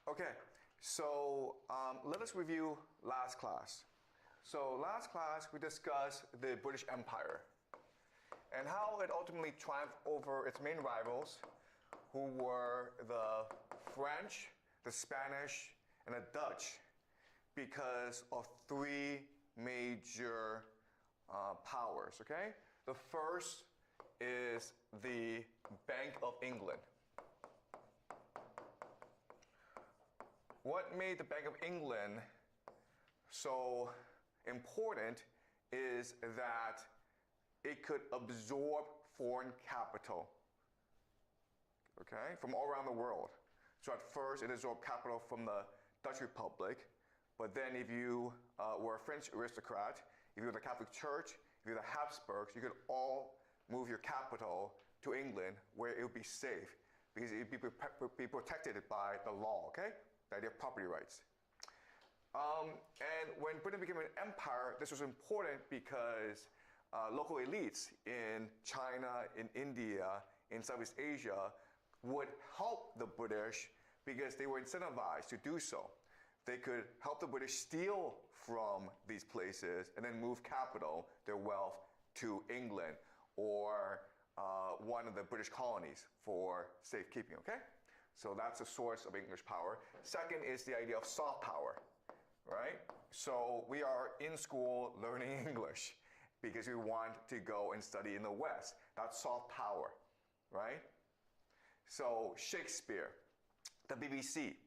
Okay, so let us review last class. So last class we discussed the British Empire and how it ultimately triumphed over its main rivals, who were the French, the Spanish, and the Dutch, because of three major powers, okay? The first is the Bank of England. What made the Bank of England so important is that it could absorb foreign capital, okay, from all around the world. So at first it absorbed capital from the Dutch Republic, but then if you were a French aristocrat, if you were the Catholic Church, if you were the Habsburgs, you could all move your capital to England where it would be safe because it would be protected by the law, okay? The idea of property rights. And when Britain became an empire, this was important because local elites in China, in India, in Southeast Asia would help the British because they were incentivized to do so. They could help the British steal from these places and then move capital, their wealth, to England or one of the British colonies for safekeeping, okay? So that's a source of English power. Second is the idea of soft power, right? So we are in school learning English because we want to go and study in the West. That's soft power, right? So Shakespeare, the BBC,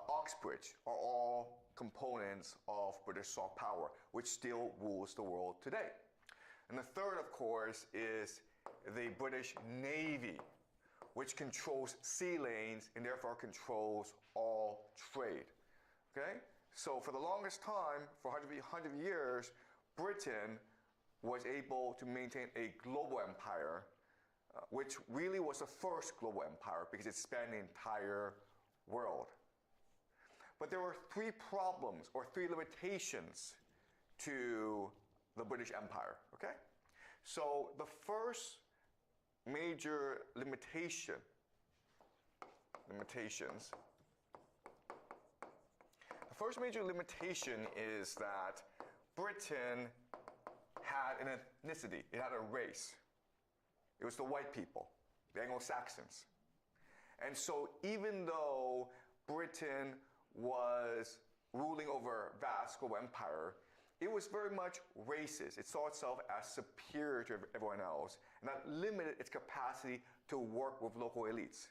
Oxbridge are all components of British soft power, which still rules the world today. And the third, of course, is the British Navy, which controls sea lanes and therefore controls all trade. Okay? So for the longest time, for 100 years, Britain was able to maintain a global empire, which really was the first global empire because it spanned the entire world. But there were three problems or three limitations to the British Empire, okay? So the first major limitations, the first major limitation is that Britain had an ethnicity, it had a race. It was the white people, the Anglo-Saxons. And so even though Britain was ruling over a vast global empire, it was very much racist. It saw itself as superior to everyone else, and that limited its capacity to work with local elites.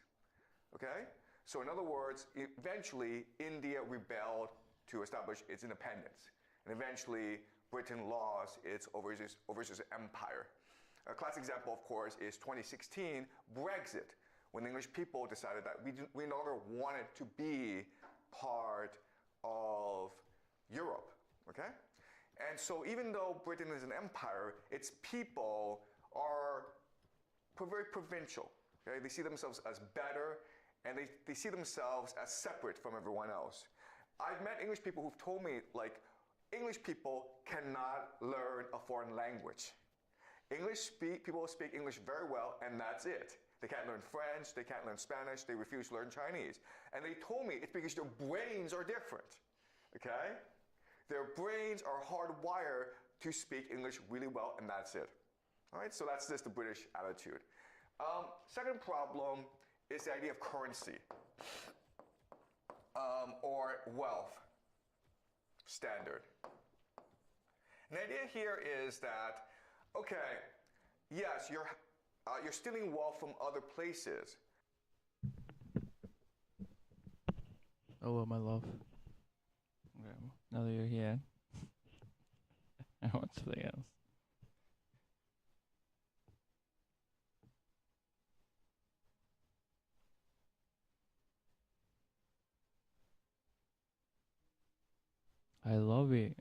Okay? So in other words, eventually India rebelled to establish its independence, and eventually Britain lost its overseas empire. A classic example, of course, is 2016 Brexit, when the English people decided that we no longer wanted to be part of Europe, okay? And so even though Britain is an empire, its people are very provincial, okay? They see themselves as better, and they see themselves as separate from everyone else. I've met English people who've told me, like, English people cannot learn a foreign language. People speak English very well, and that's it. They can't learn French, they can't learn Spanish, they refuse to learn Chinese. And they told me it's because their brains are different, okay? Their brains are hardwired to speak English really well, and that's it. All right, so that's just the British attitude. Second problem is the idea of currency or wealth standard. And the idea here is that, okay, yes, you're stealing wealth from other places. Hello, my love. Okay, now that you're here, I want something else. I love it.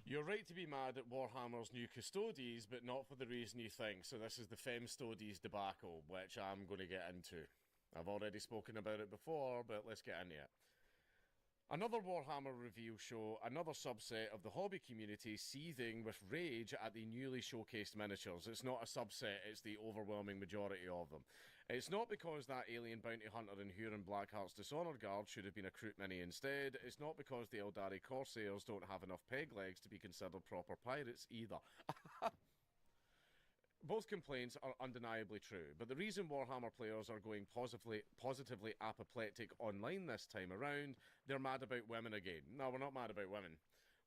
You're right to be mad at Warhammer's new Custodes, but not for the reason you think. So this is the Femstodes debacle, which I'm going to get into. I've already spoken about it before, but let's get into it. Another Warhammer review show, another subset of the hobby community seething with rage at the newly showcased miniatures. It's not a subset, it's the overwhelming majority of them. It's not because that alien bounty hunter in Huron Blackheart's Dishonored Guard should have been a Kroot Mini instead. It's not because the Eldari Corsairs don't have enough peg legs to be considered proper pirates either. Both complaints are undeniably true, but the reason Warhammer players are going positively apoplectic online this time around, they're mad about women again. No, we're not mad about women.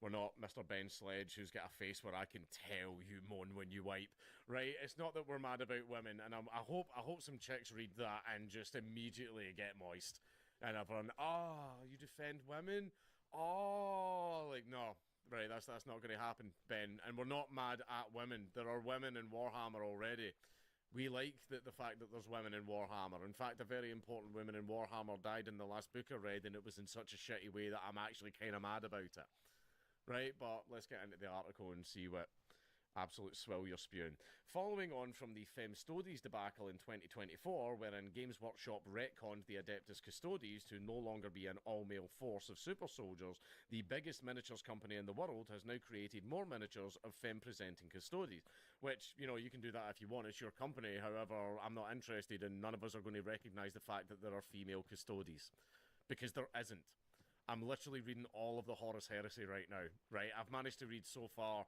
We're not Mr. Ben Sledge, who's got a face where I can tell you moan when you wipe, right? It's not that we're mad about women, and I hope some chicks read that and just immediately get moist. And everyone, you defend women? No. Right, that's not going to happen, Ben. And we're not mad at women. There are women in Warhammer already. We like the fact that there's women in Warhammer. In fact, a very important woman in Warhammer died in the last book I read, and it was in such a shitty way that I'm actually kind of mad about it. Right, but let's get into the article and see what absolute swill you're spewing. Following on from the Femstodes debacle in 2024, wherein Games Workshop retconned the Adeptus Custodes to no longer be an all-male force of super soldiers, the biggest miniatures company in the world has now created more miniatures of femme-presenting Custodes. Which, you know, you can do that if you want. It's your company. However, I'm not interested, and none of us are going to recognise the fact that there are female Custodes. Because there isn't. I'm literally reading all of the Horus Heresy right now. Right? I've managed to read so far...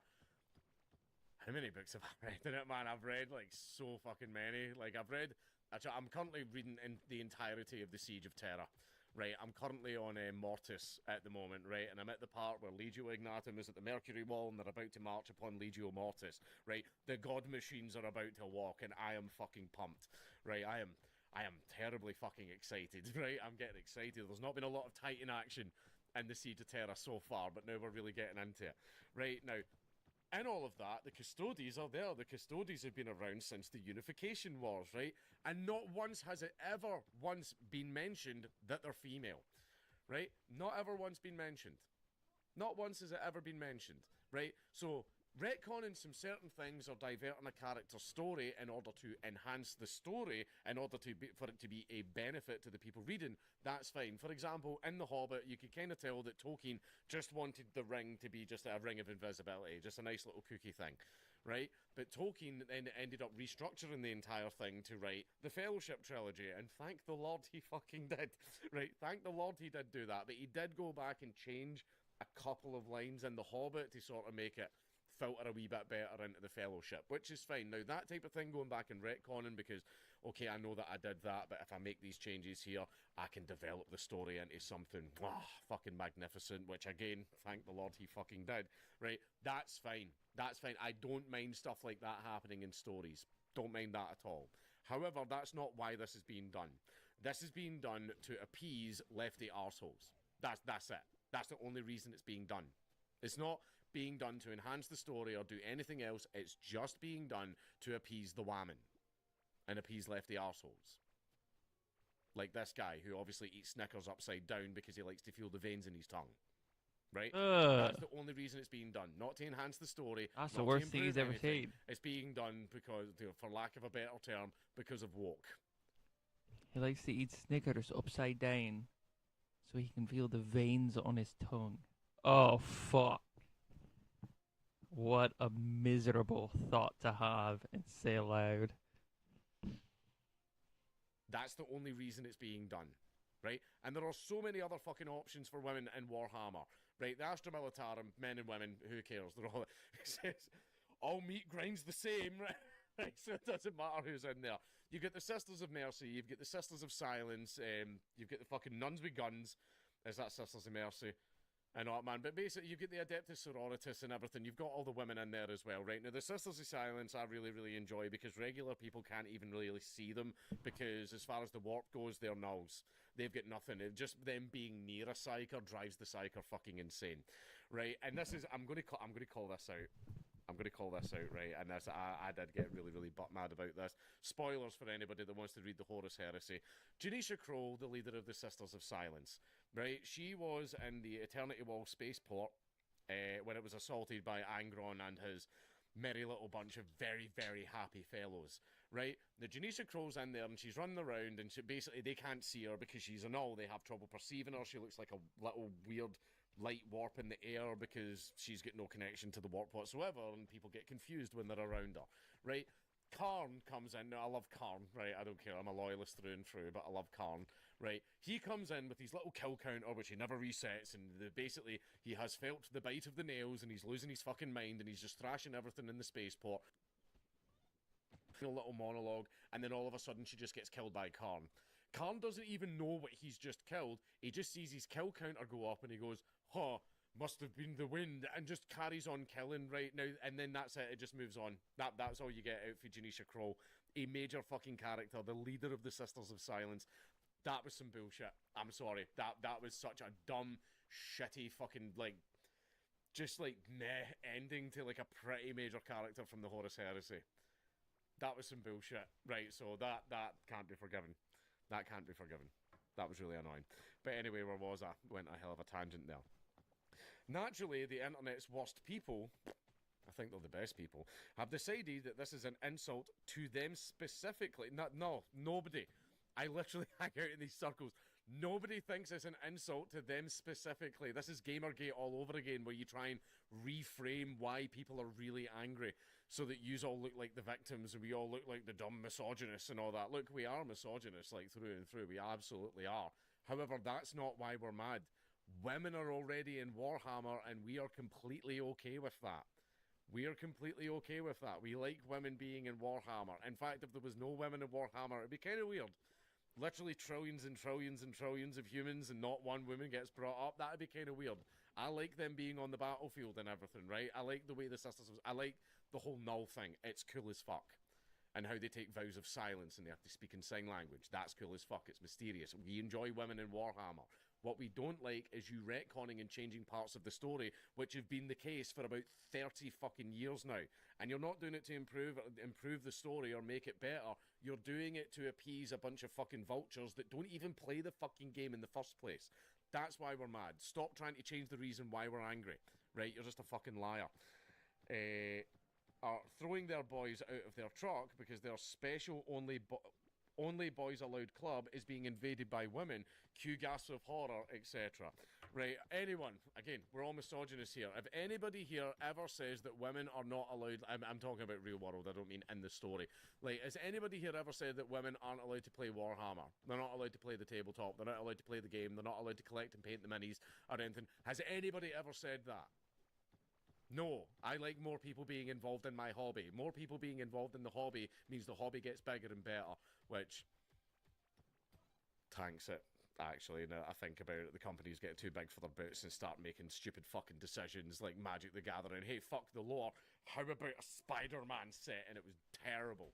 How many books have I read in it, man? I've read, like, so fucking many. Like, Actually, I'm currently reading in the entirety of the Siege of Terra, right? I'm currently on Mortis at the moment, right? And I'm at the part where Legio Ignatum is at the Mercury Wall and they're about to march upon Legio Mortis, right? The god machines are about to walk and I am fucking pumped, right? I am terribly fucking excited, right? I'm getting excited. There's not been a lot of Titan action in the Siege of Terra so far, but now we're really getting into it. Right, now, in all of that, the Custodes are there. The Custodes have been around since the Unification Wars, right? And not once has it ever once been mentioned that they're female, right? Not ever once been mentioned. Not once has it ever been mentioned, right? So, retconning some certain things or diverting a character's story in order to enhance the story, in order for it to be a benefit to the people reading, that's fine. For example, in The Hobbit, you could kind of tell that Tolkien just wanted the ring to be just a ring of invisibility, just a nice little kooky thing, right? But Tolkien then ended up restructuring the entire thing to write the Fellowship trilogy, and thank the Lord he fucking did, right? Thank the Lord he did do that, but he did go back and change a couple of lines in The Hobbit to sort of make it filter a wee bit better into the Fellowship, which is fine. Now, that type of thing, going back and retconning, because, okay, I know that I did that, but if I make these changes here, I can develop the story into something fucking magnificent, which, again, thank the Lord he fucking did, right? That's fine. That's fine. I don't mind stuff like that happening in stories. Don't mind that at all. However, that's not why this is being done. This is being done to appease lefty arseholes. That's it. That's the only reason it's being done. It's not being done to enhance the story or do anything else. It's just being done to appease the whammon and appease lefty arseholes. Like this guy who obviously eats Snickers upside down because he likes to feel the veins in his tongue. Right? That's the only reason it's being done. Not to enhance the story. That's the worst thing he's ever seen. It's being done because, for lack of a better term, because of woke. He likes to eat Snickers upside down so he can feel the veins on his tongue. Oh, fuck. What a miserable thought to have and say aloud. That's the only reason it's being done, right? And there are so many other fucking options for women in Warhammer, right? The Astra Militarum, men and women, who cares? They're all... It says, all meat grinds the same, right? So it doesn't matter who's in there. You get the Sisters of Mercy, you've got the Sisters of Silence, you've got the fucking Nuns with Guns. Is that Sisters of Mercy? I know, man, but basically you get the Adeptus Sororitas and everything. You've got all the women in there as well, right? Now, the Sisters of Silence I really, really enjoy because regular people can't even really see them because as far as the warp goes, they're nulls. They've got nothing. Just them being near a psyker drives the psyker fucking insane, right? And this is, I'm going to call this out. I'm going to call this out, right? And this, I did get really, really butt mad about this. Spoilers for anybody that wants to read the Horus Heresy. Janisha Kroll, the leader of the Sisters of Silence, right? She was in the Eternity Wall spaceport when it was assaulted by Angron and his merry little bunch of very, very happy fellows, right? The Janisha Crow's in there and she's running around and basically they can't see her because she's a null. They have trouble perceiving her. She looks like a little weird light warp in the air because she's got no connection to the warp whatsoever, and people get confused when they're around her, right? Karn comes in. Now, I love Karn, right? I don't care. I'm a loyalist through and through, but I love Karn, right? He comes in with his little kill counter, which he never resets, and basically he has felt the bite of the nails, and he's losing his fucking mind, and he's just thrashing everything in the spaceport. A little monologue, and then all of a sudden she just gets killed by Karn. Karn doesn't even know what he's just killed. He just sees his kill counter go up, and he goes, huh, must have been the wind, and just carries on killing right now, and then that's it. It just moves on. That's all you get out for Janisha Crow, a major fucking character, the leader of the Sisters of Silence. That was some bullshit. I'm sorry. That was such a dumb, shitty fucking just meh ending to like a pretty major character from the Horus Heresy. That was some bullshit. Right, so that can't be forgiven. That can't be forgiven. That was really annoying. But anyway, where was I? Went a hell of a tangent there. Naturally, the internet's worst people, I think they're the best people, have decided that this is an insult to them specifically. No, nobody. I literally hang out in these circles. Nobody thinks it's an insult to them specifically. This is Gamergate all over again, where you try and reframe why people are really angry so that yous all look like the victims and we all look like the dumb misogynists and all that. Look, we are misogynists, like, through and through. We absolutely are. However, that's not why we're mad. Women are already in Warhammer, and we are completely okay with that. We are completely okay with that. We like women being in Warhammer. In fact, if there was no women in Warhammer, it'd be kind of weird. Literally trillions and trillions and trillions of humans and not one woman gets brought up. That'd be kind of weird. I like them being on the battlefield and everything, right? I like the way the Sisters... I like the whole null thing. It's cool as fuck. And how they take vows of silence and they have to speak in sign language. That's cool as fuck. It's mysterious. We enjoy women in Warhammer. What we don't like is you retconning and changing parts of the story, which have been the case for about 30 fucking years now. And you're not doing it to improve the story or make it better. You're doing it to appease a bunch of fucking vultures that don't even play the fucking game in the first place. That's why we're mad. Stop trying to change the reason why we're angry. Right? You're just a fucking liar. Are throwing their boys out of their truck because their special only boys allowed club is being invaded by women, cue gasps of horror, etc. Right, anyone, again, we're all misogynists here. If anybody here ever says that women are not allowed, I'm talking about real world, I don't mean in the story. Like, has anybody here ever said that women aren't allowed to play Warhammer? They're not allowed to play the tabletop, they're not allowed to play the game, they're not allowed to collect and paint the minis or anything? Has anybody ever said that? No, I like more people being involved in my hobby. More people being involved in the hobby means the hobby gets bigger and better, which tanks it, actually. Now I think about it, the companies get too big for their boots and start making stupid fucking decisions like Magic the Gathering. Hey, fuck the lore, how about a Spider-Man set? And it was terrible.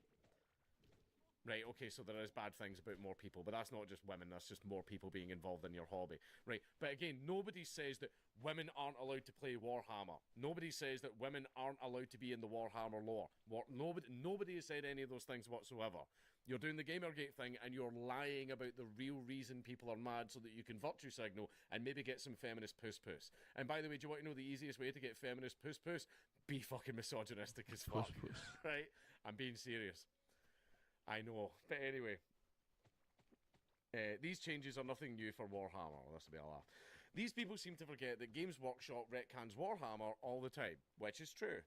Right, okay, so there is bad things about more people, but that's not just women, that's just more people being involved in your hobby. Right, but again, nobody says that women aren't allowed to play Warhammer. Nobody says that women aren't allowed to be in the Warhammer lore. Nobody has said any of those things whatsoever. You're doing the Gamergate thing, and you're lying about the real reason people are mad so that you can virtue signal and maybe get some feminist puss-puss. And by the way, do you want to know the easiest way to get feminist puss-puss? Be fucking misogynistic as fuck. Puss-puss. Right? I'm being serious. I know, but anyway, these changes are nothing new for Warhammer. This will be a laugh. These people seem to forget that Games Workshop retcons Warhammer all the time, which is true.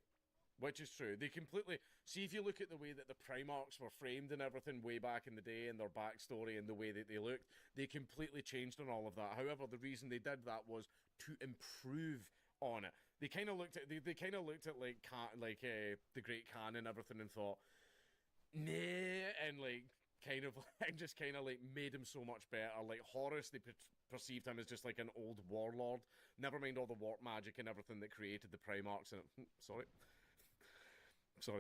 Which is true. They completely... See, if you look at the way that the Primarchs were framed and everything way back in the day and their backstory and the way that they looked, they completely changed on all of that. However, the reason they did that was to improve on it. They kind of looked at... They kind of looked at, like the Great Khan and everything and thought... Nah, and just kind of made him so much better. Like Horus, they perceived him as just like an old warlord. Never mind all the warp magic and everything that created the Primarchs. And sorry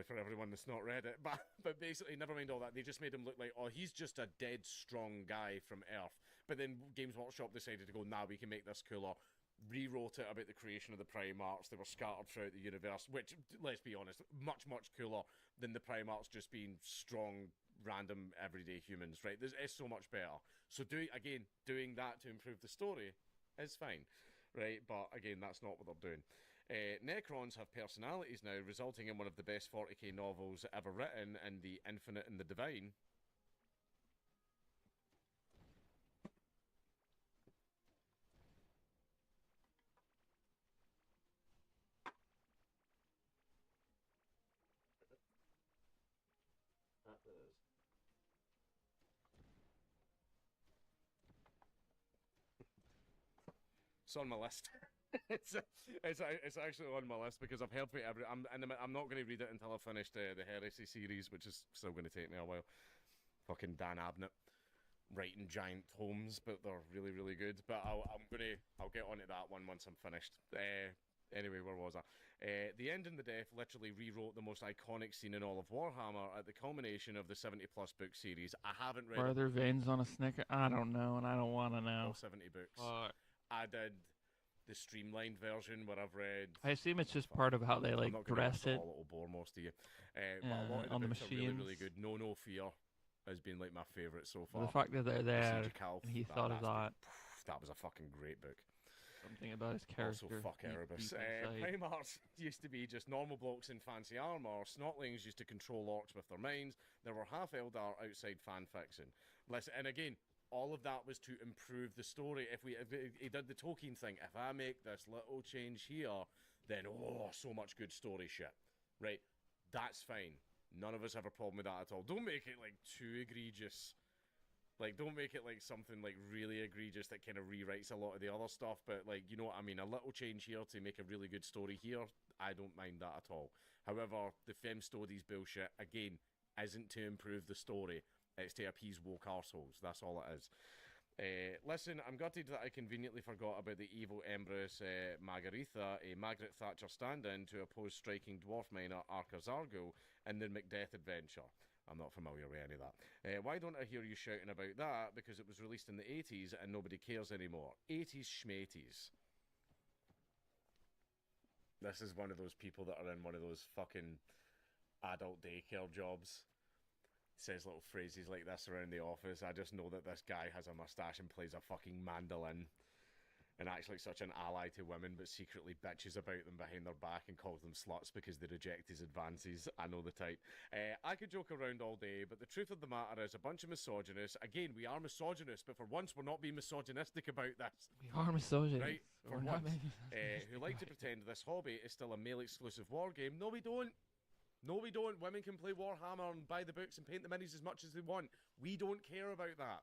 for everyone that's not read it, but basically, never mind all that. They just made him look like, oh, he's just a dead strong guy from Earth. But then Games Workshop decided to go, nah, we can make this cooler. Rewrote it about the creation of the Primarchs. They were scattered throughout the universe, which, let's be honest, much cooler than the Primarchs just being strong, random, everyday humans, right? It's so much better. So doing that to improve the story is fine, right? But again, that's not what they're doing. Necrons have personalities now, resulting in one of the best 40k novels ever written in The Infinite and the Divine. It's on my list. it's actually on my list because I've heard from I'm not going to read it until I've finished the Heresy series, which is still going to take me a while. Fucking Dan Abnett writing giant tomes, but they're really, really good. But I'll get onto that one once I'm finished. Anyway, where was I? The End and the Death literally rewrote the most iconic scene in all of Warhammer at the culmination of the 70-plus book series. I haven't read Are there veins on a Snicker? I don't know, and I don't want to know. all 70 books. I did the streamlined version where I've read. I assume it's just part of how they like dress it. It'll bore most of you. But a lot of on the books are really, machines. really good. No Fear has been like my favourite so far. The fact that they're there, Siege of Calth, and he thought of that. That was a fucking great book. Something about his character. Also, fuck Erebus. Primarchs used to be just normal blokes in fancy armour. Snotlings used to control orcs with their minds. There were half Eldar outside fan fiction. Listen, and again, all of that was to improve the story. If he did the Tolkien thing, if I make this little change here, then so much good story shit. Right? That's fine. None of us have a problem with that at all. Don't make it like too egregious. Like, don't make it like something like really egregious that kind of rewrites a lot of the other stuff. But like, you know what I mean? A little change here to make a really good story here, I don't mind that at all. However, the Fem Studies bullshit, again, isn't to improve the story. It's to appease woke arseholes. That's all it is. Listen, I'm gutted that I conveniently forgot about the evil Empress Margaretha, a Margaret Thatcher stand-in to oppose striking dwarf miner Arca Zargo in the Macbeth adventure. I'm not familiar with any of that. Why don't I hear you shouting about that? Because it was released in the 80s and nobody cares anymore. 80s schmaties. This is one of those people that are in one of those fucking adult daycare jobs. Says little phrases like this around the office. I just know that this guy has a mustache and plays a fucking mandolin and acts like such an ally to women, but secretly bitches about them behind their back and calls them sluts because they reject his advances. I know the type. I could joke around all day, but the truth of the matter is a bunch of misogynists. Again, we are misogynists, but for once we're not being misogynistic about this. We are misogynists. Right? For We're not once. being Who like to pretend this hobby is still a male-exclusive war game. No, we don't. No, we don't. Women can play Warhammer and buy the books and paint the minis as much as they want. We don't care about that.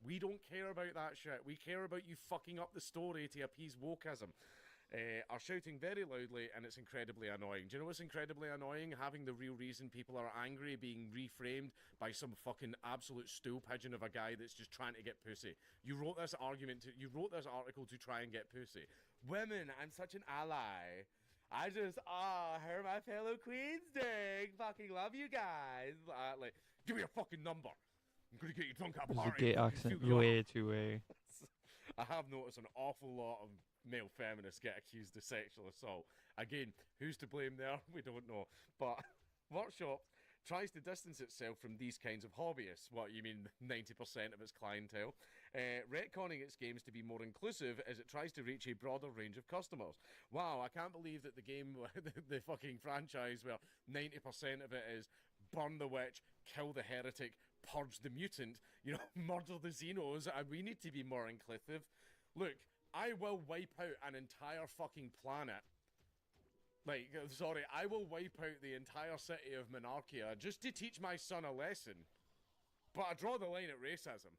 We don't care about that shit. We care about you fucking up the story to appease wokeism. Are shouting very loudly, and it's incredibly annoying. Do you know what's incredibly annoying? Having the real reason people are angry being reframed by some fucking absolute stool pigeon of a guy that's just trying to get pussy. You wrote this article to try and get pussy. Women, I'm such an ally. I just, heard my fellow queens dig. Fucking love you guys. Like, give me your fucking number. I'm gonna get you drunk at a There's a party. gay accent way too way. I have noticed an awful lot of male feminists get accused of sexual assault. Again, who's to blame there? We don't know. But Workshop tries to distance itself from these kinds of hobbyists. What, you mean 90% of its clientele? Retconning its games to be more inclusive as it tries to reach a broader range of customers. Wow, I can't believe that the game, the fucking franchise where 90% of it is burn the witch, kill the heretic, purge the mutant, you know, murder the Xenos, and we need to be more inclusive. Look, I will wipe out an entire fucking planet. Like, sorry, I will wipe out the entire city of Monarchia just to teach my son a lesson. But I draw the line at racism.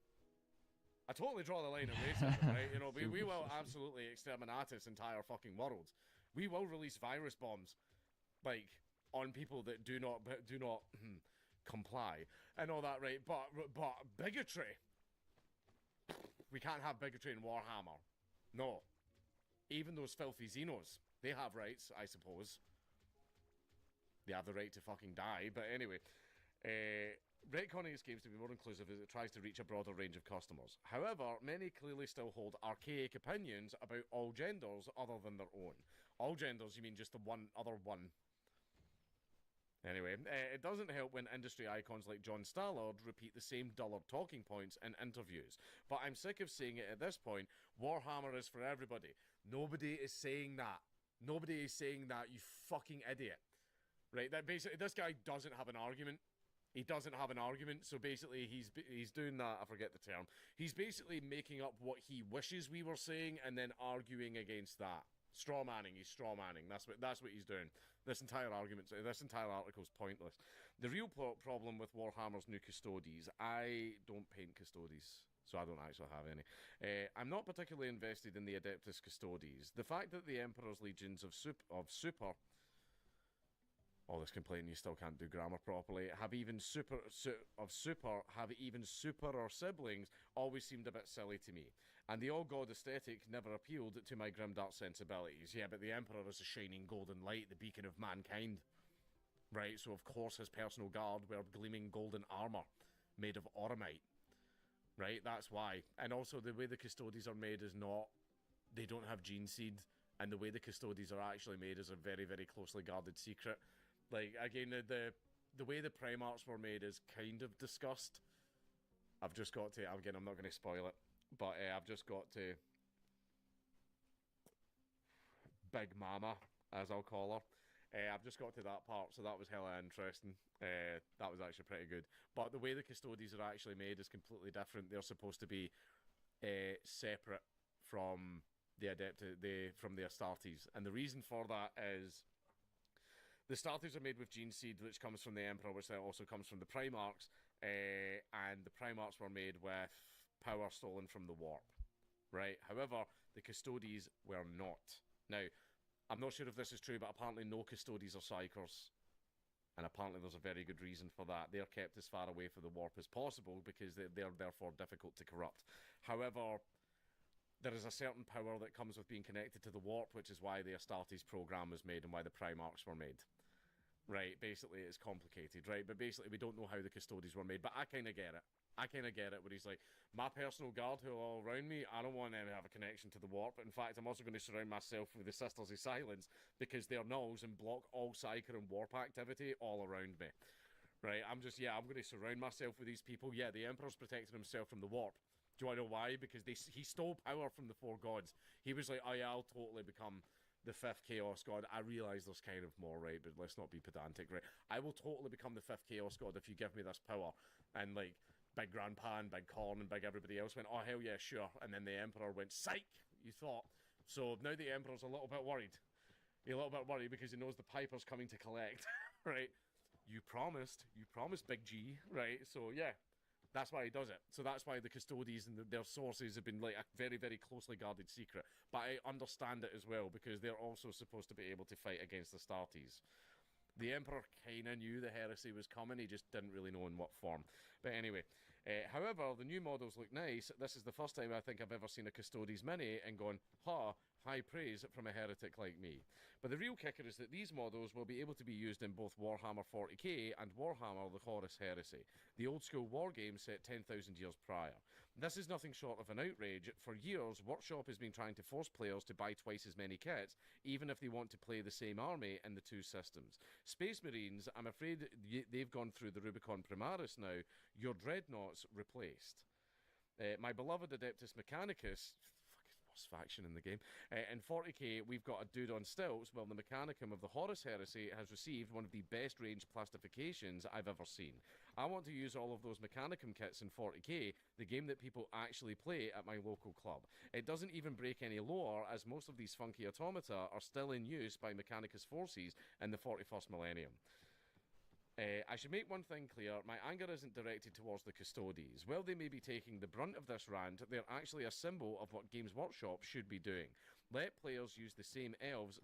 I totally draw the line at racism, right? You know, we will absolutely exterminate this entire fucking world. We will release virus bombs, like, on people that do not comply and all that, right? But bigotry. We can't have bigotry in Warhammer. No. Even those filthy Xenos, they have rights, I suppose. They have the right to fucking die, but anyway. Retconning its games to be more inclusive as it tries to reach a broader range of customers. However, many clearly still hold archaic opinions about all genders other than their own. All genders, you mean just the one other one. Anyway, it doesn't help when industry icons like John Stallard repeat the same dullard talking points in interviews. But I'm sick of saying it at this point, Warhammer is for everybody. Nobody is saying that. Nobody is saying that, you fucking idiot. Right? That basically, this guy doesn't have an argument. He doesn't have an argument, so basically he's doing that, I forget the term. He's basically making up what he wishes we were saying and then arguing against that. Straw manning, he's straw manning. That's what he's doing. This entire article is pointless. The real problem with Warhammer's new Custodes, I don't paint Custodes, so I don't actually have any. I'm not particularly invested in the Adeptus Custodes. The fact that the Emperor's legions of super all this complaining you still can't do grammar properly, have even super or siblings always seemed a bit silly to me. And the all-god aesthetic never appealed to my grimdark sensibilities. Yeah, but the Emperor is a shining golden light, the beacon of mankind. Right, so of course his personal guard wear gleaming golden armor made of auramite. Right, that's why. And also the way the Custodes are made is not... They don't have gene seed, and the way the Custodes are actually made is a very, very closely guarded secret. Like, again, the way the Primarchs were made is kind of discussed. I've just got to... Again, I'm not going to spoil it. But I've just got to... Big Mama, as I'll call her. I've just got to that part, so that was hella interesting. That was actually pretty good. But the way the Custodes are actually made is completely different. They're supposed to be separate from the Astartes. And the reason for that is... The Astartes are made with gene seed, which comes from the Emperor, which also comes from the Primarchs, and the Primarchs were made with power stolen from the Warp, right? However, the Custodes were not. Now, I'm not sure if this is true, but apparently no Custodes are Psykers, and apparently there's a very good reason for that. They're kept as far away from the Warp as possible because they're therefore difficult to corrupt. However, there is a certain power that comes with being connected to the Warp, which is why the Astartes program was made and why the Primarchs were made. Right, basically it's complicated, right? But basically we don't know how the Custodes were made, but I kind of get it. Where he's like, my personal guard who are all around me, I don't want them to have a connection to the Warp. In fact, I'm also going to surround myself with the Sisters of Silence because they're nulls and block all Psyker and Warp activity all around me. Right, I'm going to surround myself with these people. Yeah, the Emperor's protecting himself from the Warp. Do I know why? Because he stole power from the four gods. He was like, oh yeah, I'll totally become the fifth Chaos God. I realise there's kind of more, right? But let's not be pedantic, right? I will totally become the fifth Chaos God if you give me this power. And like, Big Grandpa and Big Corn and Big everybody else went, oh hell yeah, sure. And then the Emperor went, psych, you thought. So now the Emperor's a little bit worried. He's a little bit worried because he knows the Piper's coming to collect, right? You promised, Big G, right? So yeah. That's why he does it. So that's why the Custodes and their sources have been like a very, very closely guarded secret. But I understand it as well because they're also supposed to be able to fight against the Astartes. The Emperor kind of knew the heresy was coming, he just didn't really know in what form. But anyway, however, the new models look nice. This is the first time I think I've ever seen a Custodes Mini and gone, ha, high praise from a heretic like me. But the real kicker is that these models will be able to be used in both Warhammer 40k and Warhammer the Horus Heresy, the old school war game set 10,000 years prior. This is nothing short of an outrage. For years, Workshop has been trying to force players to buy twice as many kits, even if they want to play the same army in the two systems. Space Marines, I'm afraid they've gone through the Rubicon Primaris now. Your Dreadnoughts replaced. My beloved Adeptus Mechanicus, worst faction in the game. In 40k, we've got a dude on stilts. Well, the Mechanicum of the Horus Heresy has received one of the best range plastifications I've ever seen. I want to use all of those Mechanicum kits in 40k, the game that people actually play at my local club. It doesn't even break any lore, as most of these funky automata are still in use by Mechanicus forces in the 41st millennium. I should make one thing clear, my anger isn't directed towards the Custodes. While they may be taking the brunt of this rant, they're actually a symbol of what Games Workshop should be doing. Let players use the same elves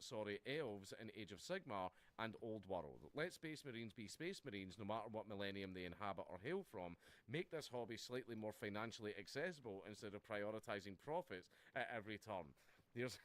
in Age of Sigmar and Old World. Let Space Marines be Space Marines no matter what millennium they inhabit or hail from. Make this hobby slightly more financially accessible instead of prioritising profits at every turn. Here's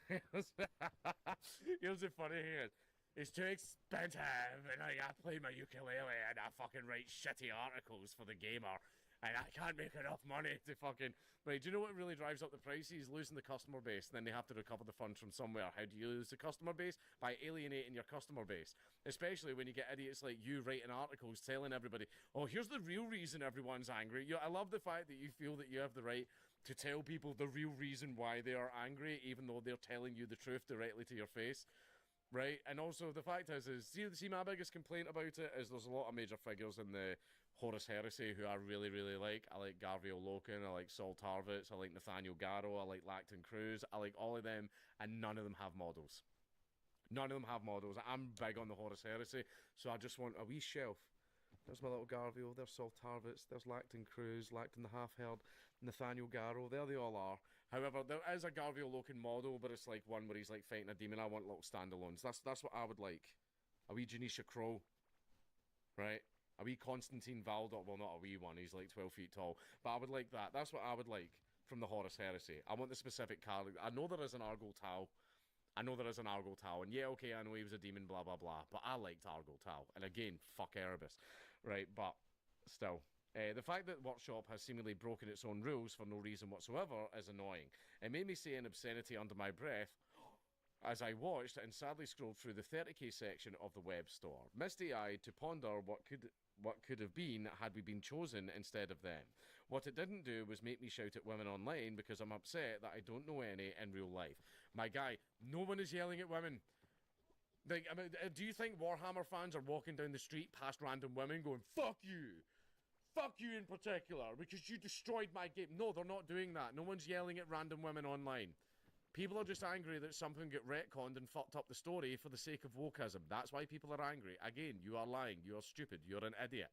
the funny here. It's too expensive, and I play my ukulele and I fucking write shitty articles for the gamer, and I can't make enough money to fucking... Right, do you know what really drives up the prices? Losing the customer base, and then they have to recover the funds from somewhere. How do you lose the customer base? By alienating your customer base. Especially when you get idiots like you writing articles telling everybody, oh, here's the real reason everyone's angry. I love the fact that you feel that you have the right to tell people the real reason why they are angry, even though they're telling you the truth directly to your face. right? And also the fact is see my biggest complaint about it is there's a lot of major figures in the Horus Heresy who I really, really like. I like Garvio Loken, I like Saul Tarvitz, I like Nathaniel Garrow, I like Lacton Cruz, I like all of them, and none of them have models. None of them have models. I'm big on the Horus Heresy, so I just want a wee shelf. There's my little Garvio, there's Saul Tarvitz, there's Lacton Cruz, Lacton the Half-Herd, Nathaniel Garrow, there they all are. However, there is a Garvio Loken model, but it's like one where he's like fighting a demon. I want little standalones. That's what I would like. A wee Janisha Crow, right? A wee Constantine Valdor. Well, not a wee one. He's like 12 feet tall. But I would like that. That's what I would like from the Horus Heresy. I want the specific card. I know there is an Argol Tau. And yeah, okay, I know he was a demon, blah, blah, blah. But I liked Argol Tau. And again, fuck Erebus. Right, but still. The fact that Workshop has seemingly broken its own rules for no reason whatsoever is annoying. It made me say an obscenity under my breath as I watched and sadly scrolled through the 30k section of the web store, misty-eyed to ponder what could have been had we been chosen instead of them. What it didn't do was make me shout at women online because I'm upset that I don't know any in real life. My guy, no one is yelling at women. Like, I mean, do you think Warhammer fans are walking down the street past random women going, fuck you! Fuck you in particular, because you destroyed my game. No, they're not doing that. No one's yelling at random women online. People are just angry that something got retconned and fucked up the story for the sake of wokeism. That's why people are angry. Again, you are lying. You are stupid. You're an idiot.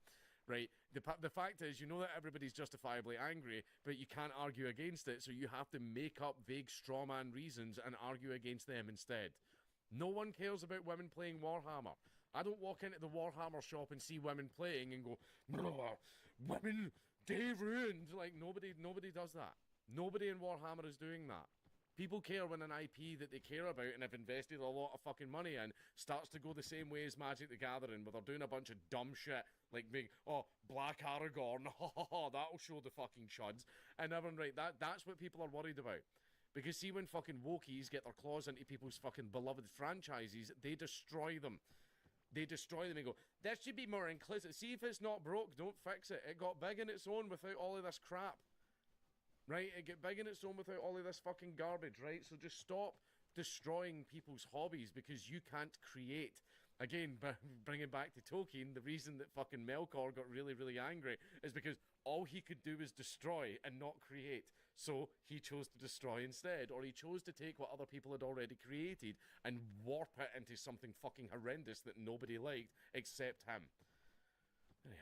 Right? The fact is, you know that everybody's justifiably angry, but you can't argue against it, so you have to make up vague strawman reasons and argue against them instead. No one cares about women playing Warhammer. I don't walk into the Warhammer shop and see women playing and go, women, they ruined. Like, nobody does that. Nobody in Warhammer is doing that. People care when an IP that they care about and have invested a lot of fucking money in starts to go the same way as Magic the Gathering, where they're doing a bunch of dumb shit, like being, oh, Black Aragorn, that'll show the fucking chuds. And everyone, right, that's what people are worried about. Because see, when fucking wokies get their claws into people's fucking beloved franchises, they destroy them. They destroy them and go, that should be more inclusive. See, if it's not broke, don't fix it. It got big in its own without all of this crap. Right? It got big in its own without all of this fucking garbage, right? So just stop destroying people's hobbies because you can't create. Again, bringing back to Tolkien, the reason that fucking Melkor got really, really angry is because all he could do was destroy and not create. So he chose to destroy instead, or he chose to take what other people had already created and warp it into something fucking horrendous that nobody liked except him.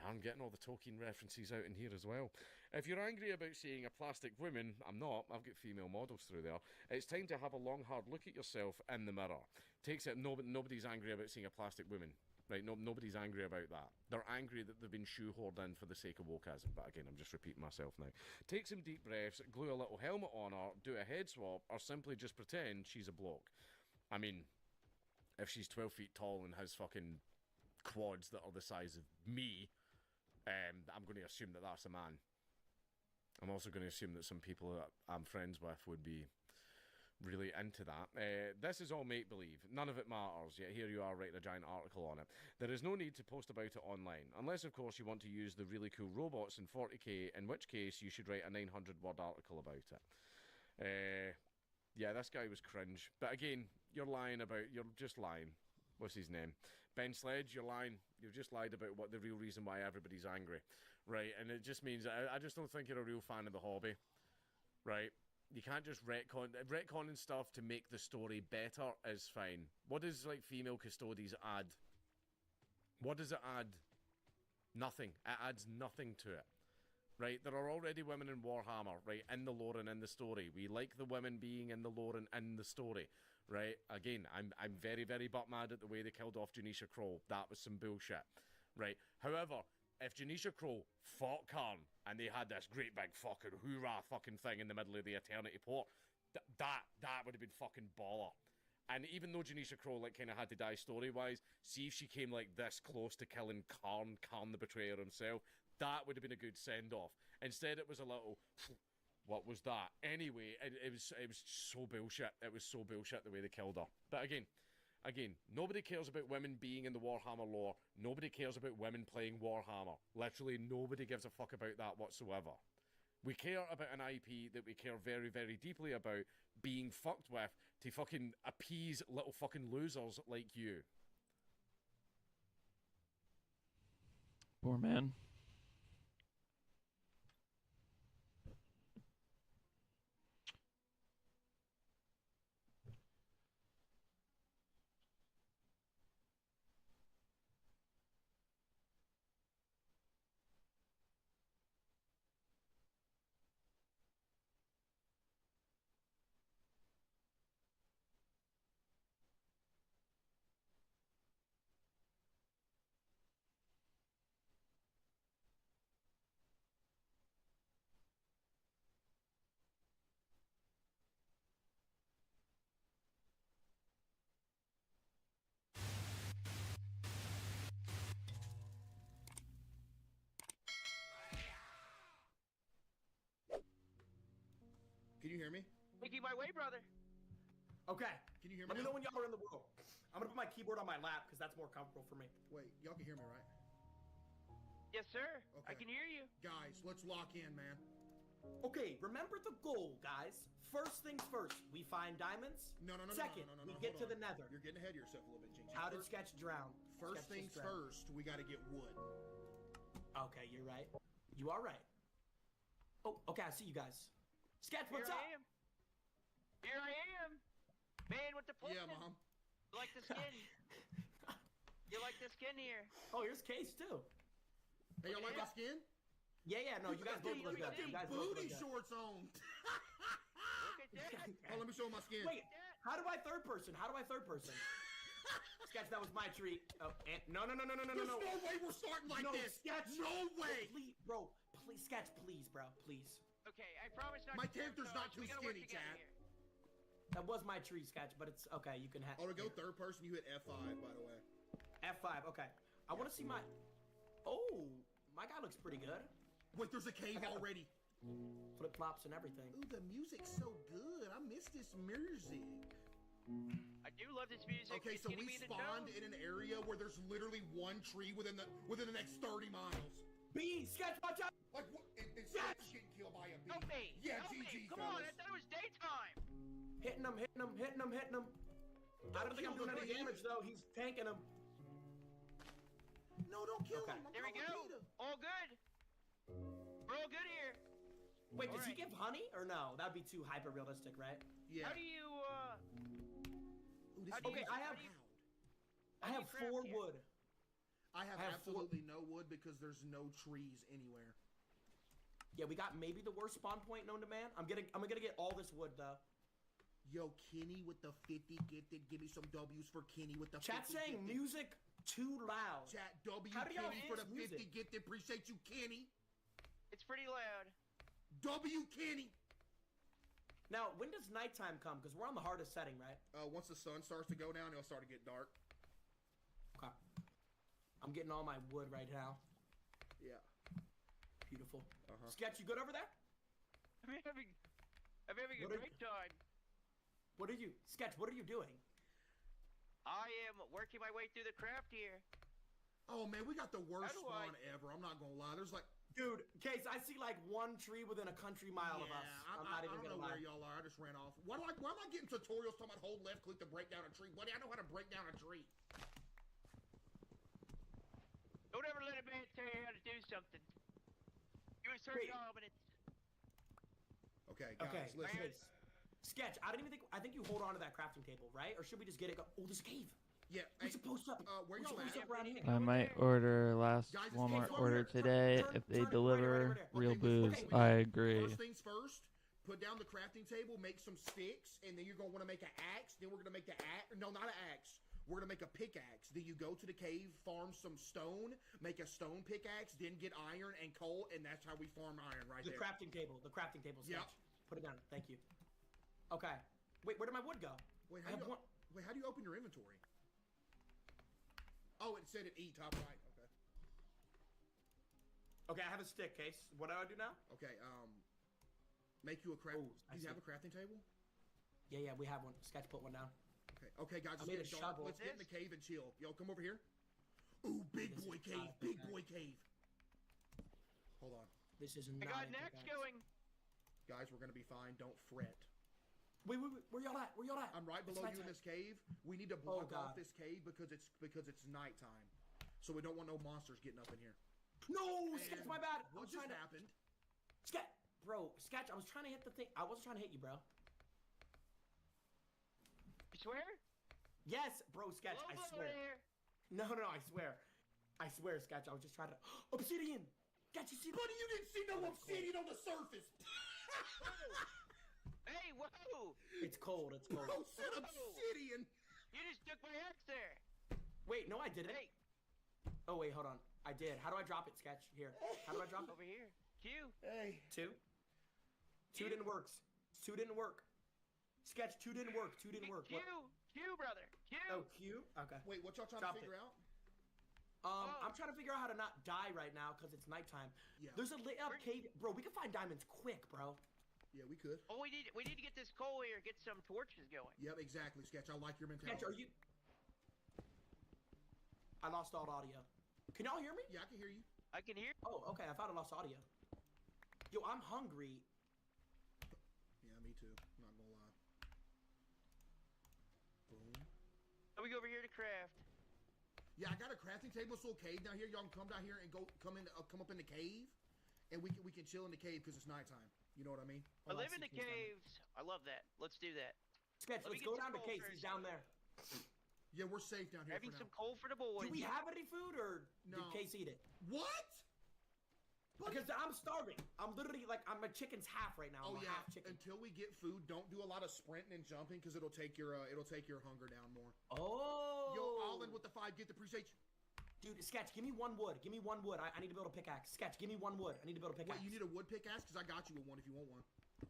I'm getting all the Tolkien references out in here as well. If you're angry about seeing a plastic woman, I'm not, I've got female models through there, it's time to have a long hard look at yourself in the mirror. Takes it, nobody's angry about seeing a plastic woman. Right, nobody's angry about that. They're angry that they've been shoehorned in for the sake of wokeism. But again, I'm just repeating myself now. Take some deep breaths, glue a little helmet on her, do a head swap, or simply just pretend she's a bloke. I mean, if she's 12 feet tall and has fucking quads that are the size of me, I'm going to assume that that's a man. I'm also going to assume that some people that I'm friends with would be really into that. This is all make-believe. None of it matters, yet here you are writing a giant article on it. There is no need to post about it online, unless of course you want to use the really cool robots in 40k, in which case you should write a 900-word article about it. Yeah, this guy was cringe. But again, you're just lying. What's his name? Ben Sledge, you're lying. You've just lied about what the real reason why everybody's angry. Right, and it just means, I just don't think you're a real fan of the hobby. Right? You can't just retconning stuff to make the story better is fine. What does, like, female custodies add? What does it add? Nothing. It adds nothing to it. Right? There are already women in Warhammer, right, in the lore and in the story. We like the women being in the lore and in the story. Right? Again, I'm very, very butt mad at the way they killed off Janisha Kroll. That was some bullshit. Right? However, if Janisha Kroll fought Karn and they had this great big fucking hoorah fucking thing in the middle of the Eternity Port, that would have been fucking baller. And even though Janisha Kroll like kind of had to die story-wise, see if she came like this close to killing Karn the Betrayer himself, that would have been a good send-off. Instead, it was a little, what was that? Anyway, it was so bullshit. It was so bullshit the way they killed her. But Again, nobody cares about women being in the Warhammer lore. Nobody cares about women playing Warhammer. Literally, nobody gives a fuck about that whatsoever. We care about an IP that we care very, very deeply about being fucked with to fucking appease little fucking losers like you. Poor man. Can you hear me? Making my way, brother. Okay. Can you hear me? Let me now? know when y'all are in the world. I'm gonna put my keyboard on my lap because that's more comfortable for me. Wait, y'all can hear me, right? Yes, sir. I Okay. can hear you. Guys, let's lock in, man. Okay, remember the goal, guys. First things first, we find diamonds. No. Second, we get to hold the on. nether. You're getting ahead of yourself a little bit, Jinx. How did Sketch drown? First Sketch things just drowned. first, we gotta get wood. Okay, you're right. You are right. Oh, okay, I see you guys. Sketch, Here what's up? I am. Here I am. Man with the plan. Yeah, Mom. You like the skin? You like the skin here? Oh, here's Case too. Hey, y'all like Yeah. my skin? Yeah, no, you guys both look We got good. them You guys both look booty good. shorts on. Look at that. Oh, let me show my skin. Wait, how do I third person? Sketch, that was my treat. Oh, and no. There's no way we're starting like No, this. Sketch. No way. Please, bro. Please, Sketch, please, bro. Please. Okay, I promise not My to start character's so not much. We too gotta work skinny, together Chad. here. That was my tree, Sketch, but it's okay. You can have. Oh, to go third person, you hit F5, by the way. F5. Okay. I want to see my. Oh, my guy looks pretty good. Wait, there's a cave already. Flip flops and everything. Ooh, the music's so good. I miss this music. I do love this music. Okay, It's so getting we me in the spawned zone. in an area where there's literally one tree within the next 30 miles. B, Sketch, watch out! Like what? It's Yes! getting killed by a bee. Help me! Yeah, Help me! GG, Come on! I fellas. thought it was daytime. Hitting him. I don't think I'm doing any damage though. He's tanking him. No, don't kill Okay. him. I'm There we calling go. Peter. All good. We're all good here. Wait, does he Alright. give honey or no? That'd be too hyper realistic, right? Yeah. How do you Ooh, this how do is Okay, you- I how have. do you- I how do have you craft 4 here? wood. I have I have four- absolutely no wood because there's no trees anywhere. Yeah, we got maybe the worst spawn point known to man. I'm gonna get all this wood though. Yo, Kenny with the 50 gifted. Give me some W's for Kenny with the Chat 50 saying gifted. music too loud. Chat W How do y'all Kenny for the fix music? 50 gifted. Appreciate you, Kenny. It's pretty loud. W Kenny. Now, when does nighttime come? Because we're on the hardest setting, right? Once the sun starts to go down, it'll start to get dark. Okay. I'm getting all my wood right now. Yeah. Beautiful. Uh-huh. Sketch, you good over there? I'm having a What are great time. What are you? Sketch, what are you doing? I am working my way through the craft here. Oh man, we got the worst How do I- spawn ever. I'm not gonna lie. There's like, Dude, Case, I see like one tree within a country mile of us. I'm not I even don't gonna know lie. where y'all are. I just ran off. Why am I getting tutorials talking about hold left click to break down a tree? Buddy, I know how to break down a tree. Don't ever let a man tell you how to do something. You assert Wait. dominance. Okay, guys, Okay, listen. Case. Sketch, I think you hold on to that crafting table, right? Or should we just get it go? Oh, there's a cave. Yeah, We're hey, supposed to. where we're y'all supposed at? to run here. I might order last Guys, it's Walmart Case over order here. today Turn- if they turn it right deliver here, right here. real Okay, booze. okay, I agree. First things first, put down the crafting table, make some sticks, and then you're gonna want to make an axe. Then we're gonna make the axe. No, not an axe. We're gonna make a pickaxe. Then you go to the cave, farm some stone, make a stone pickaxe, then get iron and coal, and that's how we farm iron right The there. crafting table. The crafting table. Sketch. Yep. Put it down. Thank you. Okay. Wait, where did my wood go? Wait, I have one. how do you open your inventory? Oh, it said it E top right. Okay. Okay, I have a stick, Case. What do I do now? Okay. Make you a craft. Oh, I Do you have see. a crafting table? Yeah, we have one. Sketch put one down. Okay. Okay, guys. I Let's made get a dark. shovel. Let's get in the cave and chill. Yo, come over here. Ooh, big This boy is cave. not a Big pickaxe. boy cave. Hold on. This is I not. got a an axe pickaxe. going. Guys, we're gonna be fine. Don't fret. Wait, where y'all at? Where y'all at? I'm right It's below you in nighttime. this cave. We need to Oh, block off God. this cave because it's nighttime. So we don't want no monsters getting up in here. No, Sketch, And my bad. I What was just trying to. happened? Sketch, bro, Sketch. I was trying to hit the thing. I wasn't trying to hit you, bro. You swear? Yes, bro, Sketch. I Blow swear. there. No, I swear. I swear, Sketch. I was just trying to. Obsidian. Sketch, you see? Buddy, you didn't see no Oh, that's obsidian on the surface. Hey, whoa! It's cold. It's cold. Bro said obsidian. You just took my axe there. Wait, no, I didn't. Hey, Oh wait, hold on. I did. How do I drop it, Sketch? Here. How do I drop it? over here. Q. Hey. 2. 2 didn't work. 2 didn't work. Sketch, 2 didn't work. 2 didn't work. Q. What? Q, brother. Q. Oh, Q. Okay. Wait, what y'all trying Dropped to figure out? Oh. I'm trying to figure out how to not die right now because it's nighttime. Yeah. There's a lit up cave, bro. We can find diamonds quick, bro. Yeah, we could. Oh, we need to get this coal here. Get some torches going. Yep, exactly, Sketch. I like your mentality. Sketch, are you? I lost all audio. Can y'all hear me? Yeah, I can hear you. I can hear. Oh, okay. I thought I lost audio. Yo, I'm hungry. Yeah, me too. Not gonna lie. Boom. Let me go over here to craft. Yeah, I got a crafting table. It's a little cave down here. Y'all can come down here and come up in the cave, and we can chill in the cave because it's nighttime. You know what I mean? I Oh, live in see the caves down caves. I love that. Let's do that. Sketch, Let me let's get go some down to coal Case. first. He's down there. Yeah, we're safe down here Having for some now. coal for the boys. Do we have any food, or No. did Case eat it? What? Because I'm starving. I'm literally like, my chicken's half right now. Oh I'm a yeah. half chicken. Until we get food, don't do a lot of sprinting and jumping because it'll take your hunger down more. Oh. Yo, Alden with the 5 gift. Appreciate you. Dude, Sketch, give me 1 wood. Give me 1 wood. I need to build a pickaxe. Sketch, give me 1 wood. I need to build a pickaxe. Wait, you need a wood pickaxe? Because I got you with one if you want one.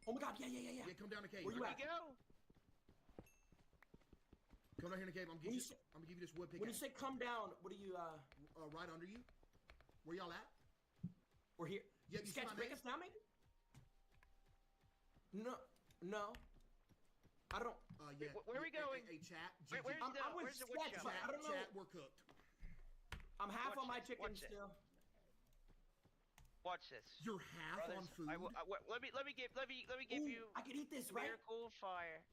Oh my god, yeah. Yeah, come down the cave. Where you Here at? we go. Come down here in the cave. I'm When you gonna give you this wood When you pickaxe. say come down, what do you, Right under you. Where y'all at? we're here. Yeah, you see Sketch, my break base? us down, maybe? No. I don't. Yeah. where are we Yeah, going? Hey, chat. Wait, where's I'm with where's the wood Sketch, shop? but I don't know. Chat, we're cooked. I'm half Watch on my this, chicken watch this. still. Watch this. You're half on Brothers, food. let me give Ooh, you I can eat this, right? miracle fire.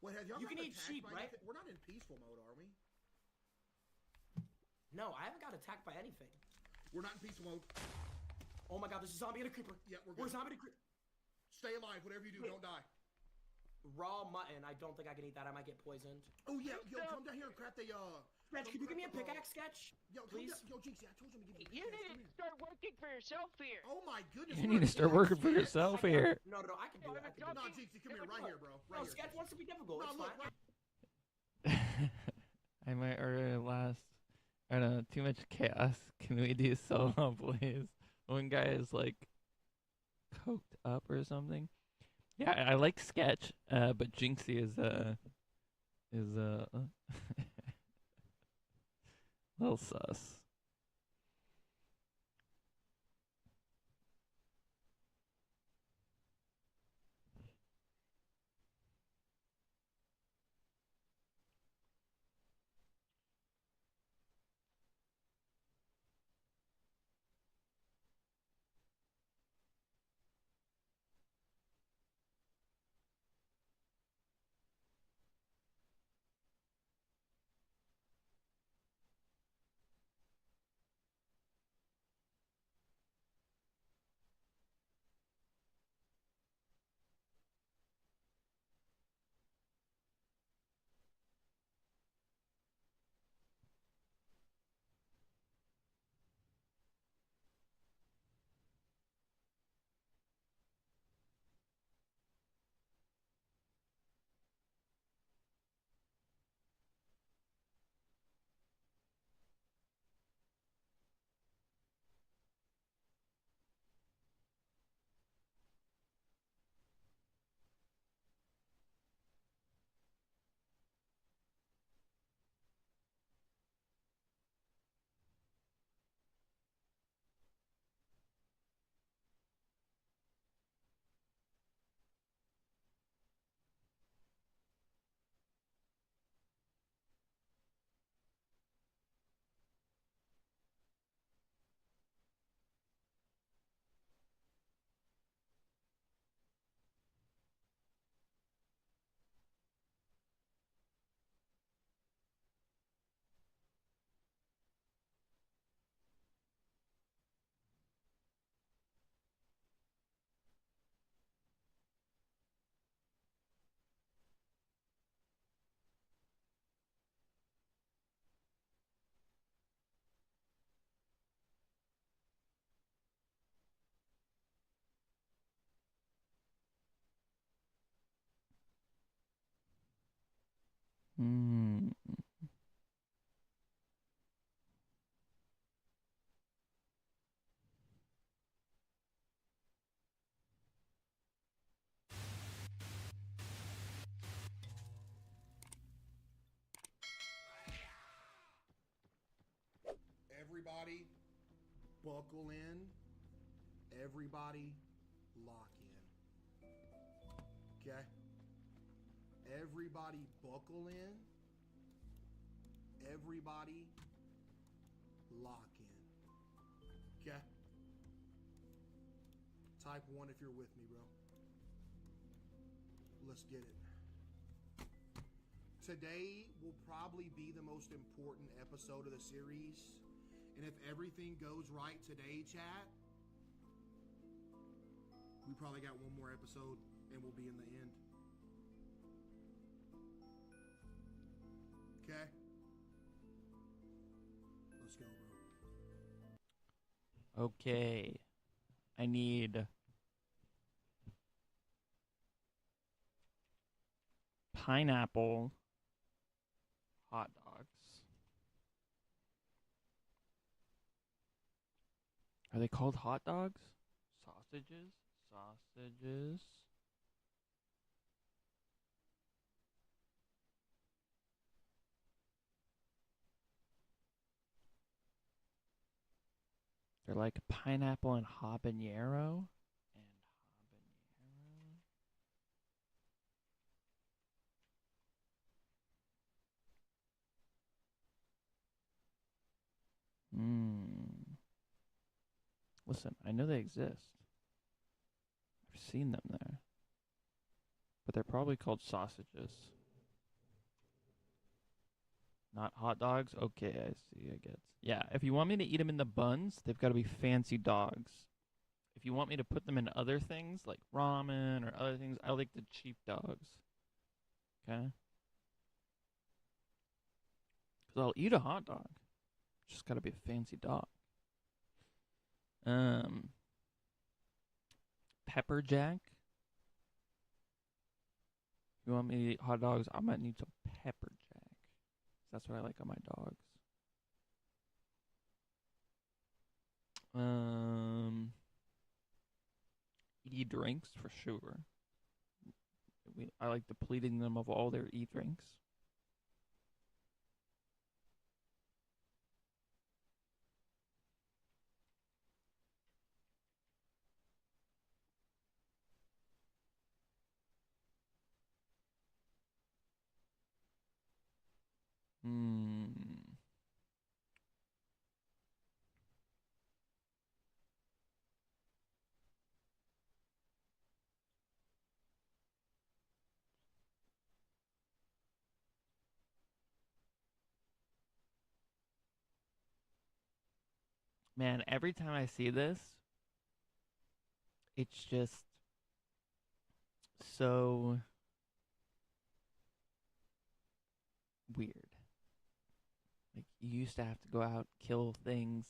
Wait, have y'all You gotten can eat attacked sheep, by right? anything? We're not in peaceful mode, are we? No, I haven't got attacked by anything. We're not in peaceful mode. Oh my god, there's a zombie and a creeper. Yeah, we're We're good. a zombie and a creeper. Stay alive. Whatever you do, Wait. don't die. Raw mutton. I don't think I can eat that. I might get poisoned. Oh yeah, yo, So- come down here and craft a Sketch, can you give me a craft pickaxe, Sketch? Yo, Please? Yo, Jinxie, I told you to give You you a pickaxe. need Come to here. start working for yourself here. Oh my goodness. You we're need to in start full working for sketch. yourself I here. No, I can do it. I can do I'm it. No, talking- Jinxie, come here, Here we right go. here, bro. No, Right here. Sketch wants to be difficult. No, It's look, fine. I might order last. I don't know, too much chaos. Can we do solo, please? One guy is like coked up or something. Yeah, I like Sketch, but Jinxie is little sus. Hmm. Everybody, buckle in. Everybody, lock in. Okay? Everybody, buckle in. Everybody, lock in. Okay? Type 1 if you're with me, bro. Let's get it. Today will probably be the most important episode of the series. And if everything goes right today, chat, we probably got one more episode and we'll be in the end. Okay? Let's go, bro. Okay. I need pineapple hot dogs. Are they called hot dogs? Sausages? Sausages. They're like pineapple and habanero. Mmm. Listen, I know they exist. I've seen them there. But they're probably called sausages. Not hot dogs? Okay, I see, I get. Yeah, if you want me to eat them in the buns, they've got to be fancy dogs. If you want me to put them in other things, like ramen or other things, I like the cheap dogs. Okay? Because I'll eat a hot dog. Just got to be a fancy dog. Pepper jack. If you want me to eat hot dogs, I might need some pepper jack. That's what I like on my dogs. E-drinks for sure. I like depleting them of all their e-drinks. Hmm. Man, every time I see this, it's just so weird. Like, you used to have to go out, kill things,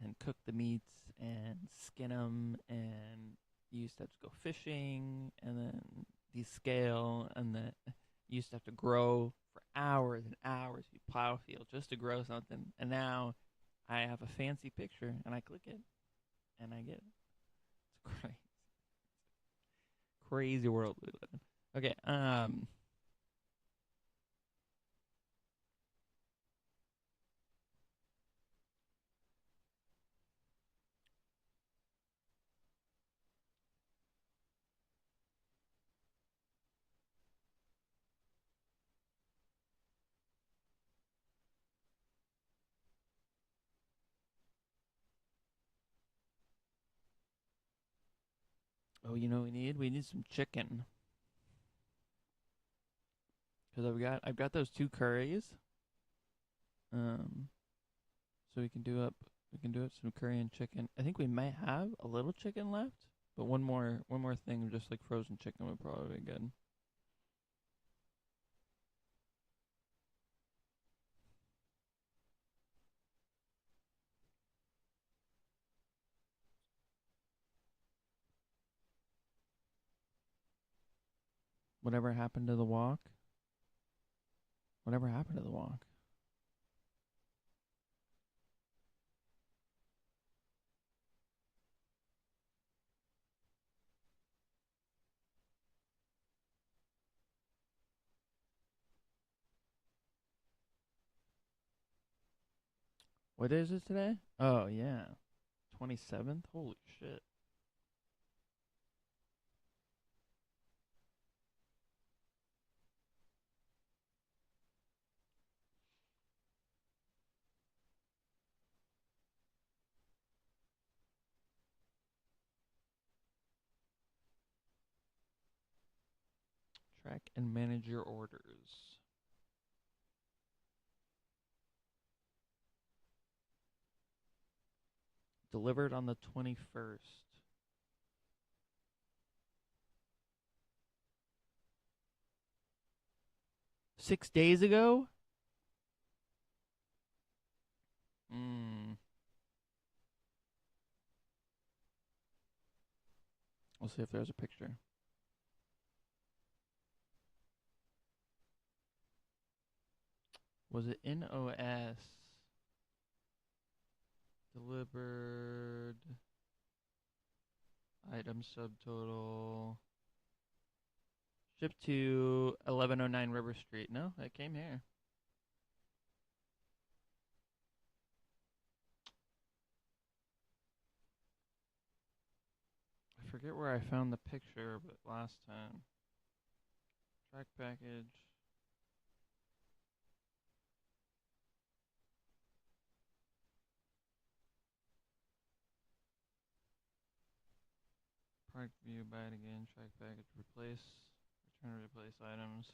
and cook the meats, and skin them, and you used to have to go fishing, and then descale, and then you used to have to grow for hours and hours. You plow a field just to grow something, and now I have a fancy picture, and I click it, and I get it. It's crazy. Crazy world we live in. Okay, oh, you know what we need? We need some chicken. Because I've got those two curries. So we can do up some curry and chicken. I think we might have a little chicken left, but one more thing of just like frozen chicken would probably be good. Whatever happened to the walk? Whatever happened to the walk? What is it today? Oh, yeah. 27th? Holy shit. Track and manage your orders. Delivered on the 21st. Six days ago? We'll see if there's a picture. Was it NOS? Delivered. Item subtotal. Shipped to 1109 River Street. No, that came here. I forget where I found the picture, but last time. Track package. Product view, buy it again. Track package, replace. Return or replace items.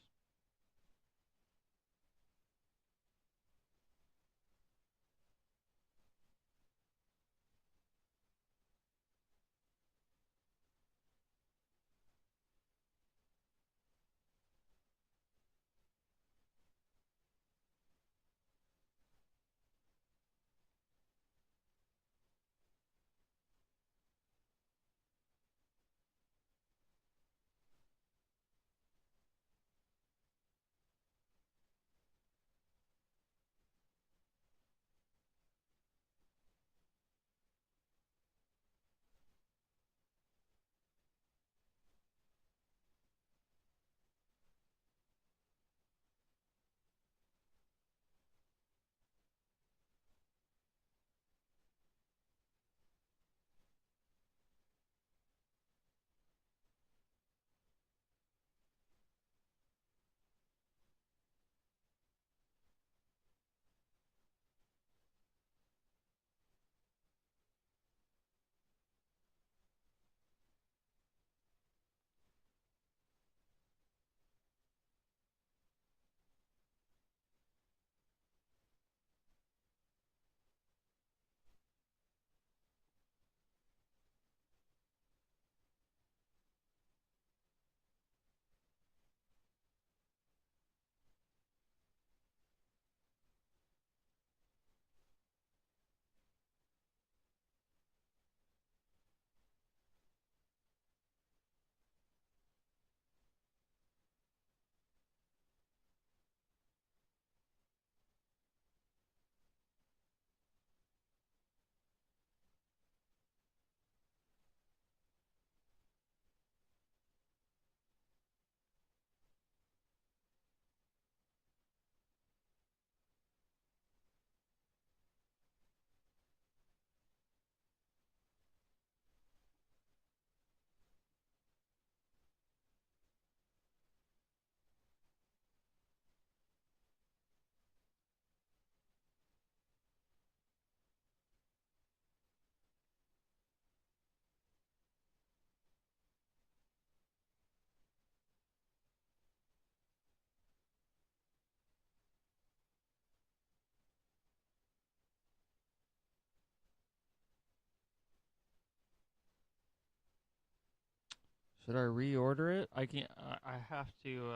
Should I reorder it? I can't. I have to.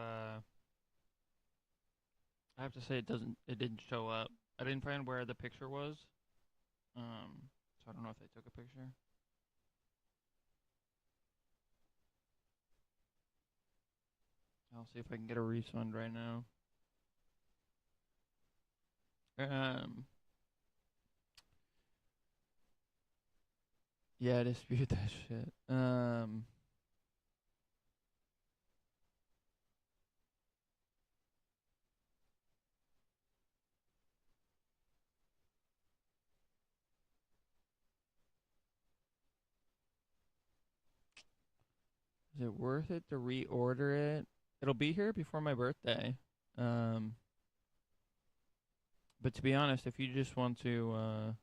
I have to say it didn't show up. I didn't find where the picture was. So I don't know if they took a picture. I'll see if I can get a refund right now. Um. Yeah, dispute that shit. Is it worth it to reorder it? It'll be here before my birthday. Um. But to be honest, if you just want to,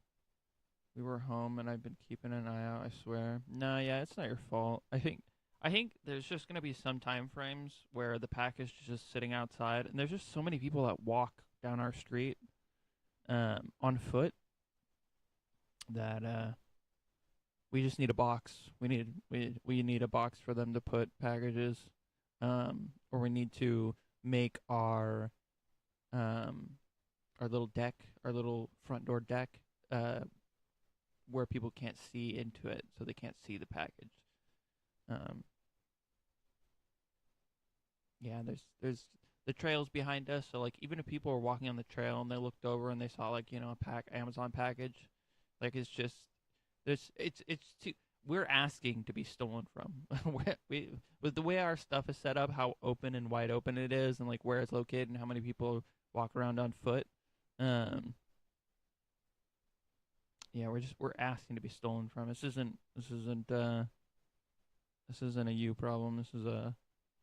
we were home and I've been keeping an eye out. I swear. No, yeah, it's not your fault. I think there's just gonna be some time frames where the package is just sitting outside, and there's just so many people that walk down our street, on foot, that we just need a box. We need a box for them to put packages, or we need to make our little deck, our little front door deck, where people can't see into it, so they can't see the package. Um, yeah, there's the trails behind us, so like even if people were walking on the trail and they looked over and they saw like a Amazon package, like it's just it's too. We're asking to be stolen from. we with the way our stuff is set up, how open and wide open it is, and like where it's located, and how many people walk around on foot. Um, yeah, we're asking to be stolen from. This isn't a you problem. This is a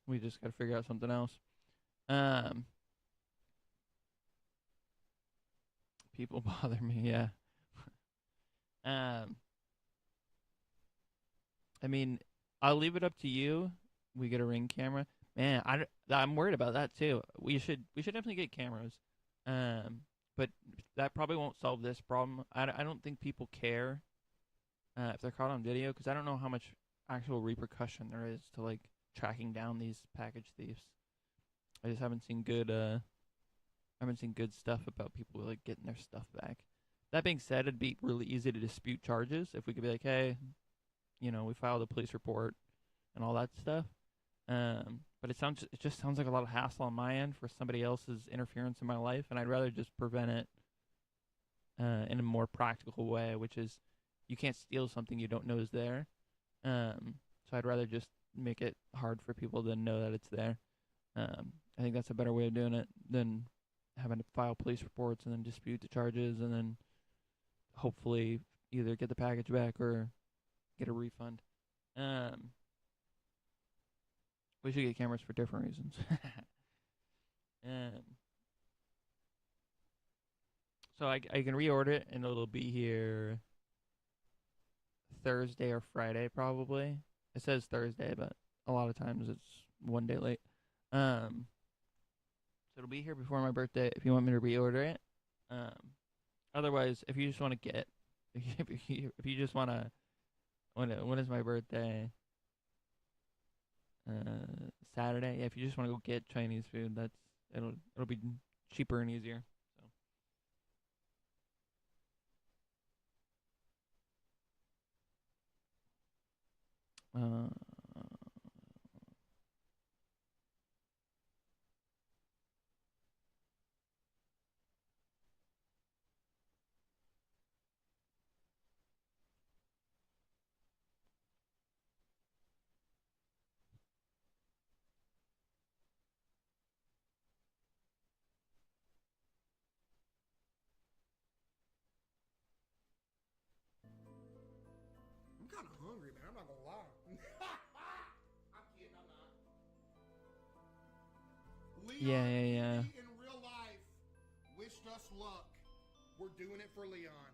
we just got to figure out something else. Um, people bother me. Yeah. Um, I mean, I'll leave it up to you. We get a Ring camera. Man, I'm worried about that too. We should definitely get cameras. But that probably won't solve this problem. I don't think people care if they're caught on video, because I don't know how much actual repercussion there is to like tracking down these package thieves. I just haven't seen good stuff about people like getting their stuff back. That being said, it'd be really easy to dispute charges if we could be like, hey, we filed a police report and all that stuff. But it just sounds like a lot of hassle on my end for somebody else's interference in my life, and I'd rather just prevent it in a more practical way, which is you can't steal something you don't know is there. So I'd rather just make it hard for people to know that it's there. I think that's a better way of doing it than having to file police reports and then dispute the charges and then hopefully either get the package back or get a refund. We should get cameras for different reasons. So I can reorder it and it'll be here Thursday or Friday probably. It says Thursday, but a lot of times it's one day late. So it'll be here before my birthday if you want me to reorder it. Otherwise, if you just want to get, if you just want to, when is my birthday? Saturday. Yeah, if you just want to go get Chinese food, it'll be cheaper and easier. So. I'm kind of hungry, man. I'm not gonna lie. I'm kidding. I'm not. Leon Yeah. in real life wished us luck. We're doing it for Leon.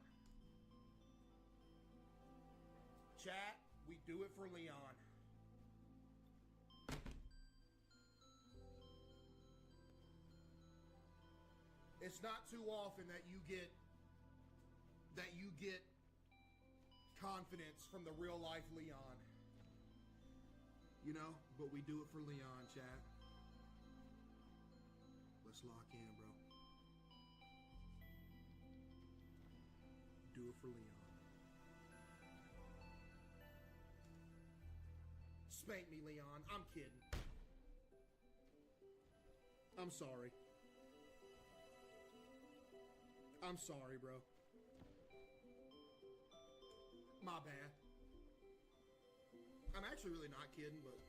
Chat, we do it for Leon. It's not too often that you get confidence from the real life Leon. But we do it for Leon, chat. Let's lock in, bro. Do it for Leon. Spank me, Leon. I'm kidding. I'm sorry. I'm sorry, bro. My bad. I'm actually really not kidding, but...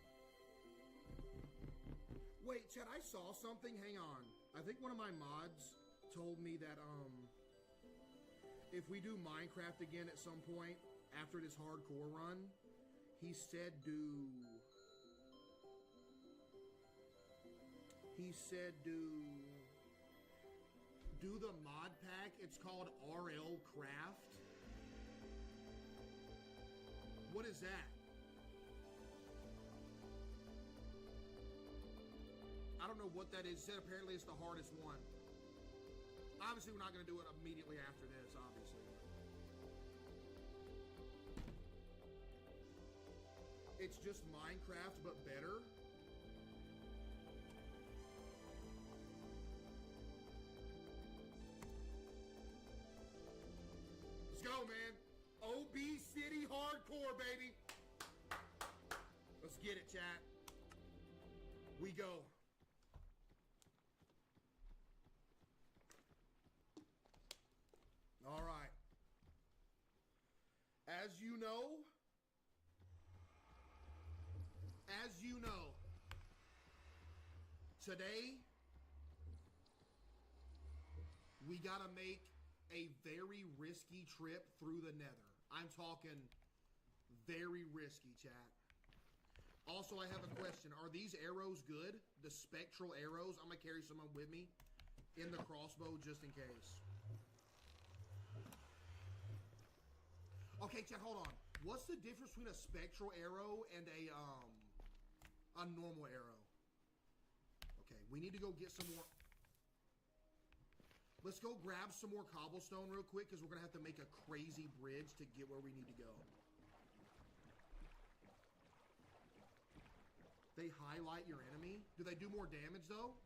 Wait, Chad, I saw something. Hang on. I think one of my mods told me that, if we do Minecraft again at some point after this hardcore run, he said do the mod pack. It's called RL Craft. What is that? I don't know what that is. It said apparently it's the hardest one. Obviously, we're not going to do it immediately after this, obviously. It's just Minecraft, but better. Let's go, man. OB City Hardcore, baby. Let's get it, chat. We go. All right. As you know, today we gotta make a very risky trip through the Nether. I'm talking very risky, chat. Also, I have a question. Are these arrows good? The spectral arrows? I'm gonna carry some with me in the crossbow just in case. Okay, chat, hold on. What's the difference between a spectral arrow and a normal arrow? Okay, we need to go get some more. Let's go grab some more cobblestone real quick because we're going to have to make a crazy bridge to get where we need to go. They highlight your enemy. Do they do more damage, though?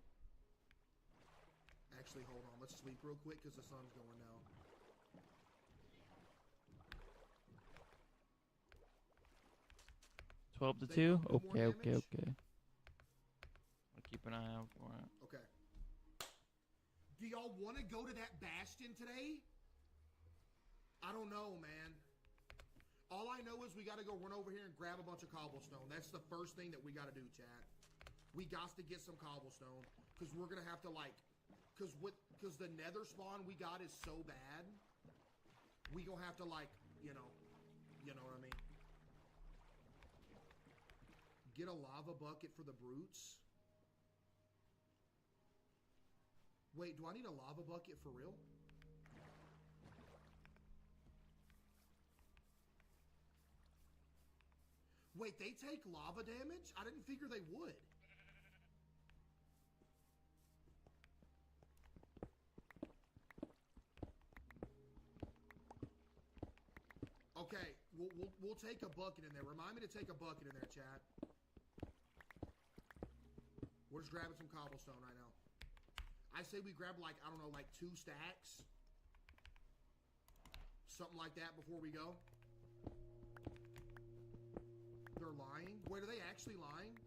Actually, hold on. Let's sleep real quick because the sun's going down. Twelve to They 2? don't do more Okay. damage? I'll keep an eye out for it. Okay. Do y'all want to go to that bastion today? I don't know, man. All I know is we got to go run over here and grab a bunch of cobblestone. That's the first thing that we got to do, chat. We got to get some cobblestone because we're going to have to, like, because the nether spawn we got is so bad. We going to have to, like, you know what I mean? Get a lava bucket for the brutes. Wait, do I need a lava bucket for real? Wait, they take lava damage? I didn't figure they would. Okay, we'll take a bucket in there. Remind me to take a bucket in there, chat. We're just grabbing some cobblestone right now. I say we grab like, I don't know, like 2 stacks. Something like that before we go. They're lying? Wait, are they actually lying?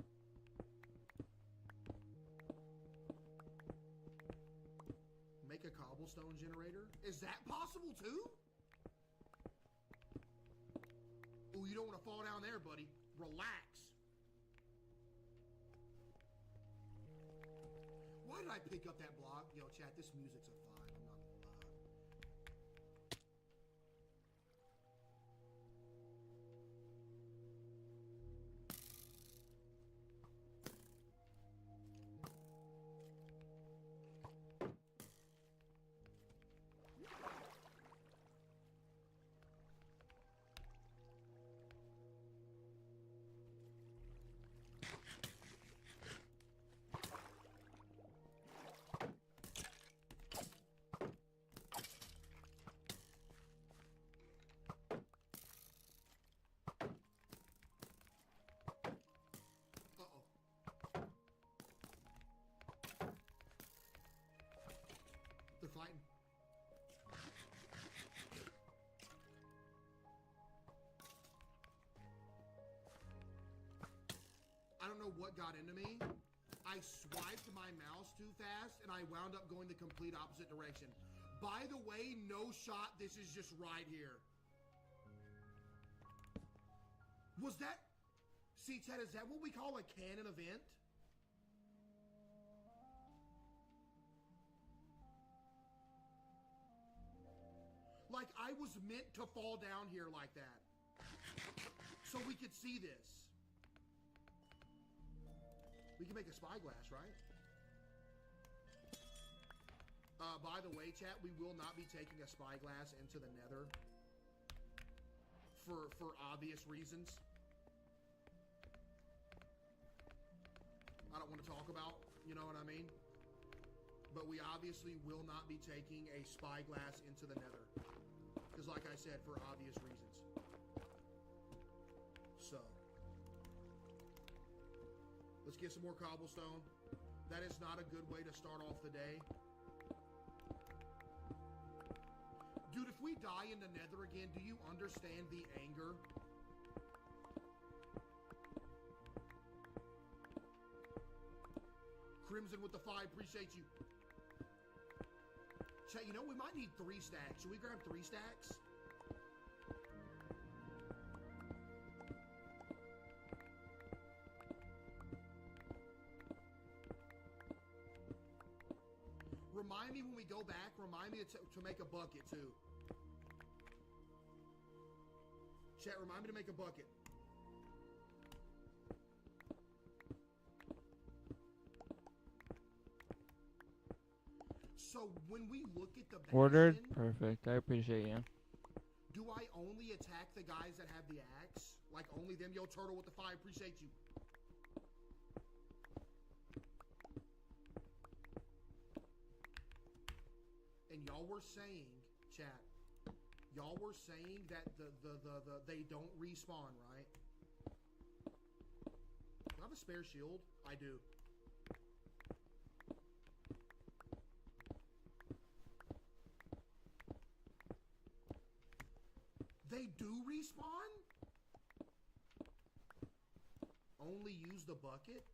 Make a cobblestone generator? Is that possible too? Ooh, you don't want to fall down there, buddy. Relax. Why did I pick up that block? Yo, chat, this music's a vibe. I'm not gonna lie. They're fighting. I don't know what got into me. I swiped my mouse too fast and I wound up going the complete opposite direction. By the way, no shot. This is just right here. Was that... See, Chad, is that what we call a canon event? Like, I was meant to fall down here like that. So we could see this. We can make a spyglass, right? By the way, chat, we will not be taking a spyglass into the nether. For obvious reasons. I don't want to talk about, you know what I mean? But we obviously will not be taking a spyglass into the nether. Because like I said, for obvious reasons. So. Let's get some more cobblestone. That is not a good way to start off the day. Dude, if we die in the nether again, do you understand the anger? Crimson with the 5, appreciate you. Chat, you know, we might need 3 stacks. Should we grab 3 stacks? Remind me when we go back, remind me to make a bucket too. Chat, remind me to make a bucket. So when we look at the Ordered? bastion, Perfect. I appreciate you. do I only attack the guys that have the axe? Like only them? Yo, Turtle with the 5, appreciate you. And y'all were saying, chat, y'all were saying that they don't respawn, right? Do I have a spare shield? I do. They do respawn? Only use the bucket?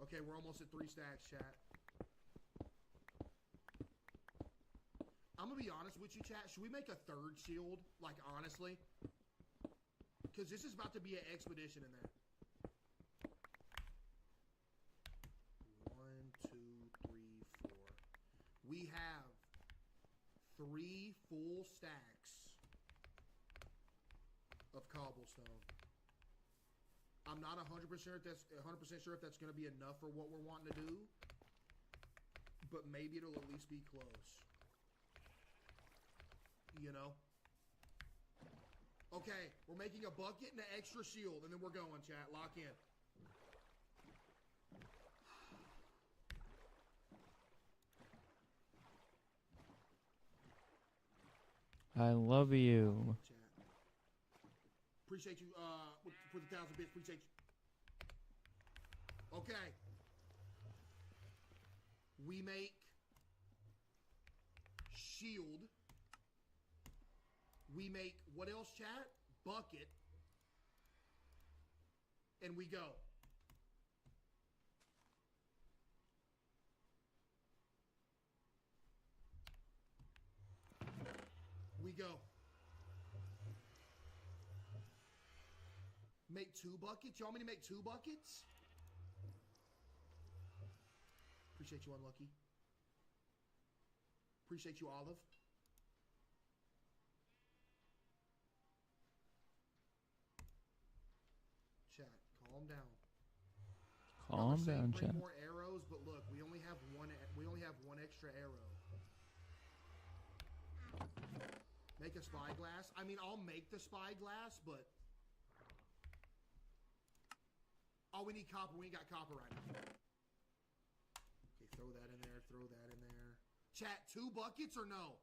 Okay, we're almost at 3 stacks, chat. I'm gonna be honest with you, chat. Should we make a 3rd shield? Like, honestly? Because this is about to be an expedition in that. 1, 2, 3, 4. We have 3 full stacks of cobblestone. I'm not 100% sure if that's going to be enough for what we're wanting to do, but maybe it'll at least be close. You know? Okay, we're making a bucket and an extra shield, and then we're going, chat. Lock in. I love you. Chat. Appreciate you for the 1,000 bits. Appreciate you. Okay. We make shield. We make what else, chat? Bucket. And we go. We go. Make 2 buckets? You want me to make 2 buckets? Appreciate you, Unlucky. Appreciate you, Olive. Chat, calm down. Calm down, bring chat. more arrows, but look, we only have one extra arrow. Make a spyglass. I mean, I'll make the spyglass, but oh, we need copper. We ain't got copper right now. Okay, throw that in there. Throw that in there. Chat, 2 buckets or no?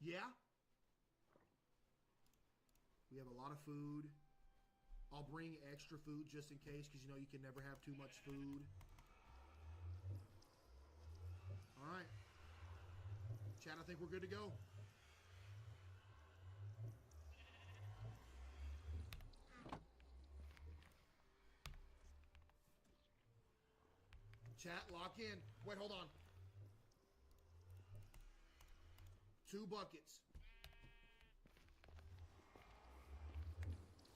Yeah? We have a lot of food. I'll bring extra food just in case, because you know you can never have too much food. Alright. Chat, I think we're good to go. Chat, lock in. Wait, hold on. 2 buckets.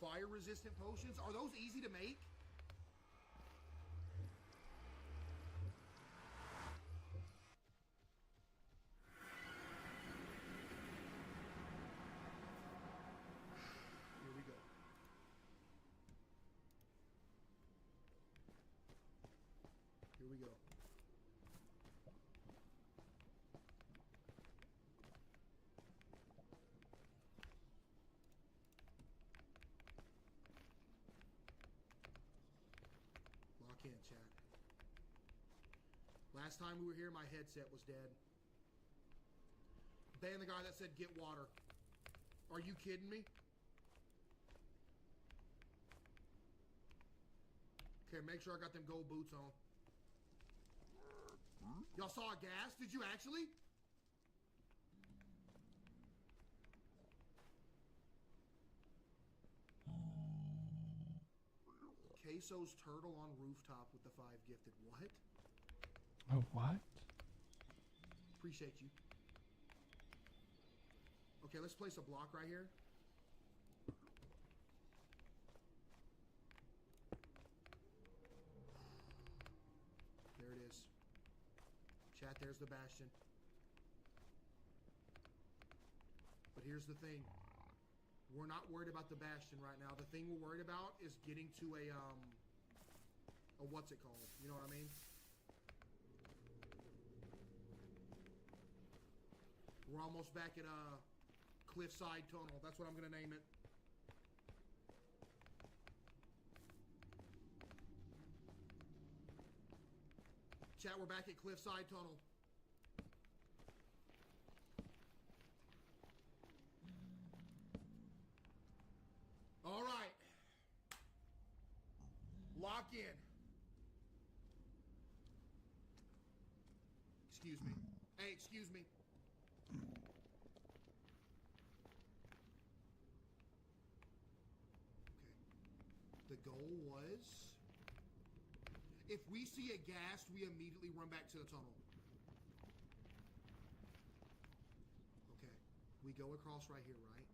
Fire resistant potions. Are those easy to make? Here we go. Here we go. Lock in, chat. Last time we were here, my headset was dead. Ban the guy that said get water. Are you kidding me? Okay, make sure I got them gold boots on. Y'all saw a gas? Did you actually? Queso's turtle on rooftop with the 5 gifted. What? Oh, what? Appreciate you. Okay, let's place a block right here. There it is. Chat, there's the bastion. But here's the thing. We're not worried about the bastion right now. The thing we're worried about is getting to a what's it called? You know what I mean? We're almost back at Cliffside Tunnel. That's what I'm gonna name it. Chat, we're back at Cliffside Tunnel. All right. Lock in. Excuse me. Hey, excuse me. Okay. The goal was, if we see a ghast, we immediately run back to the tunnel. Okay. We go across right here, right?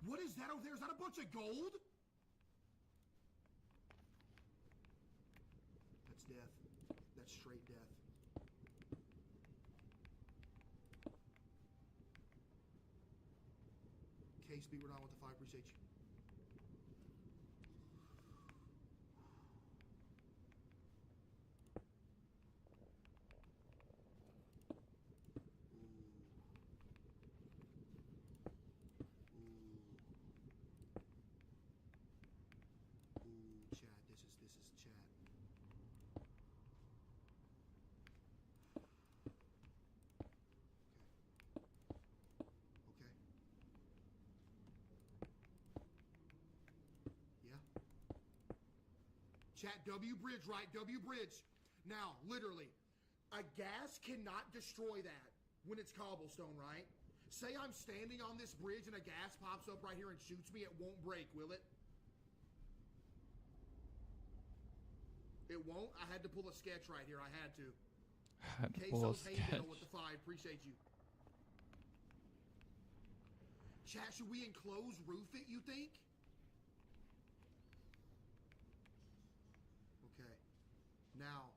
What is that over there? Is that a bunch of gold? That's death. That's straight death. K-Speed, we're not with the 5. Appreciate you. Chat, this is chat. Okay. Yeah. Chat, W bridge, right? W bridge. Now, literally, a gas cannot destroy that when it's cobblestone, right? Say I'm standing on this bridge and a gas pops up right here and shoots me, it won't break, will it? It won't? I had to pull a sketch right here. I had to. Had to pull a Queso's Hayden sketch. with the 5. Appreciate you. Chat, should we enclose roof it, you think? Okay. Now,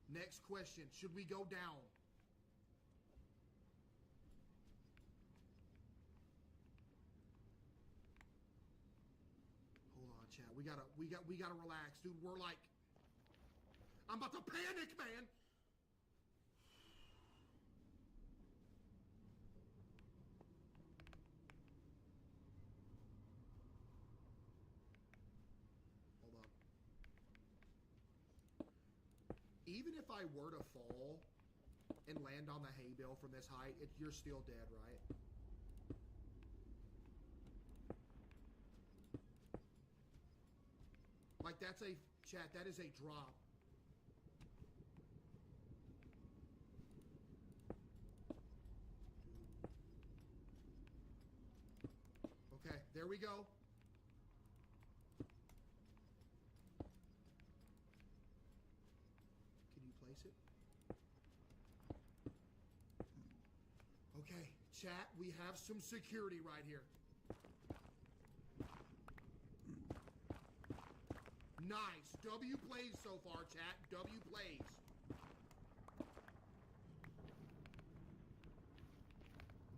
next question. Should we go down? Hold on, chat. We gotta relax, dude. We're like, I'm about to panic, man. Hold on. Even if I were to fall and land on the hay bale from this height, you're still dead, right? Like, that's a, chat, that is a drop. Okay, there we go. exit. Okay, chat, we have some security right here. Nice. W plays so far, chat. W plays.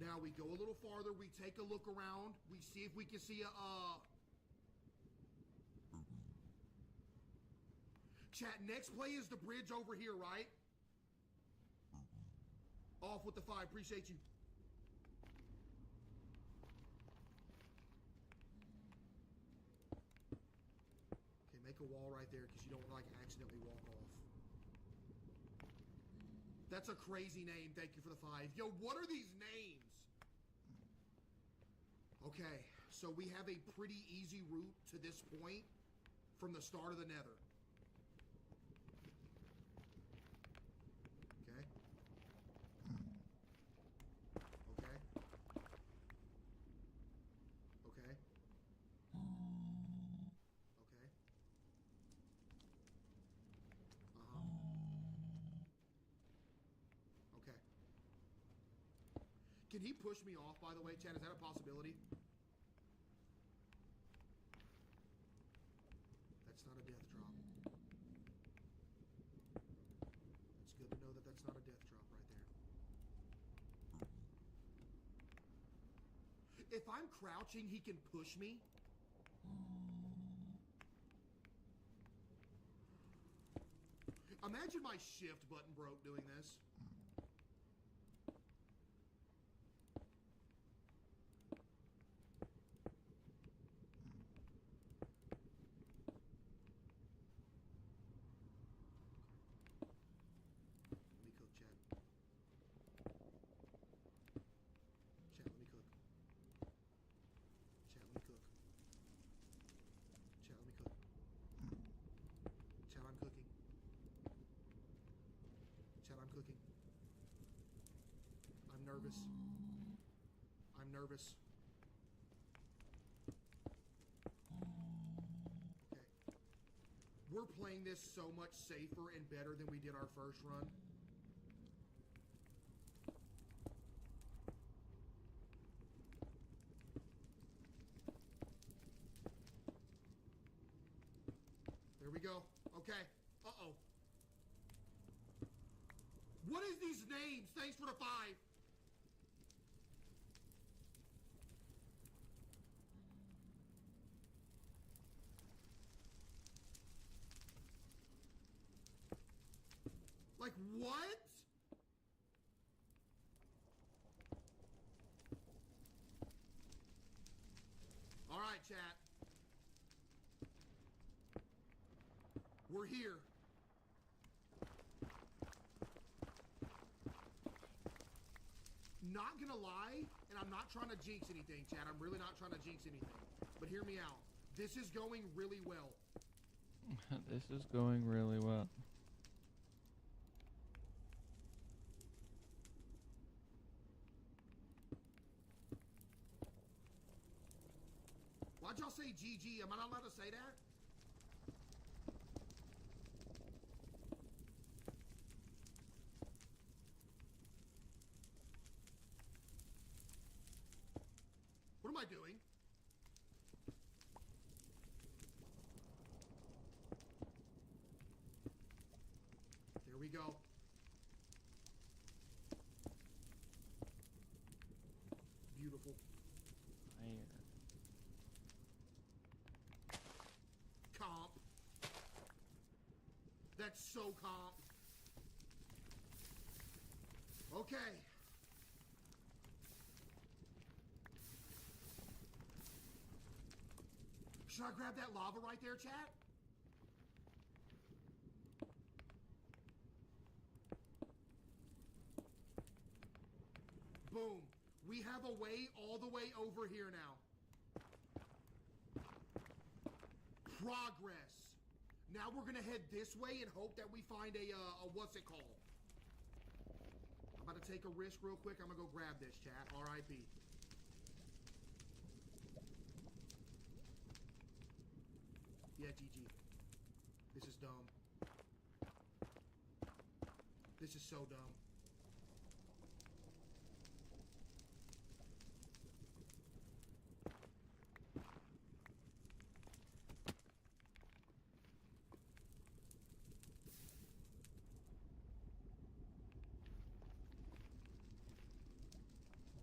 Now we go a little farther. We take a look around. We see if we can see a, Chat, next play is the bridge over here, right? Off with the 5. Appreciate you. Okay, make a wall right there because you don't want to, like, accidentally walk off. That's a crazy name. Thank you for the 5. Yo, what are these names? Okay, so we have a pretty easy route to this point from the start of the Nether. Okay. Okay. Okay. Okay. Okay. Can he push me off, by the way, Chad? Is that a possibility? That's not a death drop. It's good to know that that's not a death drop right there. If I'm crouching, he can push me. Imagine my shift button broke doing this. Let me cook, chat. Chat, let me cook. Chat, let me cook. Chat, let me cook. Chat, I'm cooking. Chat, I'm cooking. I'm nervous. I'm nervous. Okay. We're playing this so much safer and better than we did our first run. There we go. Okay. Uh-oh. What is these names? Thanks for the 5. Like, what? All right, chat. We're here. Not gonna lie, and I'm not trying to jinx anything, chat. I'm really not trying to jinx anything. But hear me out. This is going really well. This is going really well. Why'd y'all say GG? Am I not allowed to say that? What am I doing? There we go. Beautiful. Fire. Comp. That's so comp. Okay. Should I grab that lava right there, chat? Boom. We have a way all the way over here now. Progress. Now we're gonna head this way and hope that we find a what's it called? I'm about to take a risk real quick. I'm gonna go grab this, chat. R.I.P. Yeah, GG. This is dumb. This is so dumb.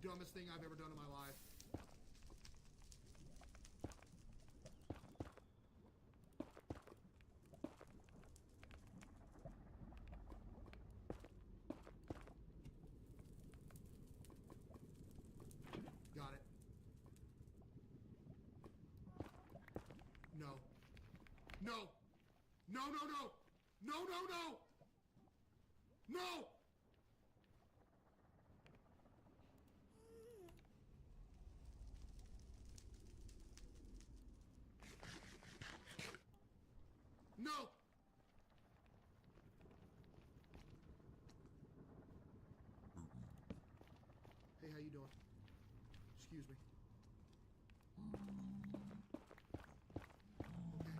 Dumbest thing I've ever done in my life. Got it. No. No. No, no, no. No, no, no. No. No. Hey, how you doing? Excuse me. Okay.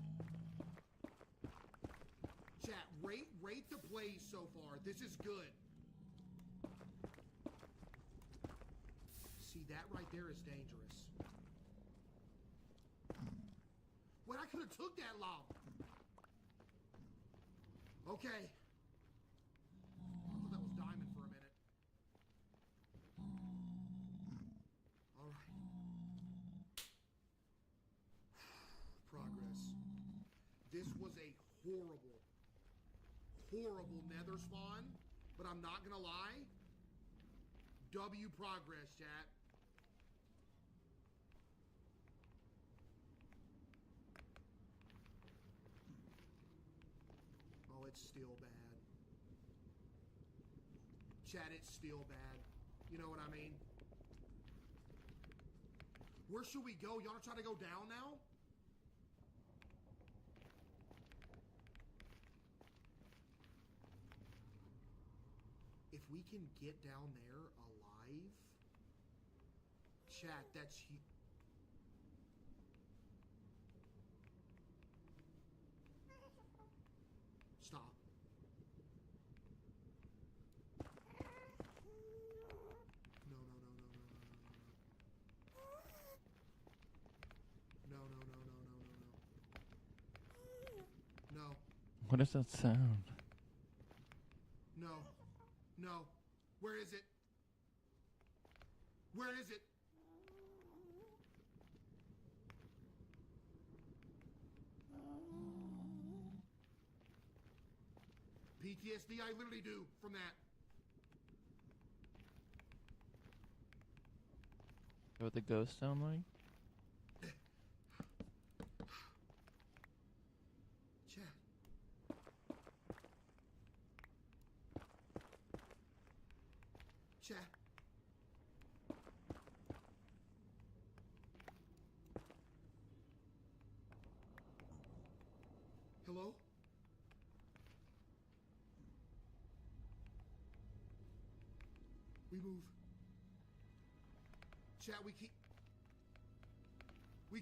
Chat, rate the plays so far. This is good. See, that right there is dangerous. Wait, I could have took that long. Okay. I thought that was diamond for a minute. All right. Progress. This was a horrible, horrible nether spawn, but I'm not gonna lie. W progress, chat. Oh, it's still bad. Chat, it's still bad. You know what I mean? Where should we go? Y'all try to go down now? If we can get down there alive, chat, that's huge. Stop. No, no, no, no, no, no, no, no, no, no, no, no, no, no. No. What does that sound? No. No. Where is it? Where is it? PTSD I literally do from that. What the ghosts sound like? Chat. Chat. Hello? We move. Chat, we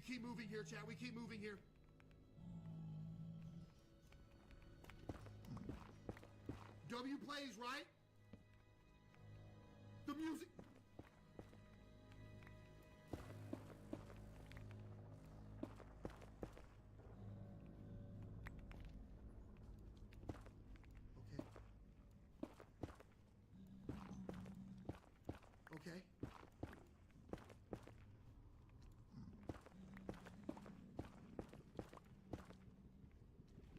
keep moving here, chat. We keep moving here. W plays, right? The music. Okay. Okay.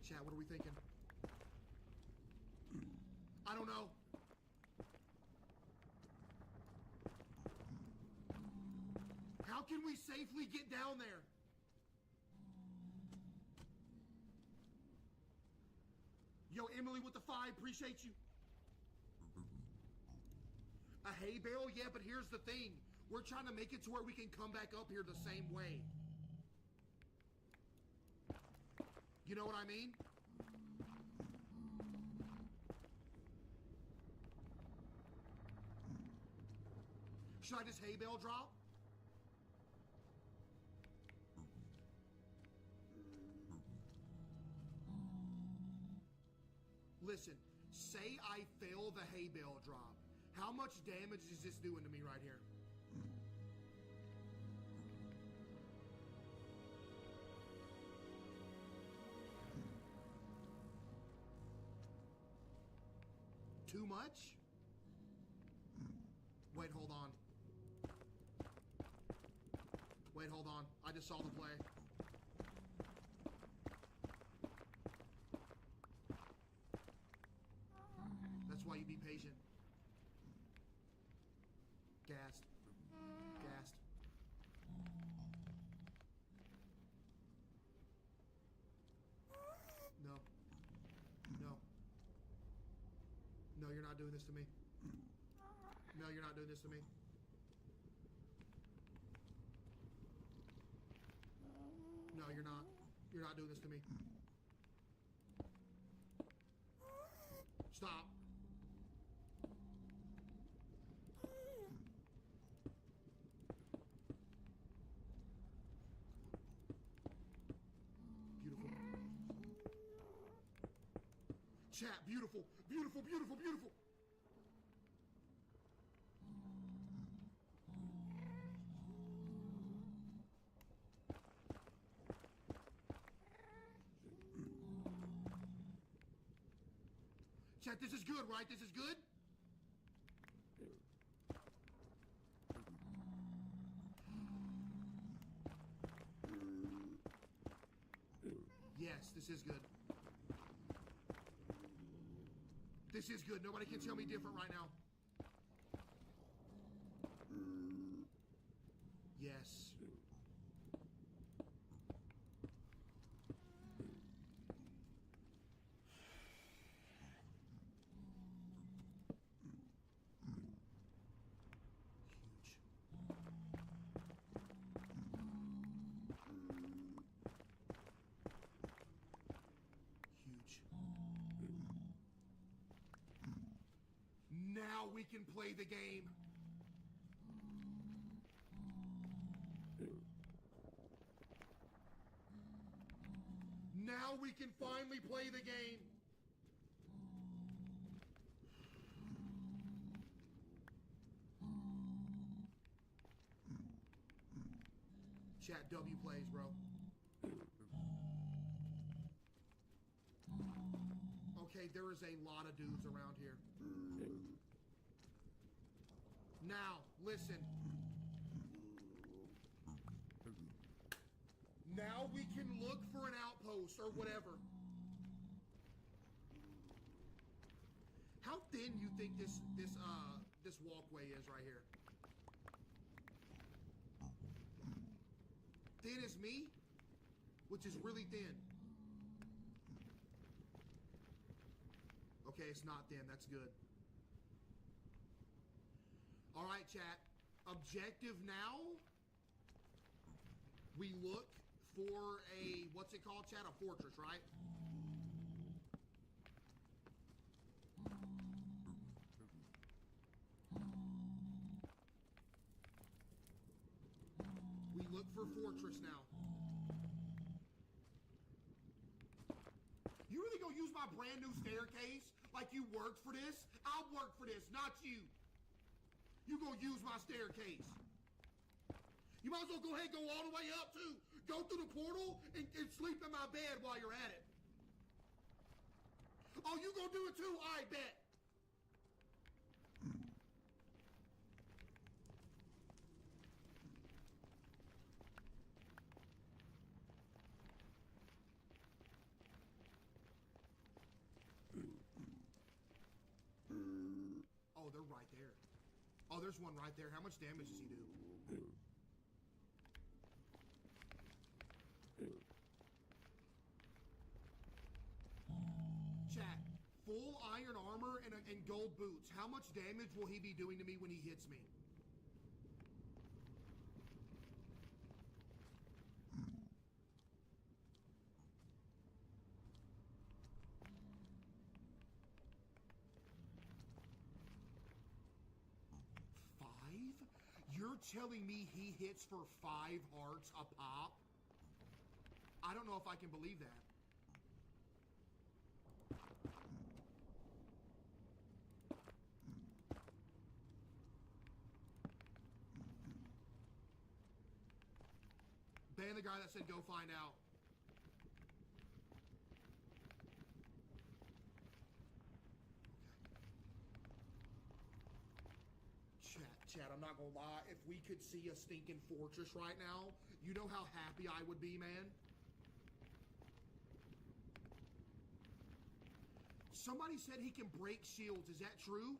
Chat, what are we thinking? I don't know. How can we safely get down there? Yo, Emily with the 5, appreciate you. A hay bale? Yeah, but here's the thing. We're trying to make it to where we can come back up here the same way. You know what I mean? Should I just hay bale drop? Listen, Say I fail the hay bale drop. How much damage is this doing to me right here? Too much? Wait, hold on. Wait, hold on. I just saw the play. That's why you be patient. Gassed. Gassed. No. No. No, you're not doing this to me. No, you're not doing this to me. No, you're not. You're not doing this to me. Stop. Beautiful. Chat, beautiful, beautiful, beautiful, beautiful. Chat, this is good, right? This is good? Yes, this is good. This is good. Nobody can tell me different right now. Yes. Huge. Now we can play the game. Now we can finally play the game. Chat, W plays, bro. Okay, there is a lot of dudes around here. Now, listen. Now we can look for an outpost or whatever. How thin you think this walkway is right here? Thin as me, which is really thin. Okay, it's not thin. That's good. All right, chat. Objective now. We look for a, what's it called, chat? A fortress, right? We look for fortress now. You really gonna use my brand new staircase like you worked for this? I'll work for this, not you. You gonna use my staircase. You might as well go ahead and go all the way up too. Go through the portal and sleep in my bed while you're at it. Oh, you gonna do it too? I bet. Oh, they're right there. Oh, there's one right there. How much damage does he do? Chat, full iron armor and gold boots. How much damage will he be doing to me when he hits me? You're telling me he hits for 5 hearts a pop? I don't know if I can believe that. Ban the guy that said go find out. Chat, I'm not gonna lie. If we could see a stinking fortress right now, you know how happy I would be, man? Somebody said he can break shields. Is that true?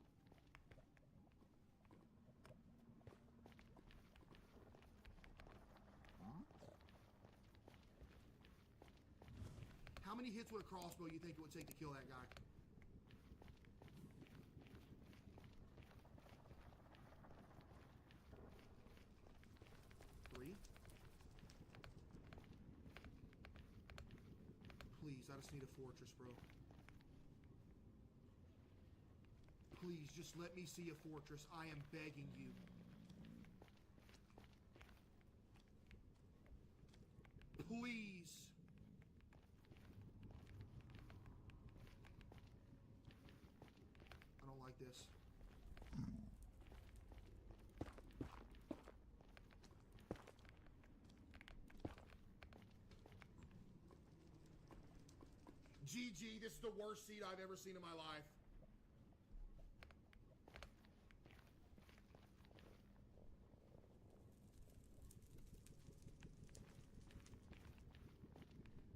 How many hits with a crossbow you think it would take to kill that guy? Three? Please, I just need a fortress, bro. Please, just let me see a fortress. I am begging you. Please. I don't like this. GG, this is the worst seat I've ever seen in my life.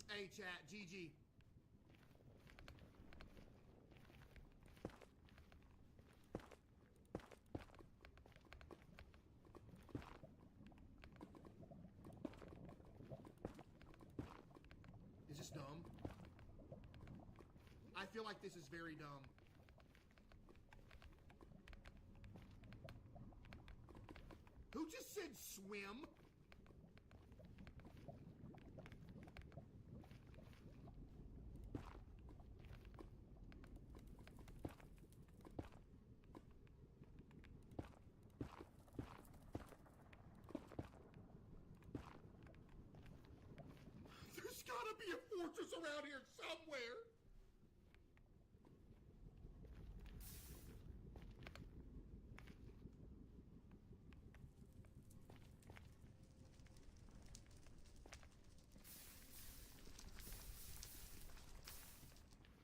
Hey, chat, GG. Is this dumb? I feel like this is very dumb. Who just said swim? There's gotta be a fortress around here somewhere.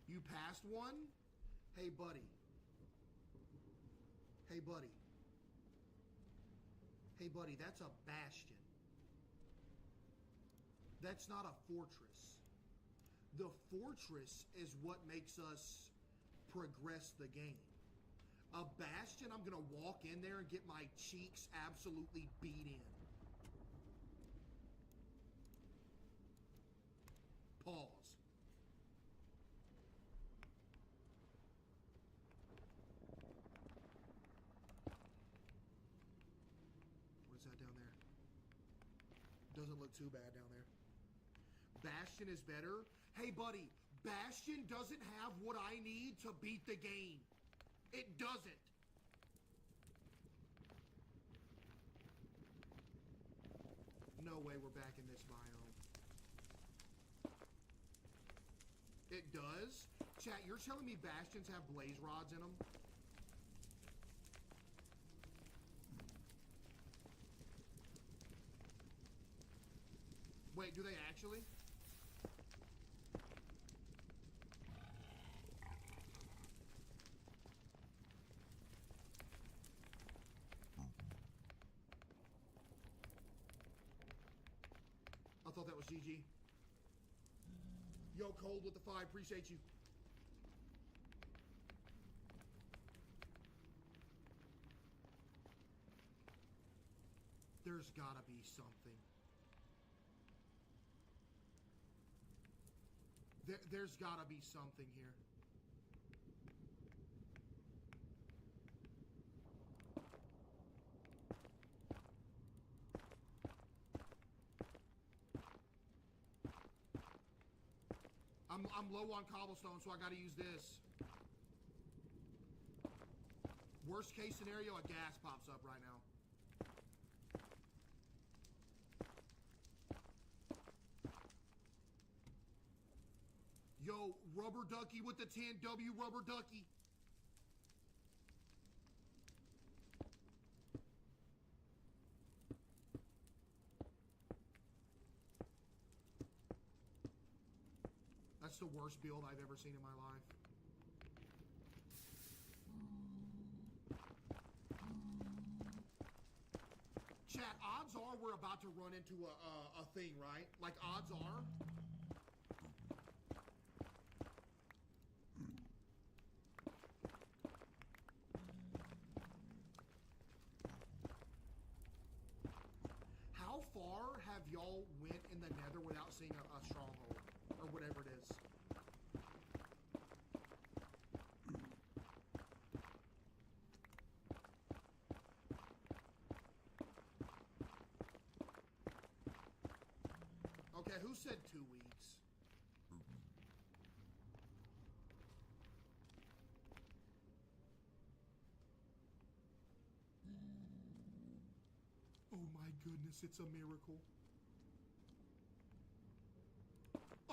You passed one? Hey, buddy. Hey, buddy. Hey, buddy, that's a bastion. That's not a fortress. The fortress is what makes us progress the game. A bastion, I'm gonna walk in there and get my cheeks absolutely beat in. Pause. What is that down there? Doesn't look too bad down there. Bastion is better. Hey, buddy, Bastion doesn't have what I need to beat the game. It doesn't. No way we're back in this biome. It does? Chat, you're telling me Bastions have blaze rods in them? Wait, do they actually? I thought that was GG. Yo, Cold with the 5, appreciate you. There's gotta be something. There's gotta be something here. I'm low on cobblestone, so I gotta use this. Worst case scenario, a gas pops up right now. Yo, Rubber Ducky with the 10W, Rubber Ducky. the worst build I've ever seen in my life. Chat, odds are we're about to run into a thing, right? Like, odds are. How far have y'all went in the nether without seeing a stronghold? Or whatever it is. Okay, who said 2 weeks? Oh my goodness, it's a miracle.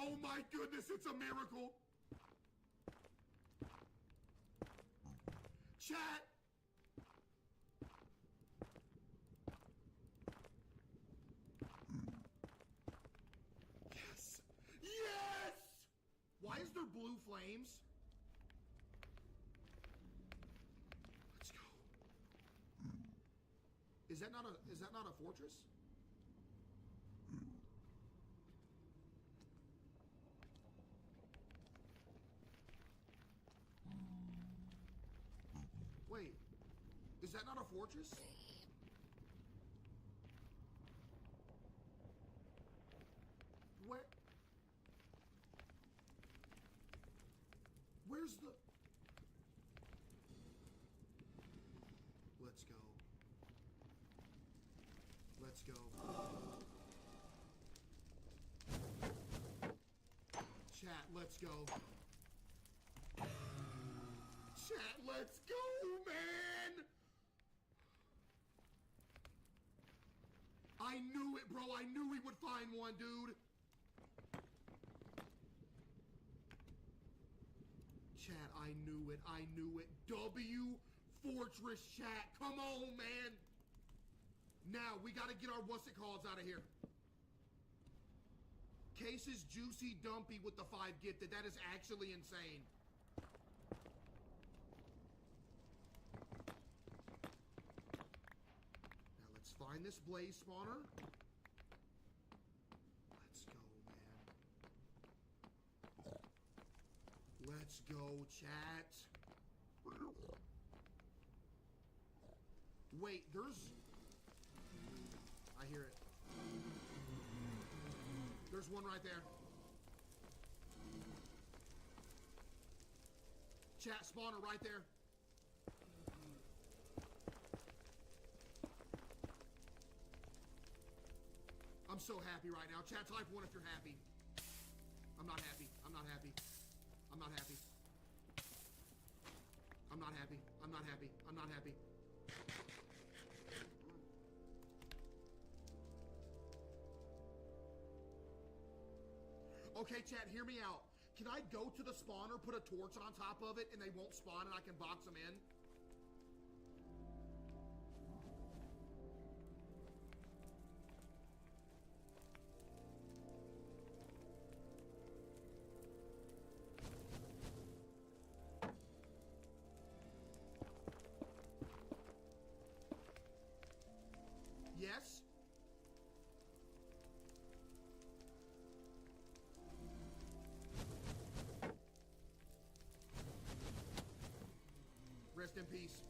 Oh my goodness, it's a miracle. Chat. Yes. Yes. Why is there blue flames? Let's go. Is that not a fortress? Wait, is that not a fortress? Where? Where's the... Let's go. Let's go. Chat, let's go. Chat, let's go, man! I knew it, bro. I knew we would find one, dude. Chat, I knew it. I knew it. W Fortress, chat. Come on, man. Now, we got to get our what's-it-calls out of here. Cases Juicy Dumpy with the 5 gifted. That is actually insane. Now, let's find this blaze spawner. Let's go, man. Let's go, chat. Wait, there's... I hear it. There's one right there. Chat, spawner right there. I'm so happy right now. Chat, type 1 if you're happy. I'm not happy. I'm not happy. I'm not happy. I'm not happy. I'm not happy. I'm not happy. Okay, chat, hear me out. Can I go to the spawner, put a torch on top of it, and they won't spawn and I can box them in? Yes? Rest in peace.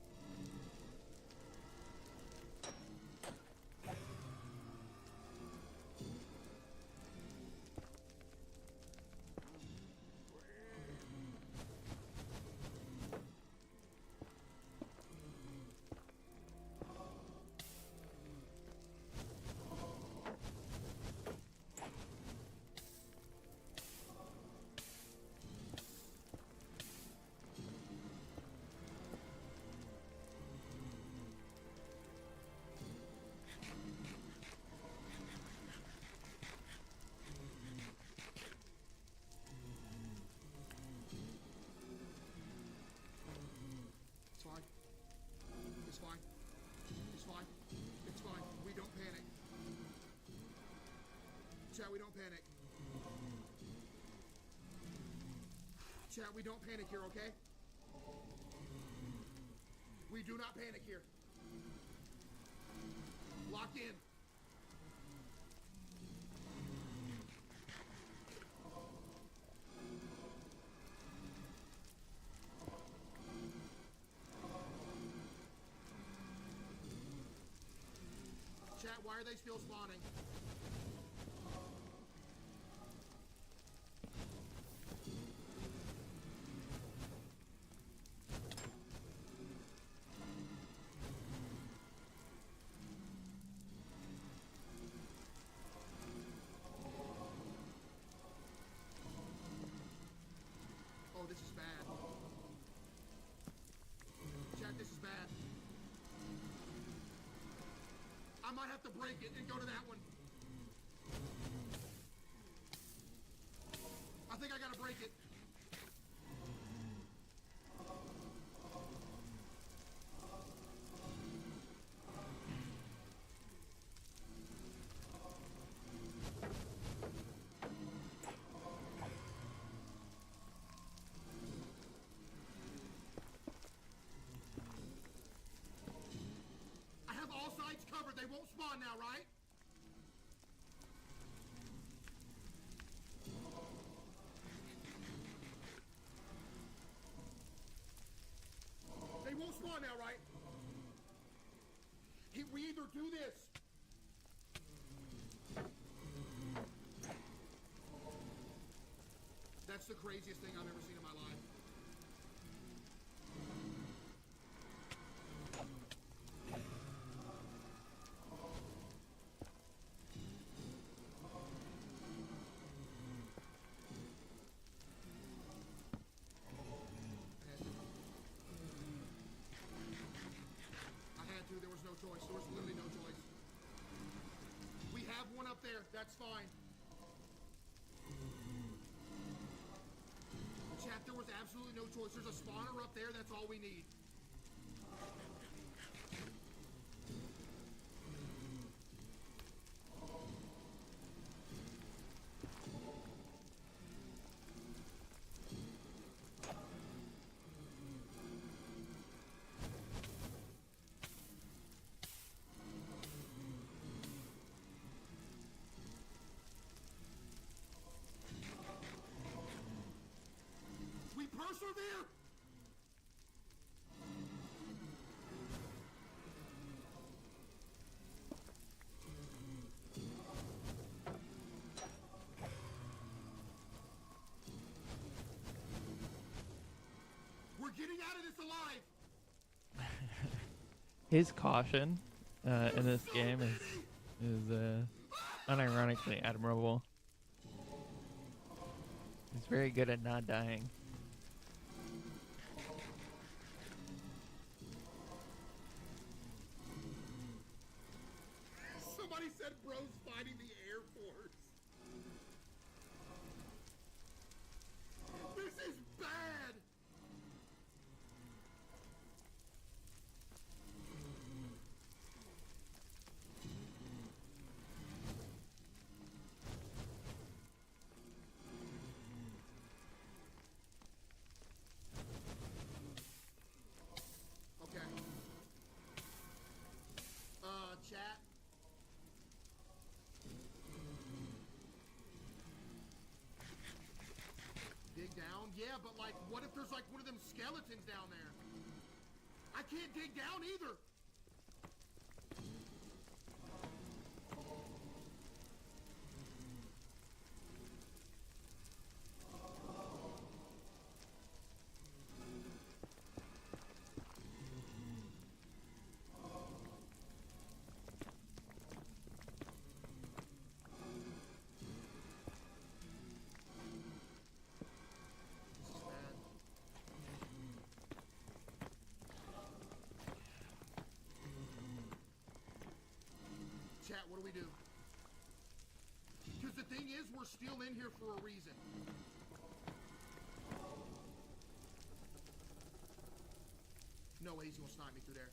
It's fine. It's fine. It's fine. It's fine. We don't panic. Chat, we don't panic. Chat, we don't panic here, okay? We do not panic here. Lock in. Chat, why are they still spawning? Oh, this is bad. Chat, this is bad. I might have to break it and go to that one. I think I gotta break it. I have all sides covered. They won't spawn now, right? They won't spawn now, right? We either do this. That's the craziest thing I've ever seen in my life. I had to. There was no choice. There was literally no choice. We have one up there. That's fine. Chat, there was absolutely no choice. There's a spawner up there. That's all we need. We persevere. We're getting out of this alive. His caution in this game is unironically admirable. He's very good at not dying. Somebody said bro's fighting the Air Force. This is bad. Okay. Chat. Dig down? Yeah, but like, what if there's like one of them skeletons down there? I can't dig down either. This is bad. Chat, what do we do? Because the thing is, we're still in here for a reason. No way he's gonna snipe me through there.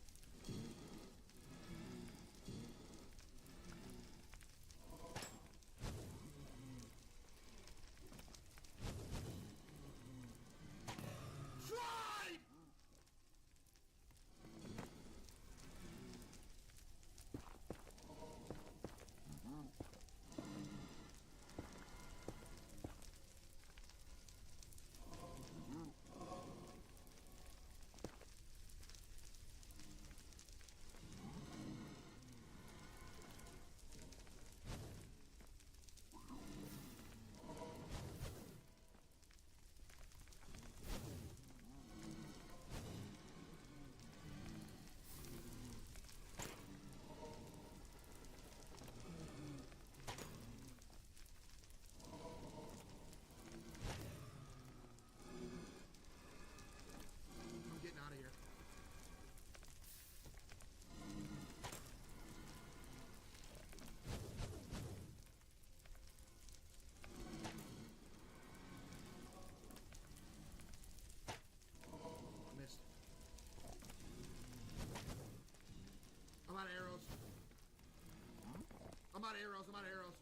arrows. I'm out of arrows.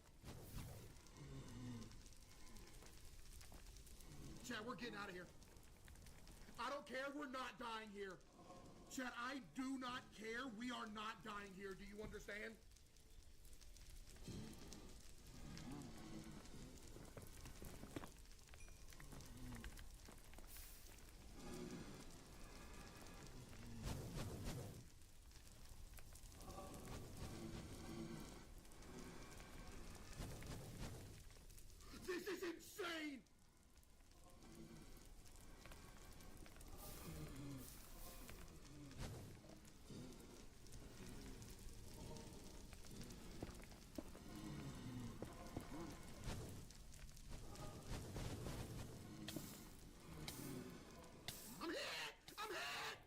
Chad, we're getting out of here. I don't care. We're not dying here. Chad, I do not care. We are not dying here. Do you understand? This is insane! I'm hit! I'm hit!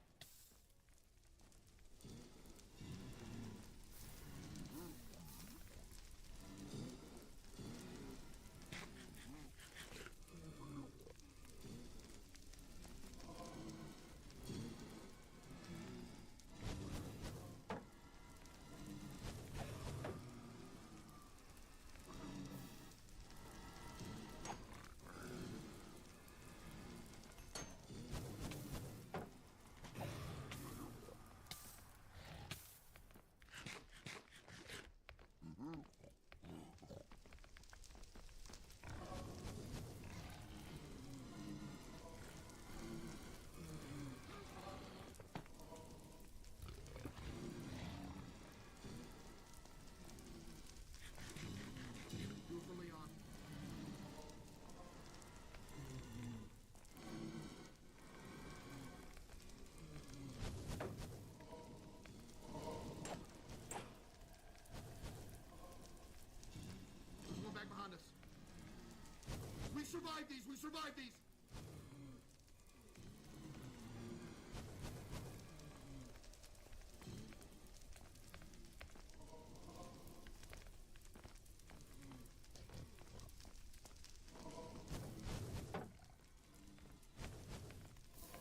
Do it for Leon. Going back behind us. We survived these. We survived these.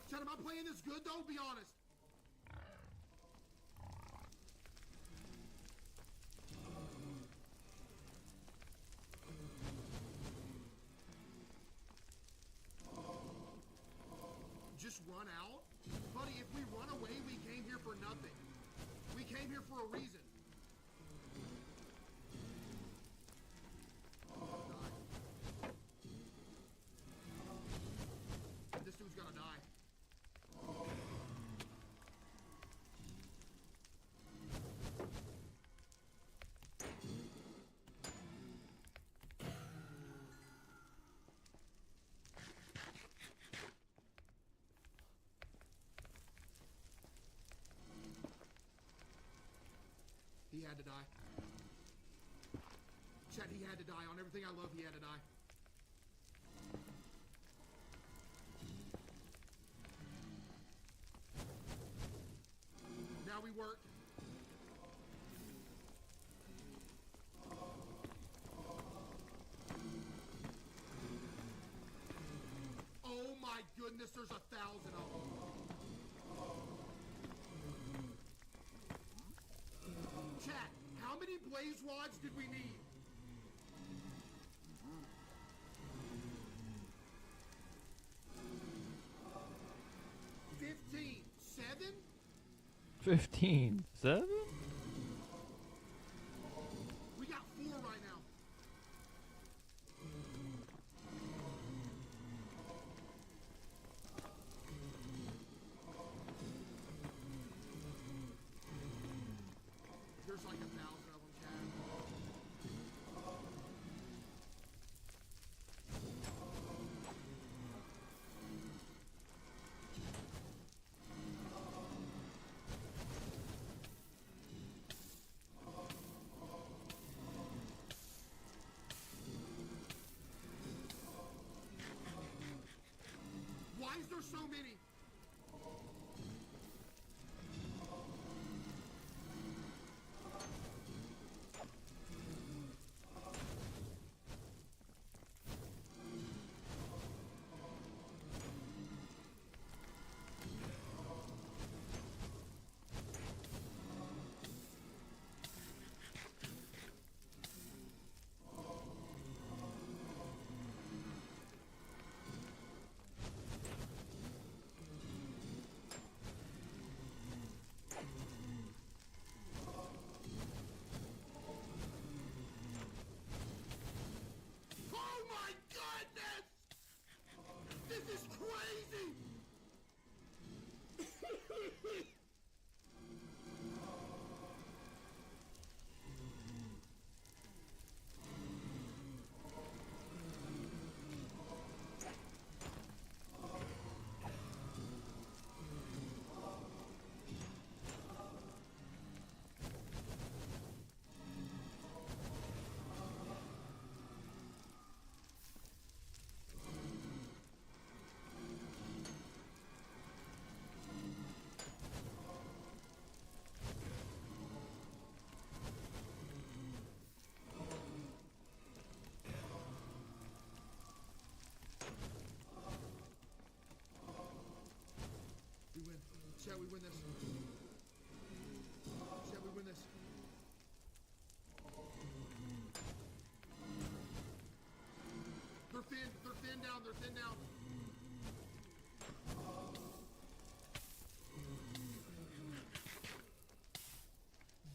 Chad, am I playing this good though? Be honest. Just run out? Buddy, if we run away, we came here for nothing. We came here for a reason. Die. This dude's gotta die. He had to die. Chad, he had to die. On everything I love, he had to die. Now we work. Oh my goodness, there's 1,000 of them. Chat, how many blaze rods did we need? $15. 7? 15. 7? We got 4 right now. There's like 1,000 of them, Chad. Why is there so many? Shall we win this? Shall we win this? They're thin. They're thin down. They're thin down.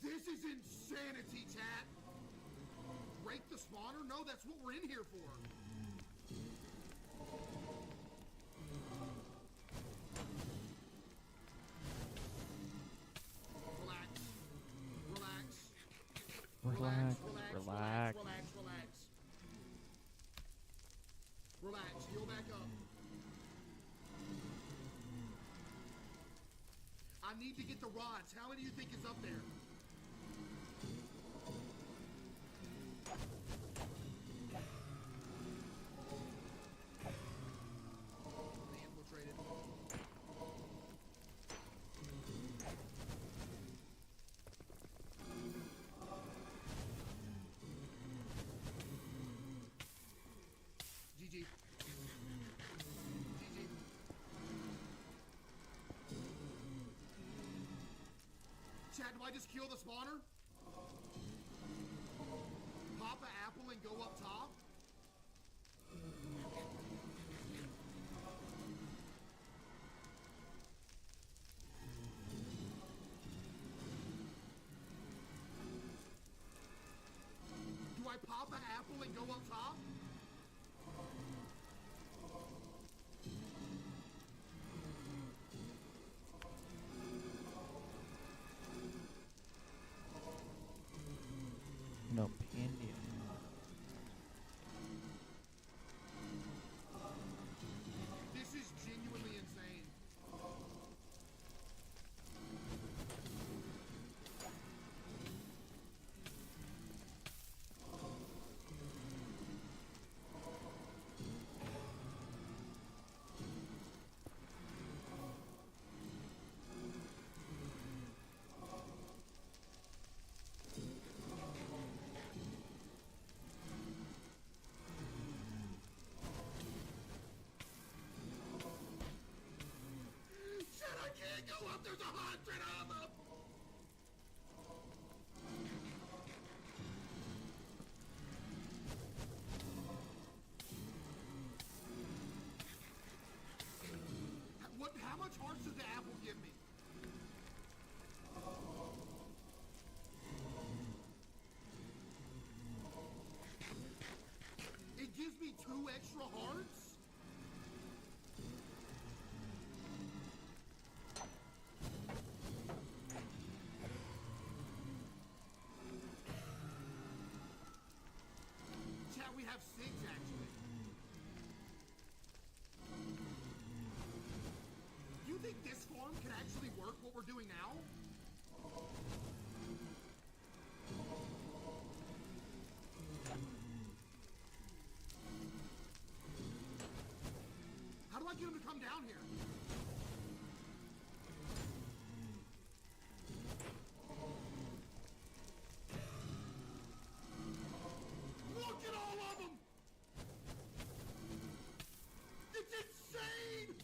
This is insanity, chat. Break the spawner? No, that's what we're in here for. Relax. Relax. Relax. Heal back up. I need to get the rods. How many do you think is up there? They infiltrated. GG. GG. Chad, do I just kill the spawner? Pop an apple and go up top? Do I pop an apple and go up top? No Pandium. This is genuinely insane. Shit, I can't go up. There's 100 of them. What? How much hearts does the apple give me? It gives me 2 extra hearts? Chat, we have 6 actually. Do you think this farm can actually work what we're doing now? How do I get him to come down here? Look at all of them! It's insane!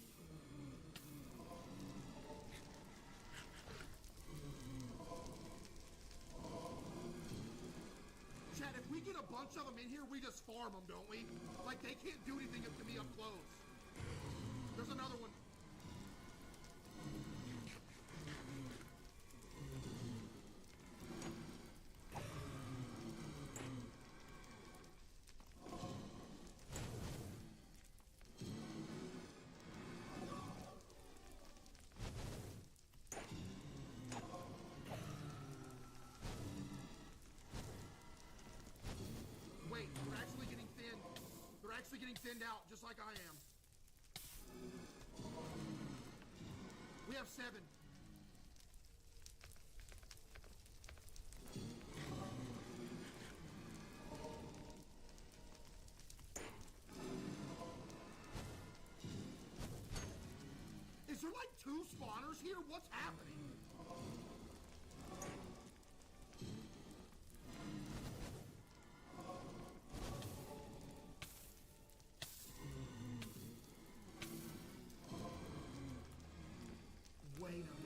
Chad, if we get a bunch of them in here, we just farm them, don't we? Like, they can't do anything to me up close. There's another one. Wait, they're actually getting thin. They're actually getting thinned out, just like I am. We have 7. Is there like 2 spawners here? What's happening? Wait a minute.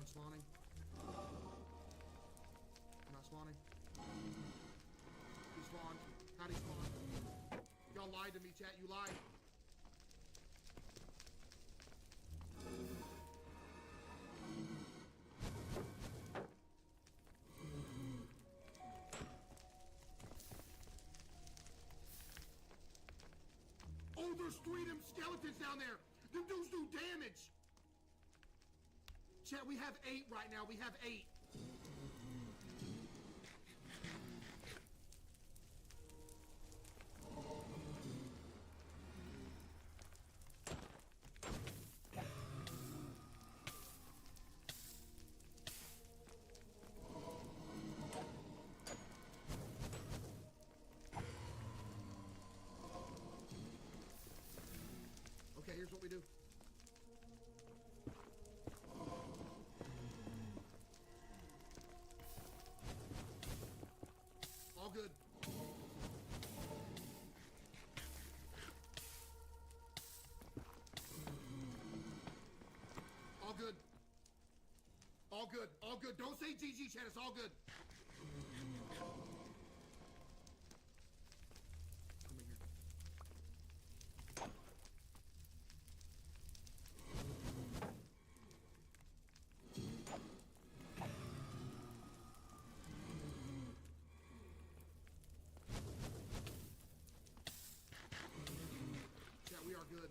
not spawning. I'm not spawning. He spawned. How'd he spawn? Y'all lied to me, chat. You lied. Oh, there's 3 of them skeletons down there. Them dudes do damage. Chat, we have 8 right now. We have 8. Okay, here's what we do. All good. All good. All good. All good. Don't say GG, chat. It's all good. Come in here. Chat, we are good.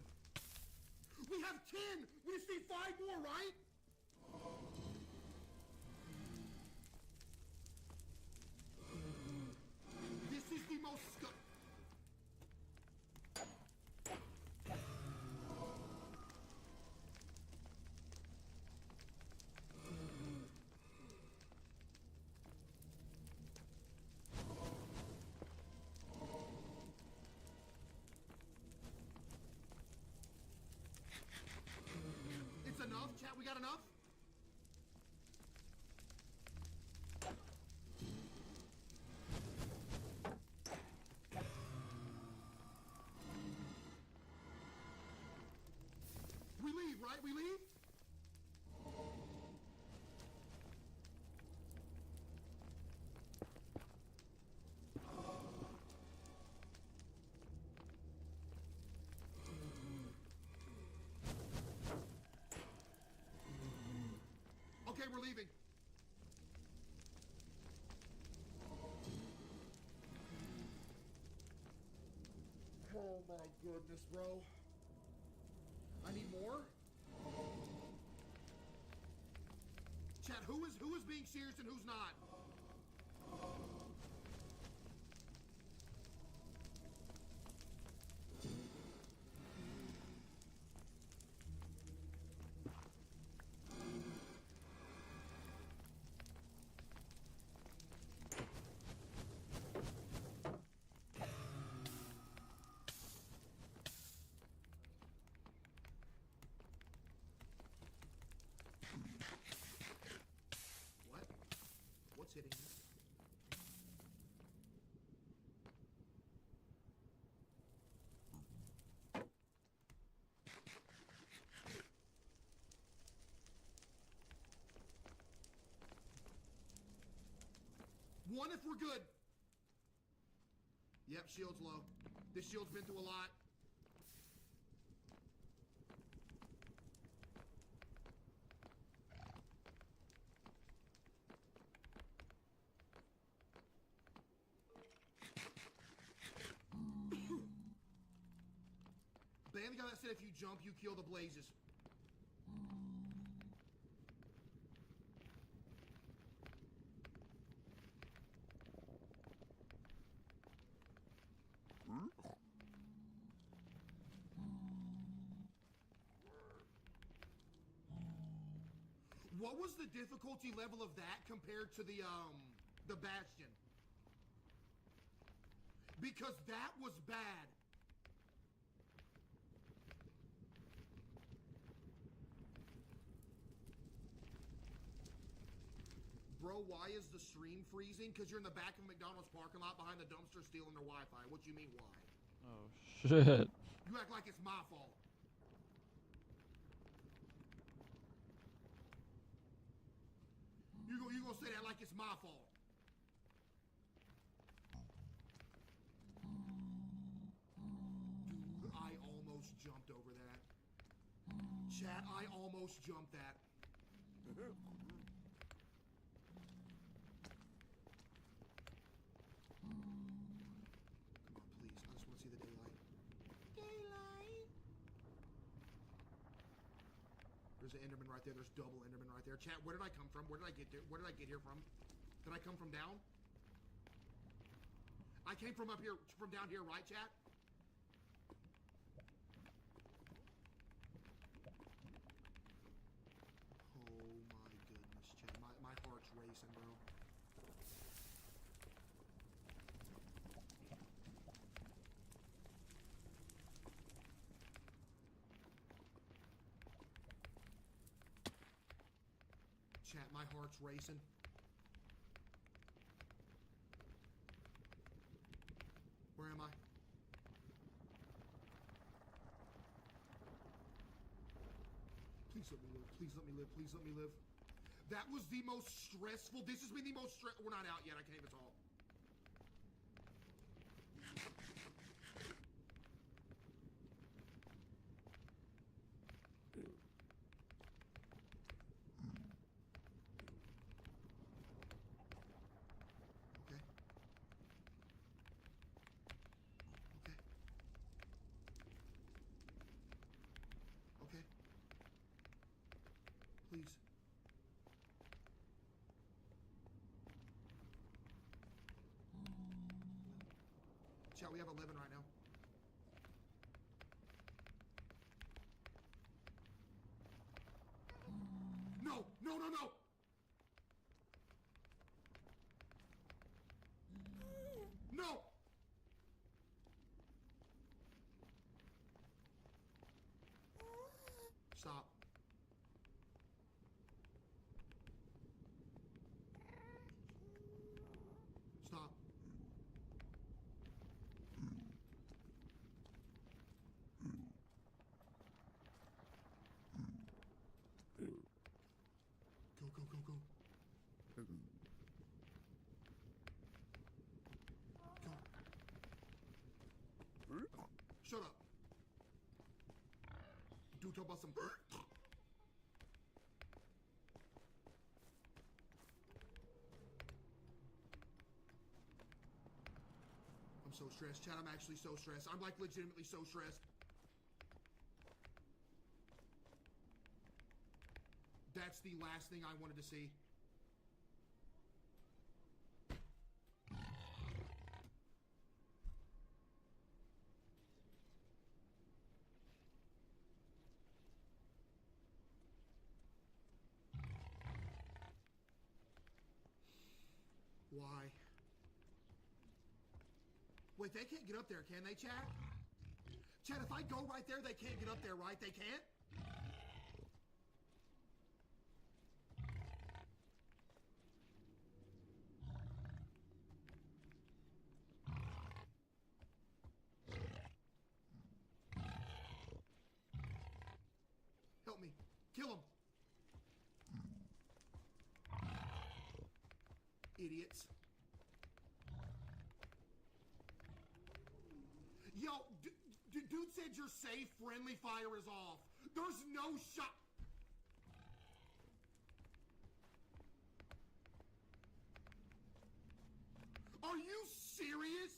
We have 10! We just need 5 more, right? This is the most It's enough, chat. We got enough? We leave, right? We leave? Okay, we're leaving. Oh my goodness, bro. I need more? Chat, who is being serious and who's not? What? What's hitting me? One if we're good. Yep, shield's low. This shield's been through a lot. Ban the guy that said if you jump, you kill the blazes. What was the difficulty level of that compared to the Bastion? Because that was bad. Bro, why is the stream freezing? Because you're in the back of a McDonald's parking lot behind the dumpster stealing their Wi-Fi. What do you mean, why? Oh, shit. You act like it's my fault. You gonna say that like it's my fault. Dude, I almost jumped over that. Chat, I almost jumped that. Come on, please. I just want to see the daylight. Daylight. There's an Enderman right there. There's double Enderman right there. Chat, where did I come from? Where did I get there? Where did I get here from? Did I come from down? I came from up here, from down here, right, chat? Oh my goodness, chat. My heart's racing, bro. Chat, my heart's racing. Where am I? Please let me live. Please let me live. Please let me live. That was the most stressful. This has been the most stress. We're not out yet. I can't even talk. Okay. Okay. Okay. Please. Chat, we have 11 right now. No, no, no, no! No! Stop. Stop. Go, go, go, go. Go. Shut up. Do talk about some. I'm so stressed, chat. I'm actually so stressed. I'm like legitimately so stressed. That's the last thing I wanted to see. Why? Wait, they can't get up there, can they, chat? Chat, if I go right there, they can't get up there, right? They can't? Help me. Kill him. Idiots. Yo, dude said you're safe, friendly fire is off. There's no shot. Are you serious?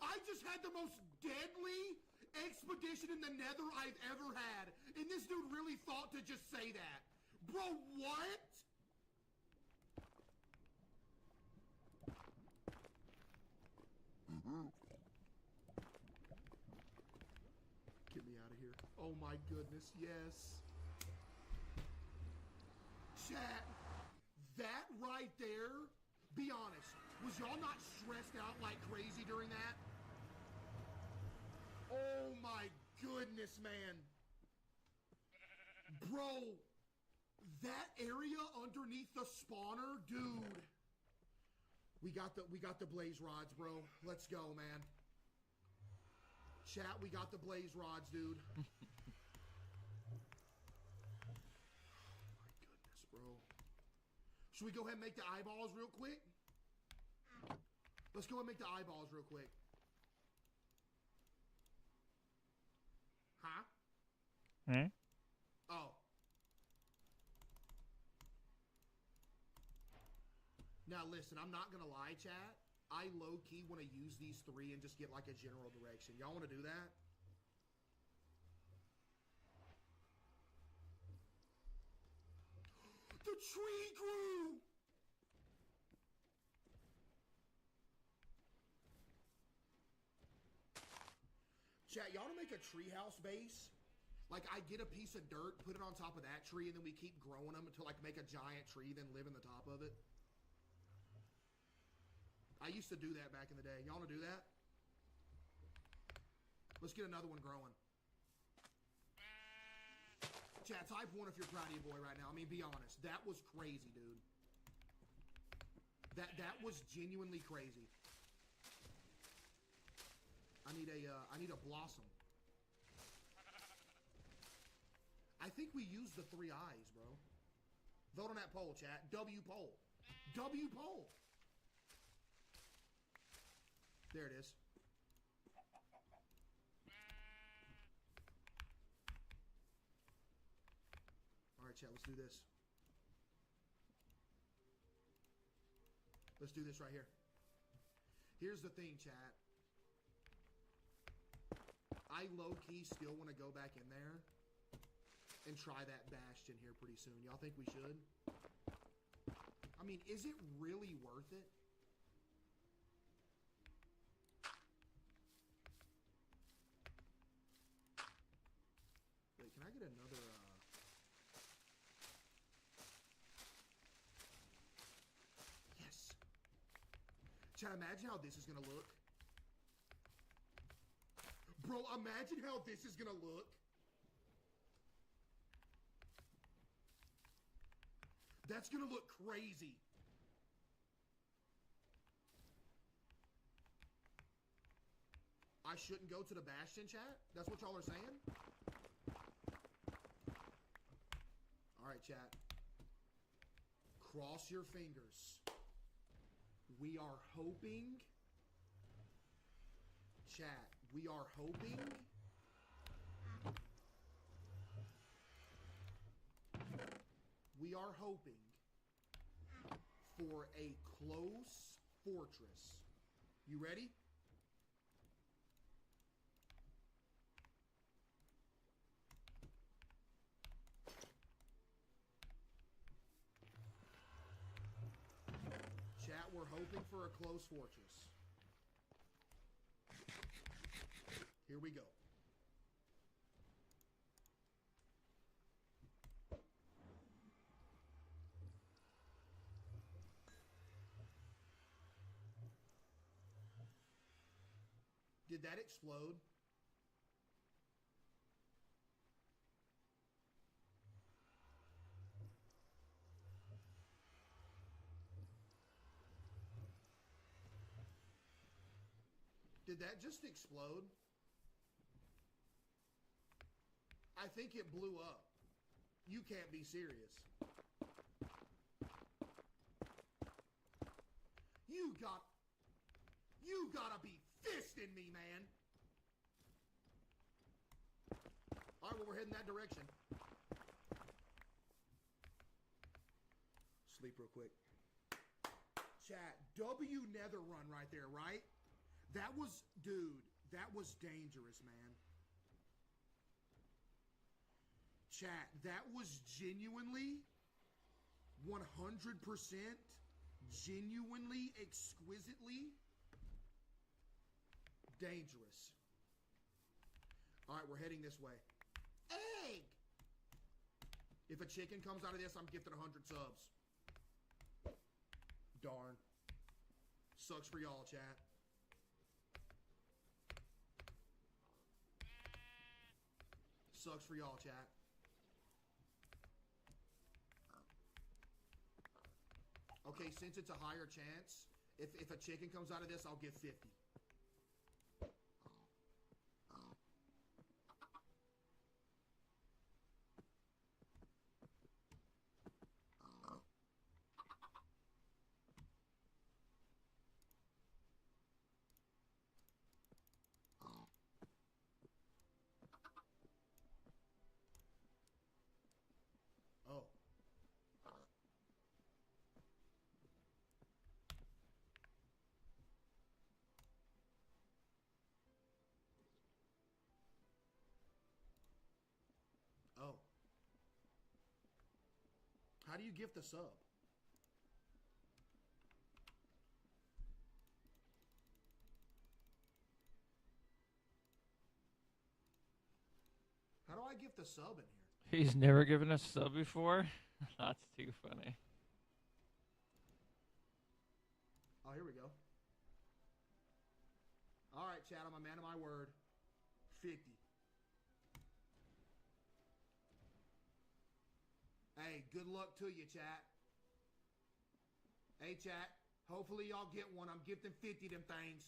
I just had the most deadly expedition in the nether I've ever had. And this dude really thought to just say that. Bro, what? Get me out of here. Oh my goodness, yes. Chat, that right there, be honest, was y'all not stressed out like crazy during that? Oh my goodness, man. Bro, that area underneath the spawner, dude. We got the blaze rods, bro. Let's go, man. Chat, we got the blaze rods, dude. Oh my goodness, bro. Should we go ahead and make the eyeballs real quick? Let's go ahead and make the eyeballs real quick. Huh? Hmm? Oh. Now listen, I'm not gonna lie, chat. I low-key want to use these three and just get like a general direction. Y'all want to do that? The tree grew! Chat, y'all to make a treehouse base? Like, I get a piece of dirt, put it on top of that tree, and then we keep growing them until, like, make a giant tree, then live in the top of it. I used to do that back in the day. Y'all want to do that? Let's get another one growing. Chat, type 1 if you're proud of your boy right now. I mean, be honest. That was crazy, dude. That was genuinely crazy. I need a blossom. I think we used the 3 eyes, bro. Vote on that poll, chat. W poll. W poll. There it is. All right, chat, let's do this. Let's do this right here. Here's the thing, chat. I low-key still want to go back in there and try that bastion here pretty soon. Y'all think we should? I mean, is it really worth it? Wait, can I get another, Yes. Chat, imagine how this is gonna look. Bro, imagine how this is gonna look. That's gonna look crazy. I shouldn't go to the bastion, chat? That's what y'all are saying? Alright, chat. Cross your fingers. We are hoping... Chat, we are hoping... We are hoping for a close fortress. You ready? Chat, we're hoping for a close fortress. Here we go. Did that explode? Did that just explode? I think it blew up. You can't be serious. You gotta be fisting me, man. All right, well, we're heading that direction. Sleep real quick. Chat, W nether run right there, right? That was, dude, that was dangerous, man. Chat, that was genuinely 100% genuinely, exquisitely dangerous. All right, we're heading this way. Egg! If a chicken comes out of this, I'm gifted 100 subs. Darn. Sucks for y'all, chat. Sucks for y'all, chat. Okay, since it's a higher chance, if a chicken comes out of this, I'll give 50. do you gift a sub? How do I gift a sub in here? He's never given a sub before? That's too funny. Oh, here we go. All right, chat, I'm a man of my word. 50. Hey, good luck to you, chat. Hey, chat, hopefully y'all get one. I'm gifting 50 of them things.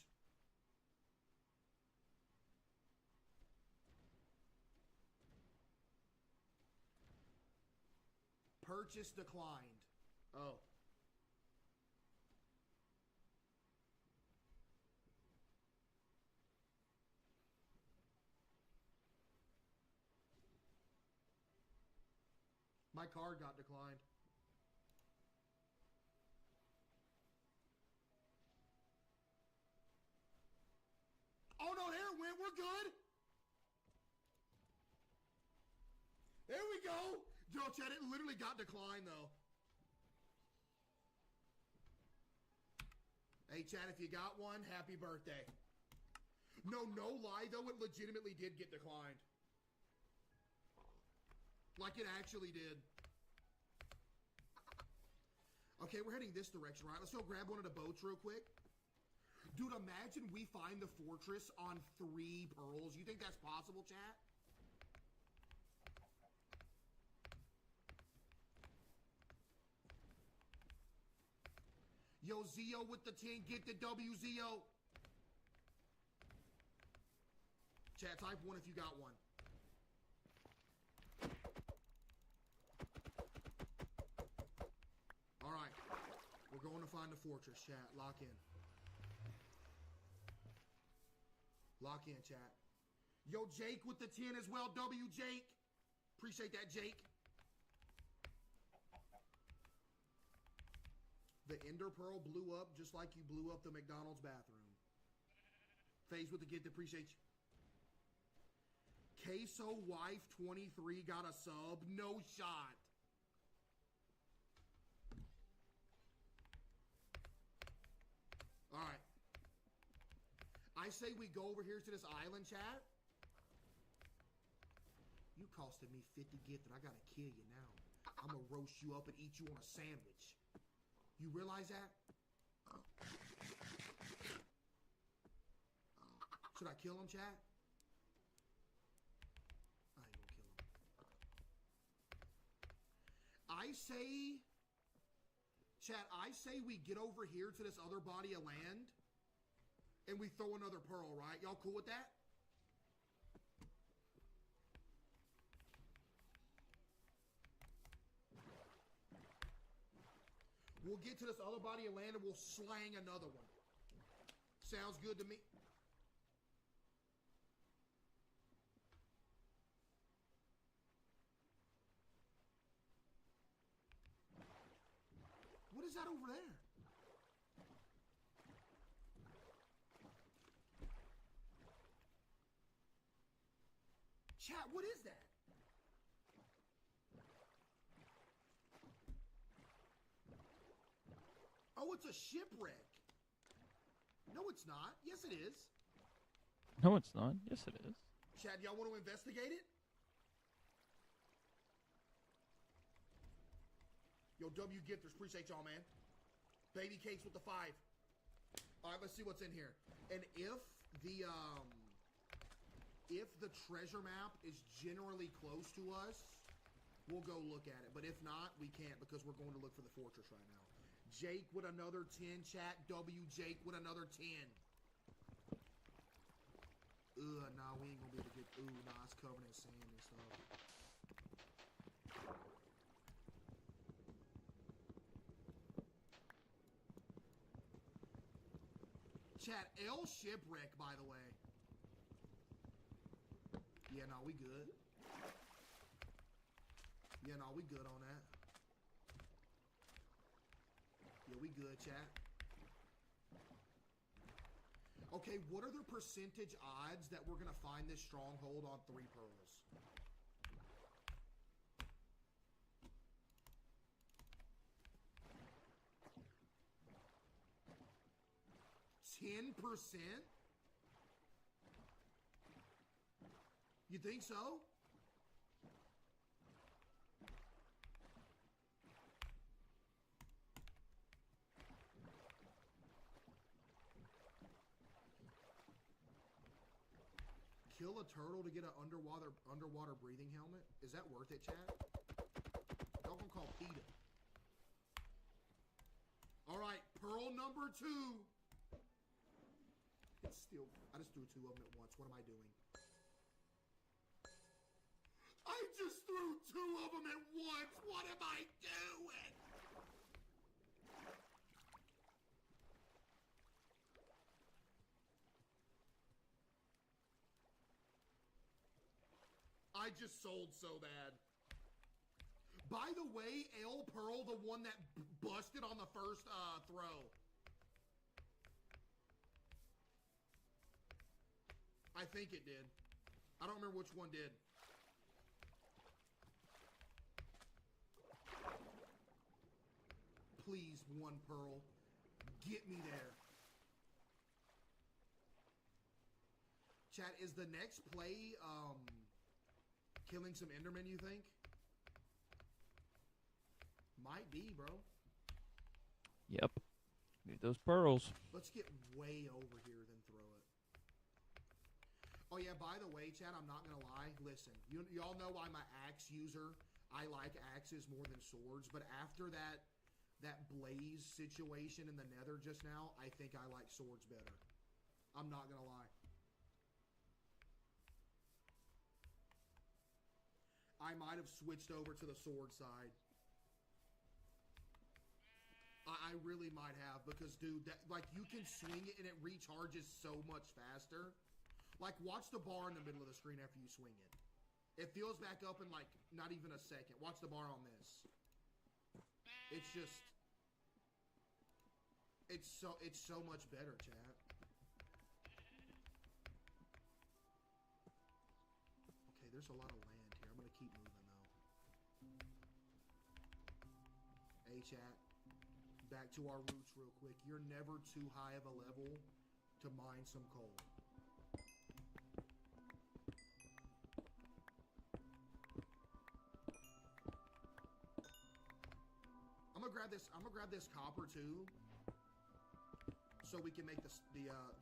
Purchase declined. Oh. My card got declined. Oh no, there it went. We're good. There we go. Yo, chat, it literally got declined though. Hey, chat, if you got one, happy birthday. No lie though, it legitimately did get declined. Like it actually did. Okay, we're heading this direction, right? Let's go grab one of the boats real quick. Dude, imagine we find the fortress on 3 pearls. You think that's possible, chat? Yo, Zio with the 10. Get the W, Zio. Chat, type 1 if you got one. All right. We're going to find the fortress, chat. Lock in. Lock in, chat. Yo, Jake with the 10 as well. W, Jake. Appreciate that, Jake. The Ender Pearl blew up just like you blew up the McDonald's bathroom. FaZe with the gift. Appreciate you. Queso Wife 23 got a sub. No shot. All right. I say we go over here to this island, chat. You costed me 50 gifted. I gotta kill you now. I'm gonna roast you up and eat you on a sandwich. You realize that? Should I kill him, chat? I ain't gonna kill him. I say... Chat, I say we get over here to this other body of land and we throw another pearl, right? Y'all cool with that? We'll get to this other body of land and we'll slang another one. Sounds good to me. What is that over there? Chat, what is that? Oh, it's a shipwreck. No, it's not. Yes, it is. No, it's not. Yes, it is. Chad, y'all want to investigate it? Yo, W Gifters, appreciate y'all, man. Baby Cakes with the 5. All right, let's see what's in here. And if the treasure map is generally close to us, we'll go look at it. But if not, we can't because we're going to look for the fortress right now. Jake with another 10, chat. W Jake with another 10. Nah, we ain't gonna be able to get. Nah, it's covered in sand and stuff. Chat, L shipwreck, by the way. Yeah, no, we good. Yeah, no, we good on that. Yeah, we good, chat. Okay, what are the percentage odds that we're going to find this stronghold on 3 pearls? 10%? You think so? Kill a turtle to get an underwater breathing helmet? Is that worth it, chat? Y'all gonna call PETA. Alright, pearl number 2. It's still, I just threw 2 of them at once. What am I doing? I just threw 2 of them at once. What am I doing? I just sold so bad. By the way, L Pearl, the one that busted on the first throw. I think it did. I don't remember which one did. Please, one Pearl. Get me there. Chat, is the next play, killing some Endermen, you think? Might be, bro. Yep. Need those pearls. Let's get way over here, then throw it. Oh, yeah, by the way, Chad, I'm not going to lie. Listen, y'all know I'm an axe user. I like axes more than swords. But after that blaze situation in the nether just now, I think I like swords better. I'm not going to lie. I might have switched over to the sword side. I really might have, because, dude, that, like, you can swing it and it recharges so much faster. Like, watch the bar in the middle of the screen after you swing it. It fills back up in, like, not even a second. Watch the bar on this. It's just... It's so much better, chat. Okay, there's a lot of land here. I'm gonna keep moving, though. Hey, chat. Back to our roots real quick. You're never too high of a level to mine some coal. I'm gonna grab this copper too, so we can make the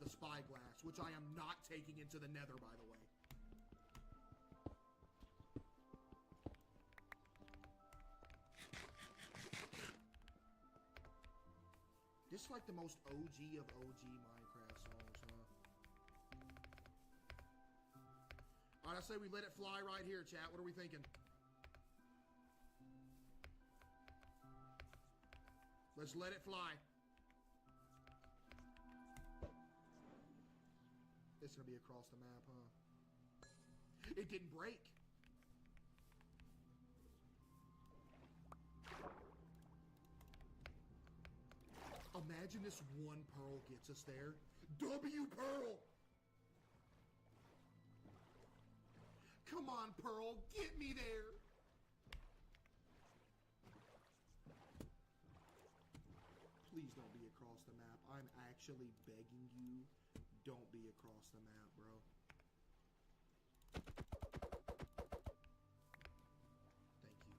spyglass, which I am not taking into the nether, by the way. This is like the most OG of OG Minecraft songs, huh? Alright, I say we let it fly right here, chat. What are we thinking? Let's let it fly. It's gonna be across the map, huh? It didn't break. Imagine this one pearl gets us there. W Pearl! Come on, Pearl, get me there! Please don't be across the map. I'm actually begging you, don't be across the map, bro. Thank you.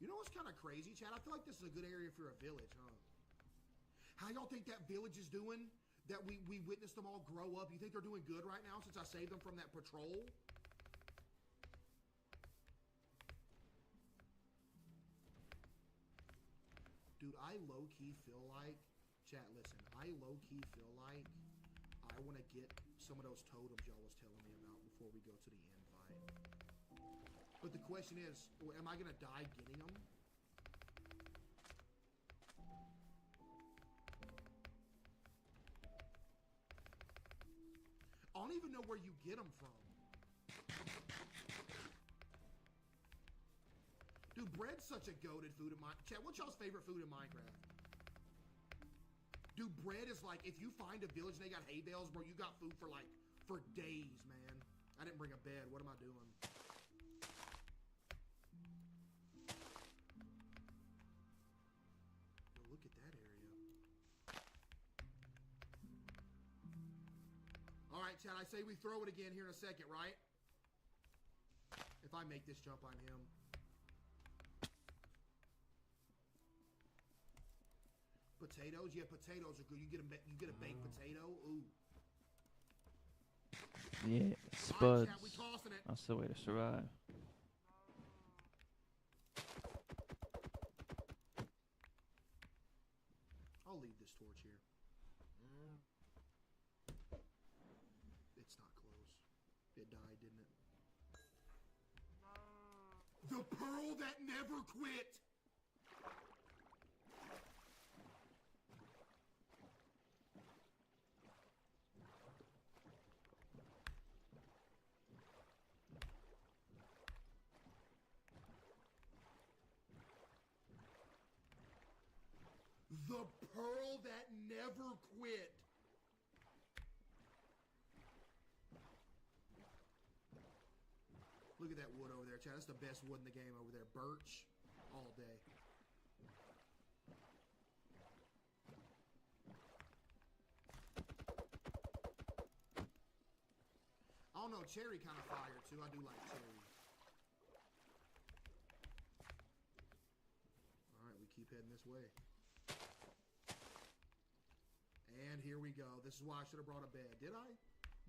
You know what's kind of crazy, Chad? I feel like this is a good area for a village, huh? How y'all think that village is doing? That we witnessed them all grow up? You think they're doing good right now since I saved them from that patrol? Dude, I low-key feel like... Chat, listen. I low-key feel like I want to get some of those totems y'all was telling me about before we go to the end fight. But the question is, am I going to die getting them? I don't even know where you get them from. Dude, bread's such a goated food in Minecraft. Chat, what's y'all's favorite food in Minecraft? Dude, bread is like, if you find a village and they got hay bales, bro, you got food for like, for days, man. I didn't bring a bed. What am I doing? right, Chad, I say we throw it again here in a second, right? If I make this jump, I'm him. Potatoes? Yeah, potatoes are good. You get a baked potato? Ooh. Yeah, All spuds. right, Chad, we tossing it. That's the way to survive. I'll leave this torch here. It's not close. It died, didn't it? The pearl that never quit! The pearl that never quit. Look at that wood over there, Chad. That's the best wood in the game over there. Birch all day. I don't know, cherry kind of fire too. I do like cherry. Alright, we keep heading this way. And here we go. This is why I should have brought a bed. Did I?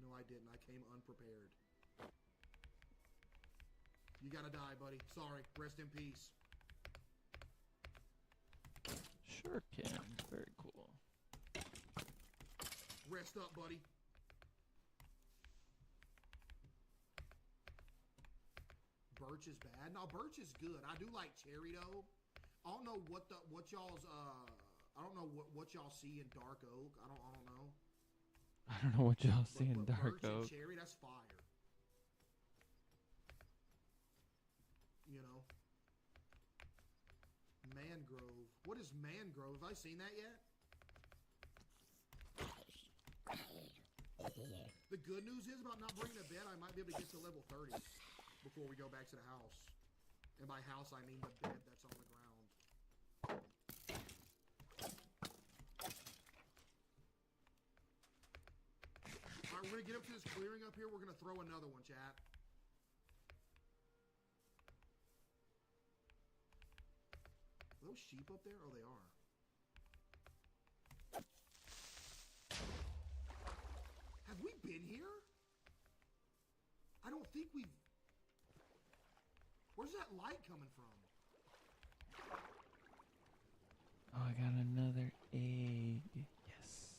No, I didn't. I came unprepared. You gotta die, buddy. Sorry. Rest in peace. Sure can. Very cool. Rest up, buddy. Birch is bad. No, birch is good. I do like cherry though. I don't know what y'all's I don't know what y'all see in dark oak. I don't know. I don't know what y'all see in But dark birch and oak. cherry, that's fire. You know. Mangrove. What is mangrove? Have I seen that yet? The good news is about not bringing a bed, I might be able to get to level 30 before we go back to the house. And by house, I mean the bed that's on the ground. Alright, we're gonna get up to this clearing up here. We're gonna throw another one, chat. Are those sheep up there? Oh, they are. Have we been here? I don't think we've... Where's that light coming from? Oh, I got another egg. Yes.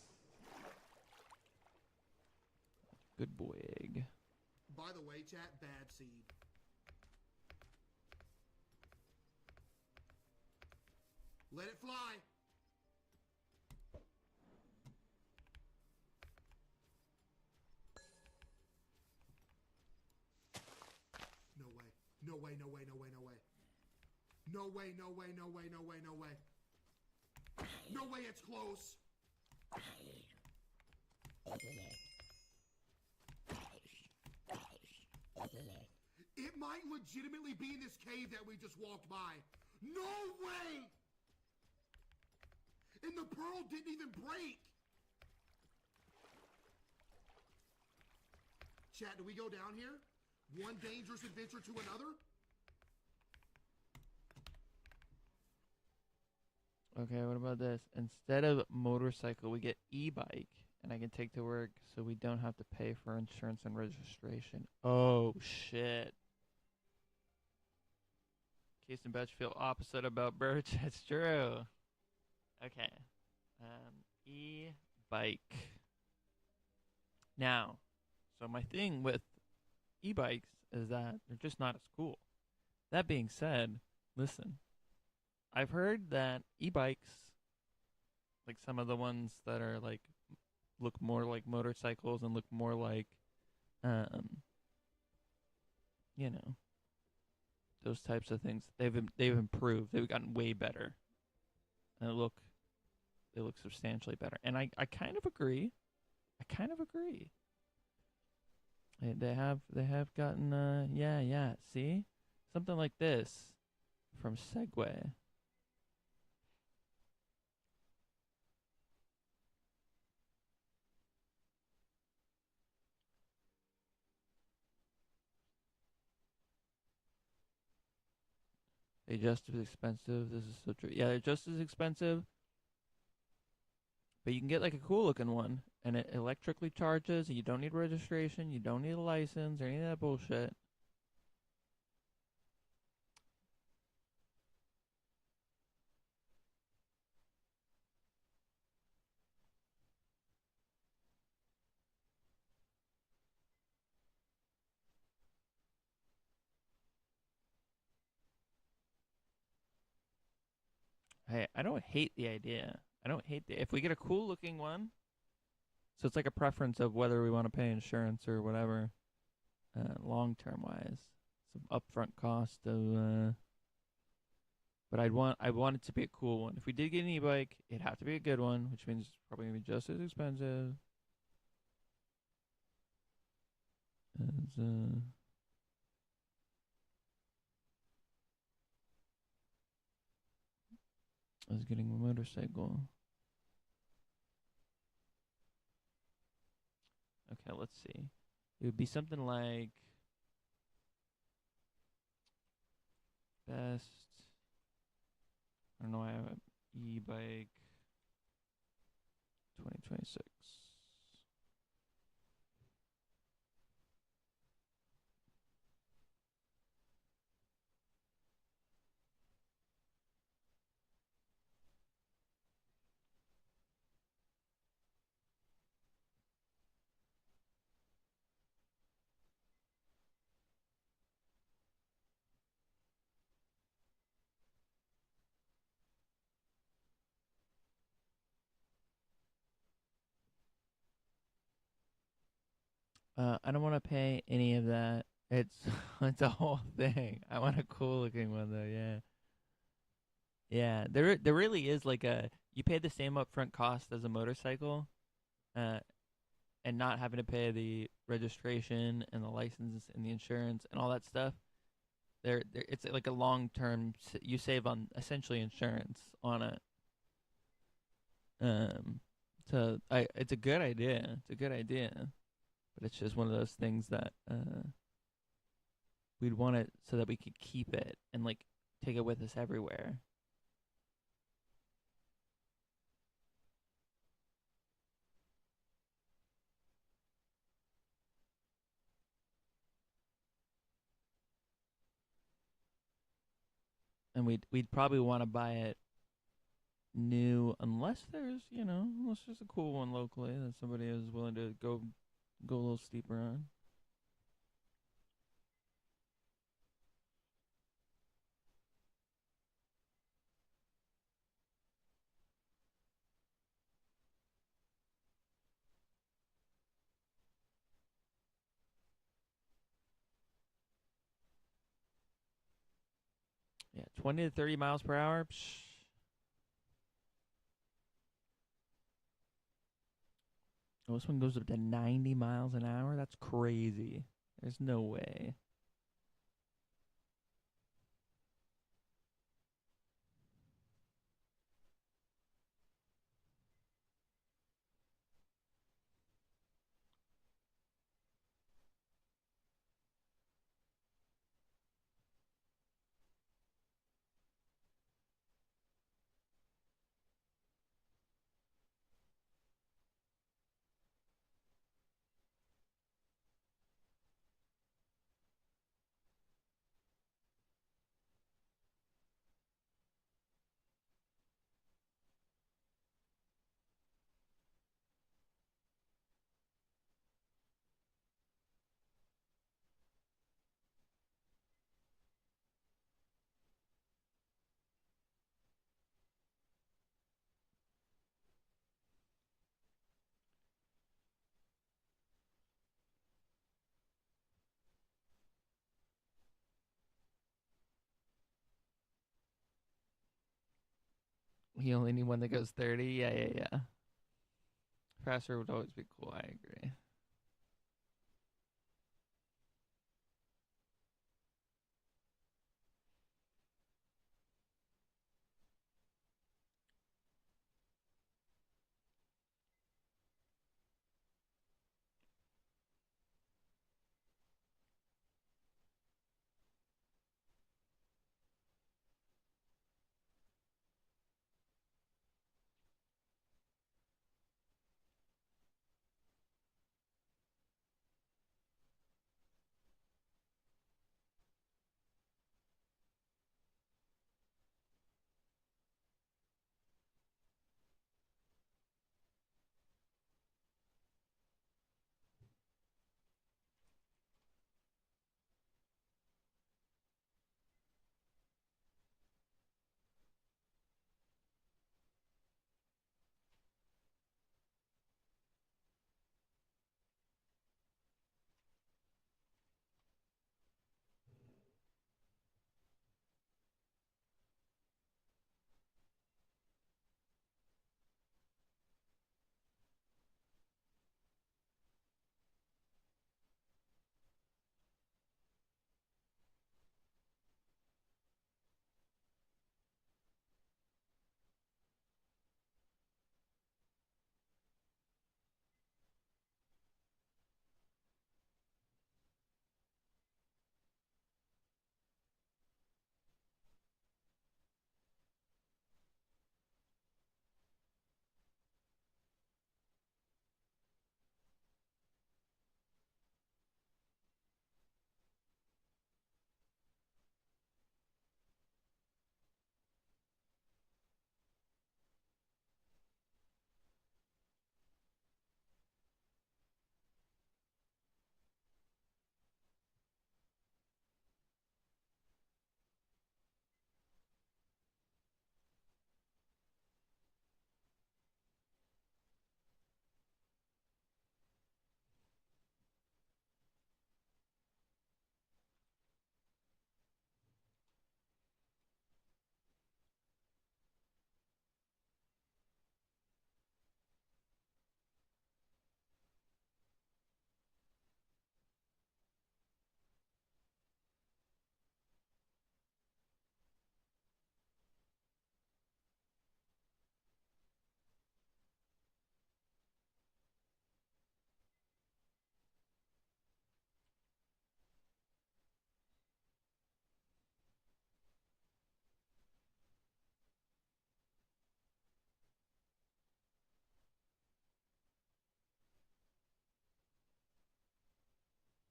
Good boy egg. By the way, chat, bad seed. Let it fly. No way. No way, no way, no way, no way. No way, no way, no way, no way, no way. No way, it's close. It might legitimately be in this cave that we just walked by. No way! And the pearl didn't even break. Chat, do we go down here? One dangerous adventure to another? Okay, what about this? Instead of motorcycle, we get e-bike, and I can take to work so we don't have to pay for insurance and registration. Oh, shit. Case and Batch feel opposite about Birch. That's true. Okay. E-bike. Now, so my thing with e-bikes is that they're just not as cool. That being said, listen. I've heard that e-bikes, like some of the ones that are like, look more like motorcycles and look more like, you know, those types of things. They've improved. They've gotten way better, and they look substantially better. And I kind of agree. They have gotten yeah. See, something like this from Segway. They're just as expensive. This is so true. Yeah, they're just as expensive, but you can get like a cool looking one, and it electrically charges. And you don't need registration. You don't need a license or any of that bullshit. Hey, I don't hate the idea. I don't hate the if we get a cool looking one. So it's like a preference of whether we want to pay insurance or whatever, long term wise. Some upfront cost of, but I want it to be a cool one. If we did get an e-bike, it'd have to be a good one, which means it's probably gonna be just as expensive as getting a motorcycle. Okay, let's see. It would be something like best. I don't know. I have an e-bike 2026. I don't want to pay any of that. It's it's a whole thing. I want a cool looking one though. Yeah, yeah. There really is like a you pay the same upfront cost as a motorcycle, uh, and not having to pay the registration and the license and the insurance and all that stuff. There it's like a long term. You save on essentially insurance on it. Um, so it's a good idea. It's a good idea, but it's just one of those things that we'd want it so that we could keep it and like take it with us everywhere. And we'd probably want to buy it new unless there's a cool one locally that somebody is willing to go a little steeper on. Yeah, 20 to 30 miles per hour. Psh. Oh, this one goes up to 90 miles an hour. That's crazy. There's no way. You only need one that goes 30. Yeah, yeah, yeah. Faster would always be cool. I agree.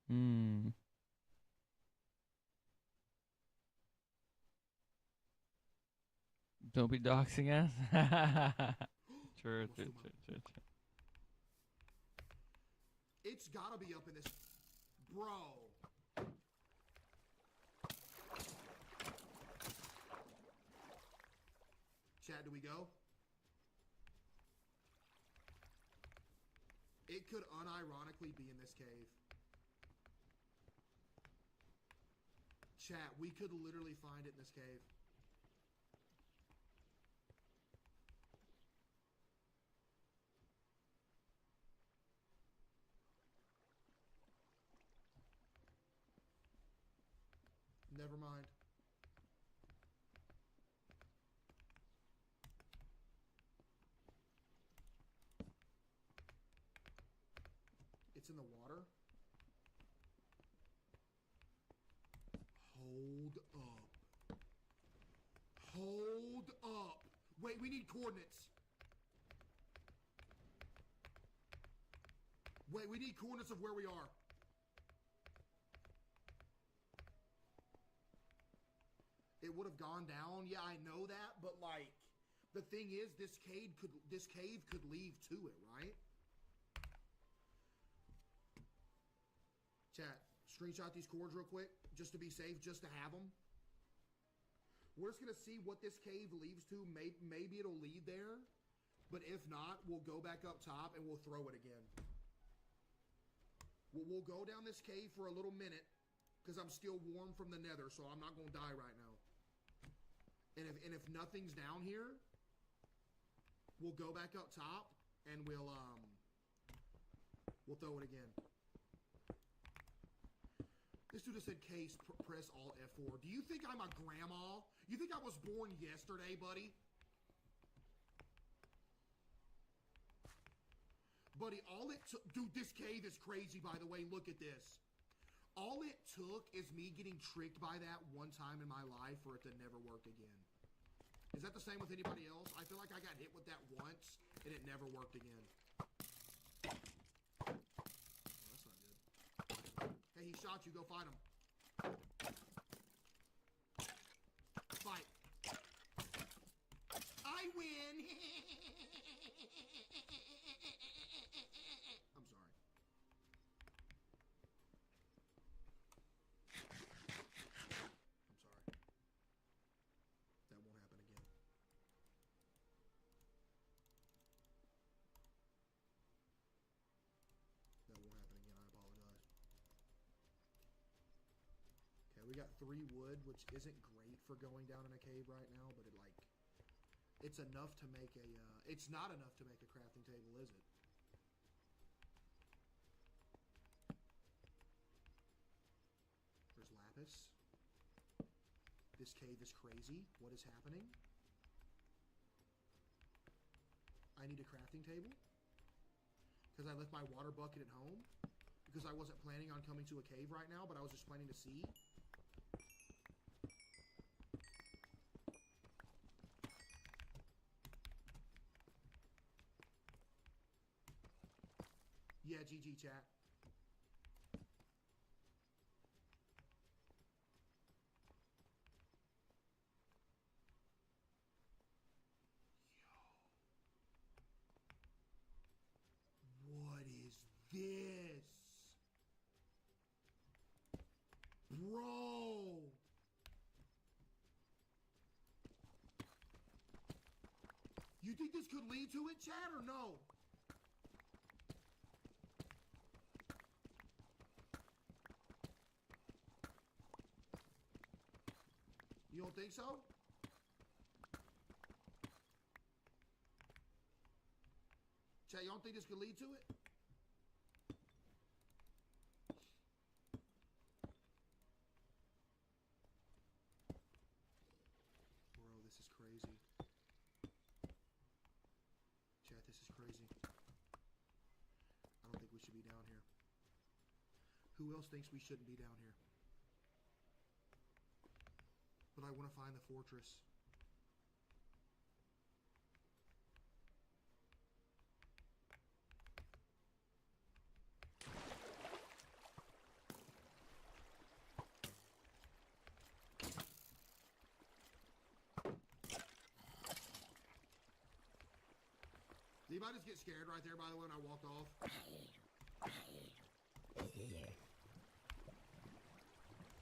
Hmm. Don't be doxing us. True, Almost true, threw true, my- true, true. It's gotta be up in this. Bro. Chad, do we go? It could unironically be in this cave. Chat, we could literally find it in this cave. Never mind. It's in the water. Hold up. Hold up. Wait, we need coordinates. Wait, we need coordinates of where we are. It would have gone down. Yeah, I know that, but like the thing is this cave could lead to it, right? Chat, screenshot these chords real quick, just to be safe, just to have them. We're just gonna see what this cave leads to. Maybe it'll lead there, but if not, we'll go back up top and we'll throw it again. We'll go down this cave for a little minute, because I'm still warm from the nether, so I'm not gonna die right now. And if nothing's down here, we'll go back up top and we'll throw it again. This dude just said case, press Alt F4. Do you think I'm a grandma? You think I was born yesterday, buddy? Buddy, all it took... Dude, this cave is crazy, by the way. Look at this. All it took is me getting tricked by that one time in my life for it to never work again. Is that the same with anybody else? I feel like I got hit with that once, and it never worked again. Oh, that's not good. Hey, he shot you. Go fight him. Fight. I win. I'm sorry. I'm sorry. That won't happen again. That won't happen again. I apologize. Okay, we got 3 wood, which isn't great for going down in a cave right now, but it like it's enough to make a it's not enough to make a crafting table, is it? There's lapis. This cave is crazy. What is happening? I need a crafting table because I left my water bucket at home because I wasn't planning on coming to a cave right now, but I was just planning to see. Yeah, GG chat. What is this? Bro! You think this could lead to it, chat, or no? You don't think so? Chat, you don't think this could lead to it? Bro, this is crazy. Chat, this is crazy. I don't think we should be down here. Who else thinks we shouldn't be down here? But I want to find the fortress. I just get scared right there, by the way, when I walked off?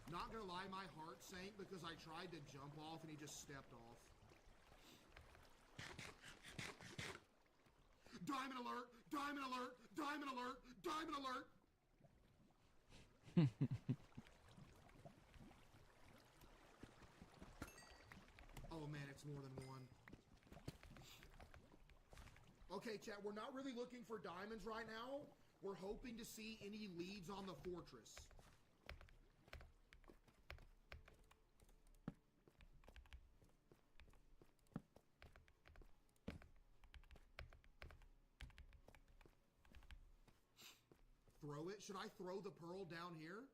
Not gonna lie, my heart sank because I tried to jump off and he just stepped off. Diamond alert! Diamond alert! Diamond alert! Diamond alert! Oh man, it's more than one. Okay, chat, we're not really looking for diamonds right now. We're hoping to see any leads on the fortress. Throw it? Should I throw the pearl down here?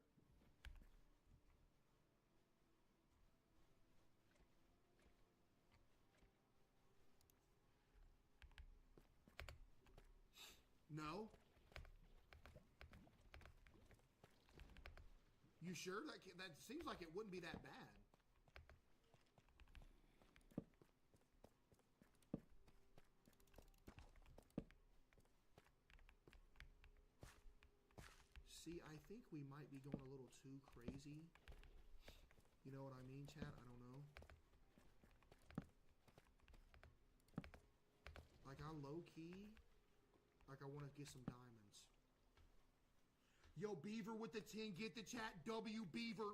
No. You sure? That seems like it wouldn't be that bad. See, I think we might be going a little too crazy. You know what I mean, chat? I don't know. Like, I low-key... Like, I want to get some diamonds. Yo, Beaver with the 10, get the chat. W Beaver.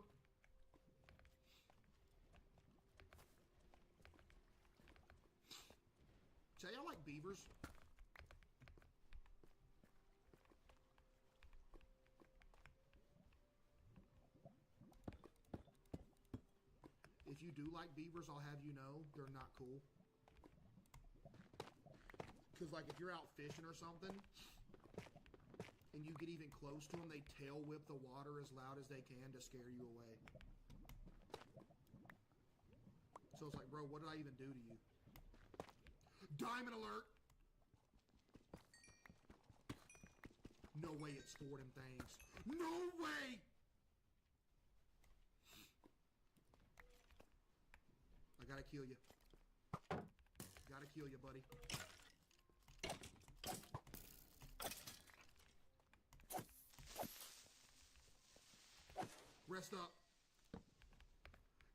Chat, y'all like beavers? If you do like beavers, I'll have you know, they're not cool. Because, like, if you're out fishing or something, and you get even close to them, they tail whip the water as loud as they can to scare you away. So it's like, bro, what did I even do to you? Diamond alert! No way it's for them things. No way! I gotta kill you. Gotta kill you, buddy. Rest up.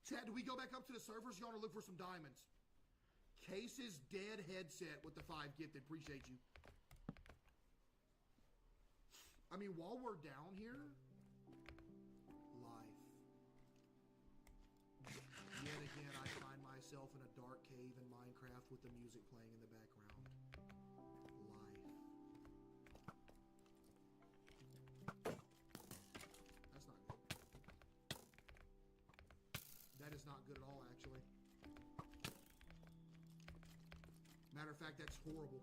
Chat, do we go back up to the servers? You want to look for some diamonds? Case's dead headset with the 5 gifted. Appreciate you. I mean, while we're down here, life. Yet again, I find myself in a dark cave in Minecraft with the music playing in the background. Life. That's not good. That is not good at all, actually. Matter of fact, that's horrible.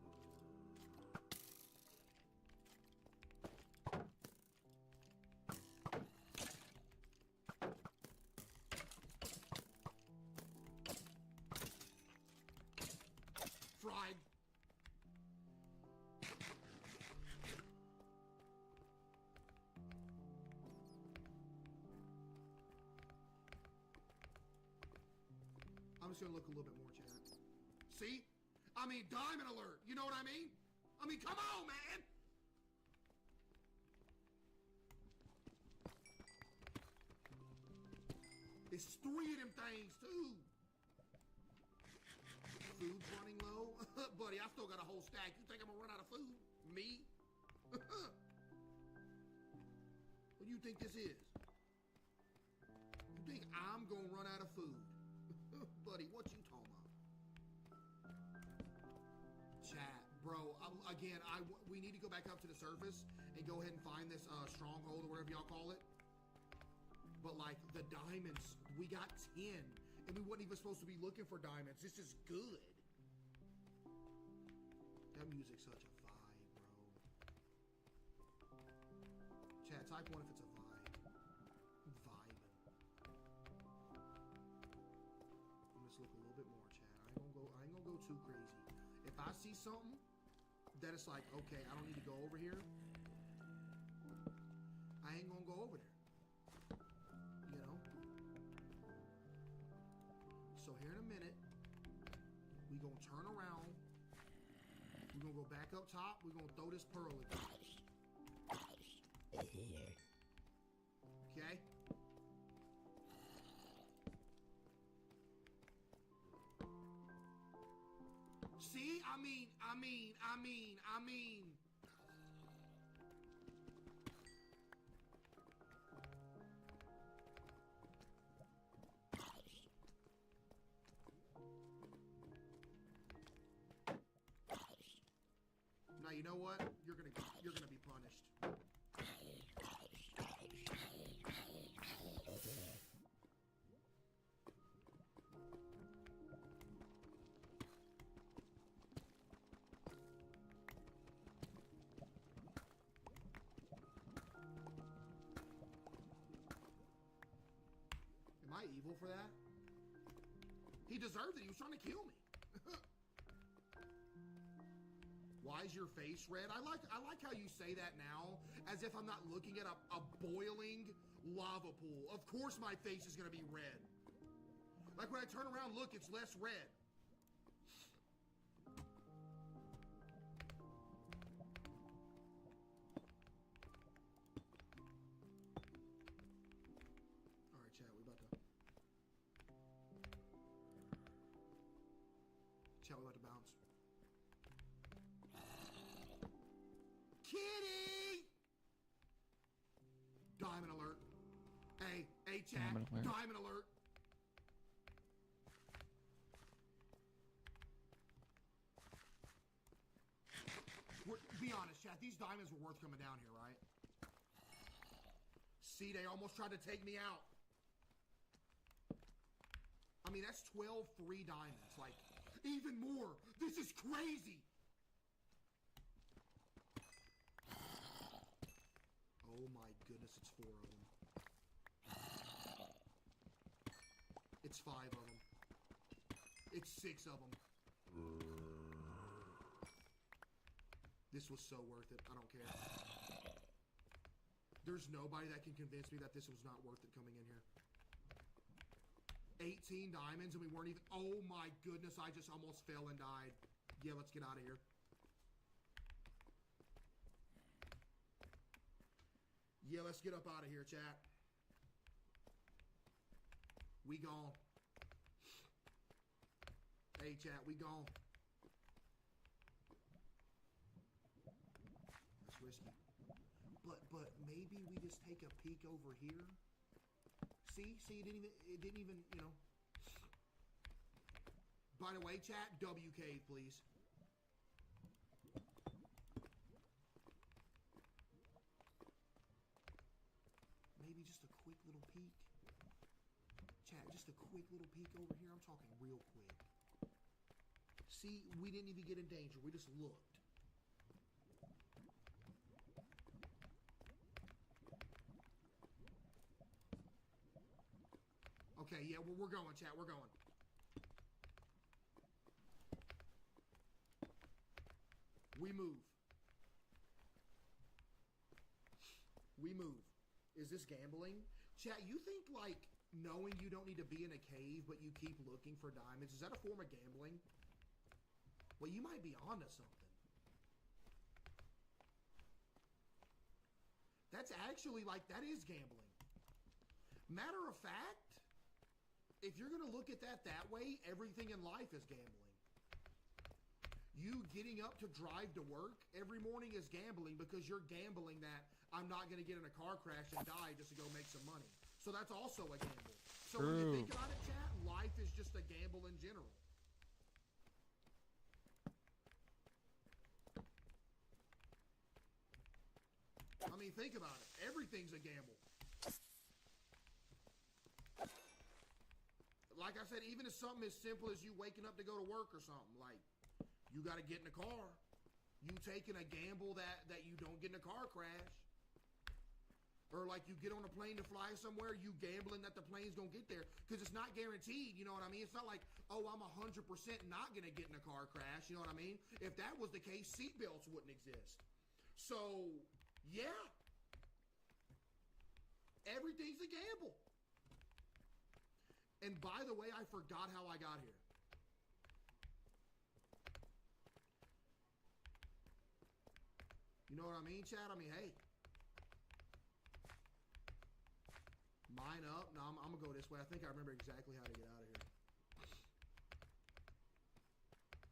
Fried. I'm just gonna look a little bit more, chat. See? I mean, diamond alert. You know what I mean? I mean, come on, man. It's 3 of them things, too. Food's running low. Buddy, I still got a whole stack. You think I'm gonna run out of food? Me? What do you think this is? You think I'm gonna run out of food? Buddy, what you talking about? Chat, bro. Again, we need to go back up to the surface and go ahead and find this stronghold or whatever y'all call it. But like the diamonds, we got 10, and we wasn't even supposed to be looking for diamonds. This is good. That music's such a vibe, bro. Chat, type 1 if it's a vibe. Vibing. I'm just look a little bit more, chat. I ain't gonna go too crazy. If I see something that it's like, okay, I don't need to go over here, I ain't gonna go over there. You know? So here in a minute, we gonna turn around. We're gonna go back up top. We're gonna throw this pearl at you. Okay? See? I mean. Now you know what? You're gonna be punished. Am I evil for that? He deserved it. He was trying to kill me. Why is your face red? I like how you say that now, as if I'm not looking at a boiling lava pool. Of course my face is gonna be red. Like when I turn around, look, it's less red. All right, chat, we about to bounce. Kitty! Diamond alert. Hey, chat. Diamond alert. Be honest, chat. These diamonds were worth coming down here, right? See, they almost tried to take me out. I mean, that's 12 free diamonds. Like, even more. This is crazy. Oh my goodness, it's 4 of them. It's 5 of them. It's 6 of them. This was so worth it. I don't care. There's nobody that can convince me that this was not worth it coming in here. 18 diamonds and we weren't even... Oh my goodness, I just almost fell and died. Yeah, let's get out of here. Yeah, let's get up out of here, chat. We gone. Hey, chat, we gone. That's risky. But maybe we just take a peek over here. See, it didn't even, you know. By the way, chat, W cave, please. Maybe just a quick little peek. Chat, just a quick little peek over here. I'm talking real quick. See, we didn't even get in danger. We just looked. Okay, yeah, we're going, chat. We're going. We move. We move. Is this gambling? Chat, you think, like, knowing you don't need to be in a cave, but you keep looking for diamonds, is that a form of gambling? Well, you might be onto something. That's actually, like, that is gambling. Matter of fact, if you're going to look at that way, everything in life is gambling. You getting up to drive to work every morning is gambling because you're gambling that I'm not going to get in a car crash and die just to go make some money. So that's also a gamble. So when you think about it, chat, life is just a gamble in general. I mean, think about it. Everything's a gamble. Like I said, even if something as simple as you waking up to go to work or something, like, you got to get in a car. You taking a gamble that you don't get in a car crash. Or like you get on a plane to fly somewhere, you gambling that the plane's going to get there. Because it's not guaranteed, you know what I mean? It's not like, oh, I'm 100% not going to get in a car crash, you know what I mean? If that was the case, seatbelts wouldn't exist. So, yeah. Everything's a gamble. And by the way, I forgot how I got here. You know what I mean, Chad? I mean, hey. Mine up. No, I'm gonna go this way. I think I remember exactly how to get out of here.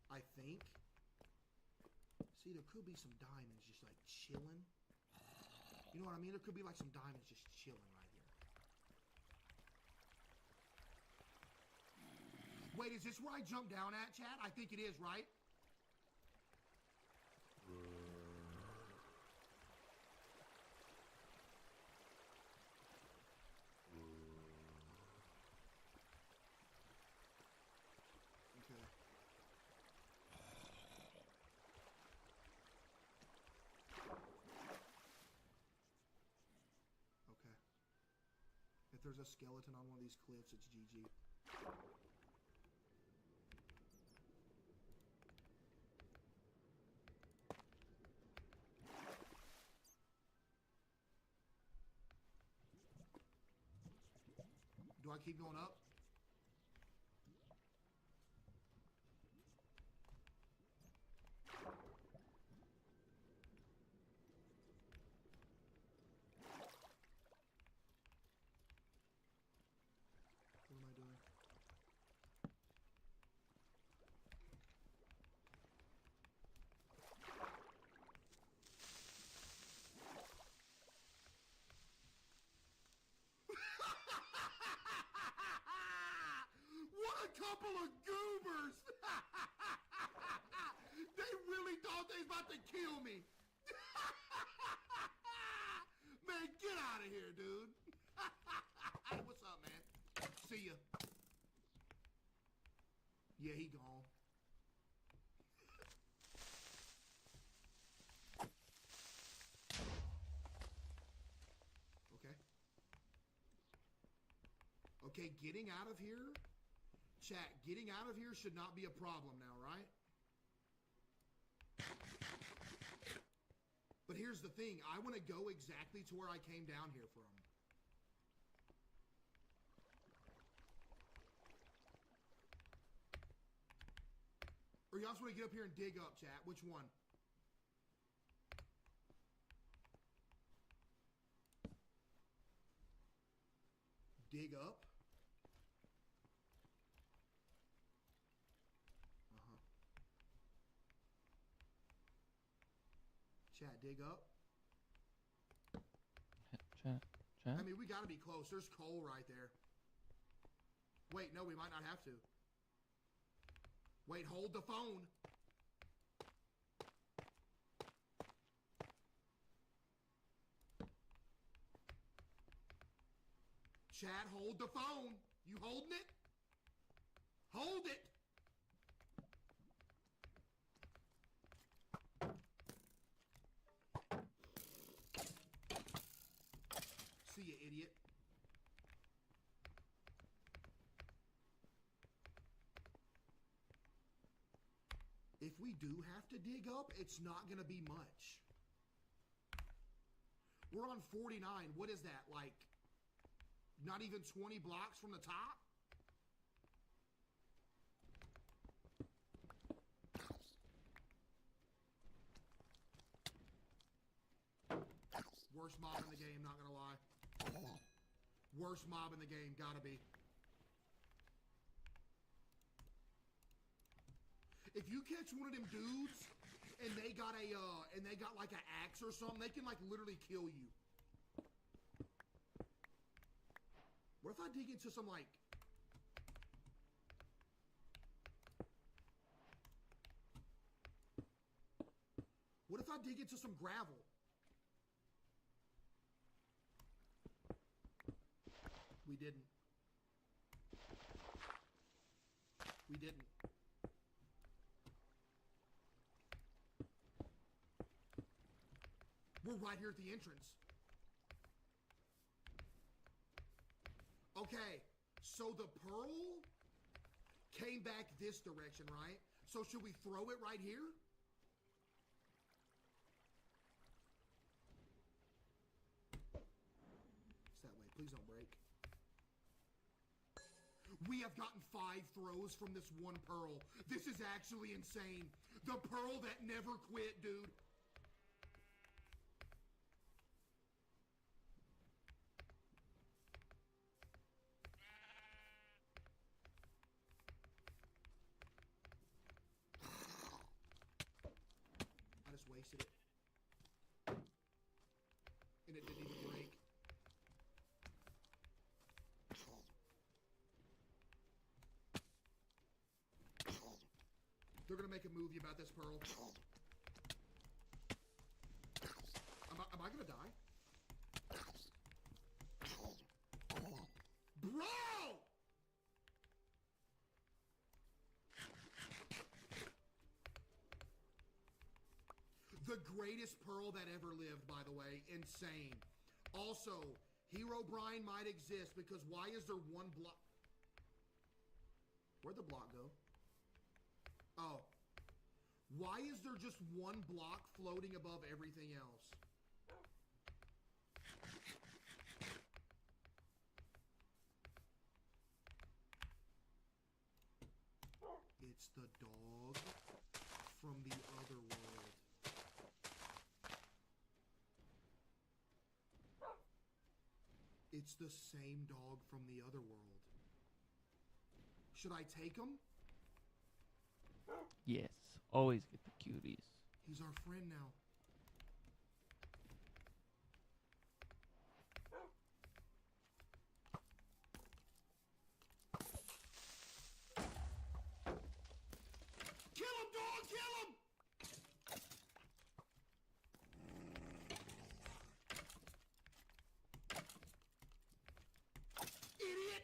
I think. See, there could be some diamonds just like chilling. You know what I mean? There could be like some diamonds just chilling right here. Wait, is this where I jump down at, Chad? I think it is, right? Okay. Okay. If there's a skeleton on one of these cliffs, it's GG. Do I keep going up? What am I doing? What a couple of goobers! They really thought they was about to kill me. Man, get out of here, dude. Hey, what's up, man? See ya. Yeah, he gone. Okay. Okay, getting out of here. Chat, getting out of here should not be a problem now, right? But here's the thing. I want to go exactly to where I came down here from. Or you also want to get up here and dig up, chat. Which one? Dig up? Uh-huh. Chat, dig up? Chat. I mean, we gotta be close. There's coal right there. Wait, no, we might not have to. Wait, hold the phone. Chad, hold the phone. You holding it? Hold it. See you, idiot. If we do have to dig up, it's not going to be much. We're on 49. What is that, like, not even 20 blocks from the top? Worst mob in the game, not going to lie. Worst mob in the game, gotta be. If you catch one of them dudes and they got like an axe or something, they can like literally kill you. What if I dig into some like What if I dig into some gravel? We didn't. We didn't. We're right here at the entrance. Okay, so the pearl came back this direction, right? So should we throw it right here? It's that way. Please don't break. We have gotten 5 throws from this one pearl. This is actually insane. The pearl that never quit, dude. wasted it. And it didn't even break. They're gonna make a movie about this pearl. Am I gonna die? Bro! The greatest pearl that ever lived, by the way. Insane. Also, Herobrine might exist because why is there one block? Where'd the block go? Oh. Why is there just one block floating above everything else? It's the dog from the other world. It's the same dog from the other world. Should I take him? Yes, always get the cuties. He's our friend now. Kill him, dog! Kill him! Idiot!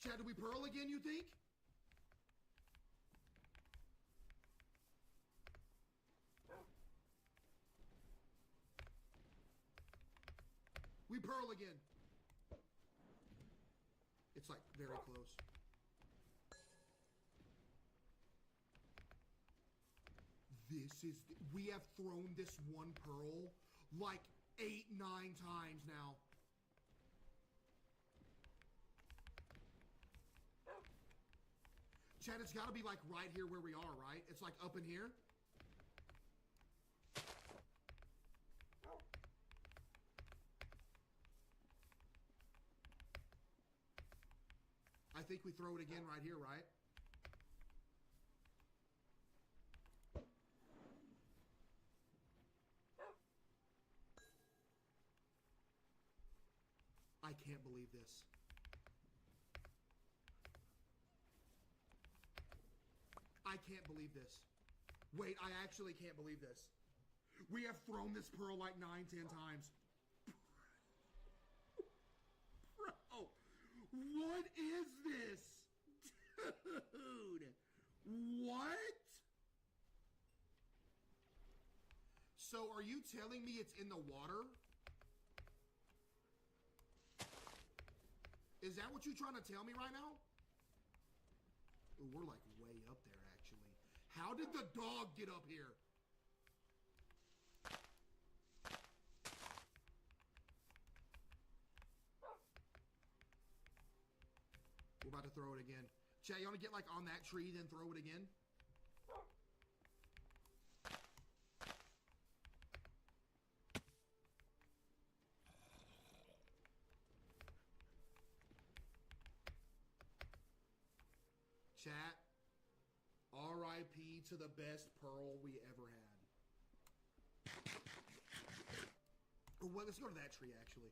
Chad, do we pearl again, you think? We pearl again. It's like very close. We have thrown this one pearl like 8, 9 times now. Chad, it's gotta be like right here where we are, right? It's like up in here. I think we throw it again right here, right? I can't believe this. I can't believe this. Wait, I actually can't believe this. We have thrown this pearl like 9, 10 times. Bro, what is this? Dude, what? So are you telling me it's in the water? Is that what you're trying to tell me right now? Ooh, we're like way up there, actually. How did the dog get up here? We're about to throw it again. Chad, you want to get like on that tree, then throw it again? Chat, RIP to the best pearl we ever had. Or well, let's go to that tree, actually.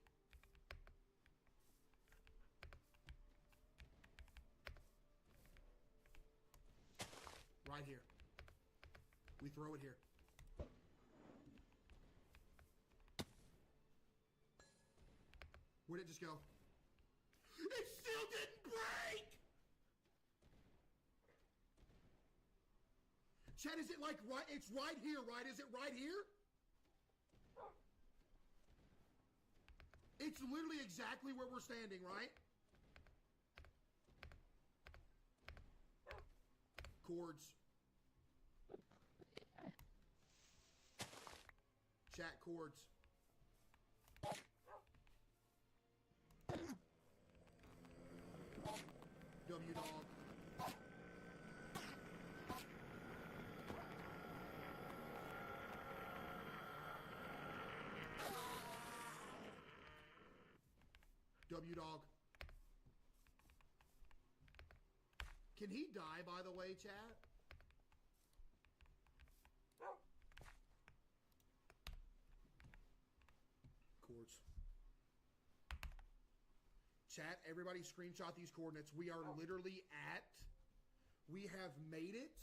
Right here. We throw it here. Where'd it just go? It still didn't break! Chad, is it like right? It's right here, right? Is it right here? It's literally exactly where we're standing, right? Chords. Chat chords. W dog. W dog. Can he die, by the way, chat? backwards. Chat, everybody screenshot these coordinates. We are literally at, we have made it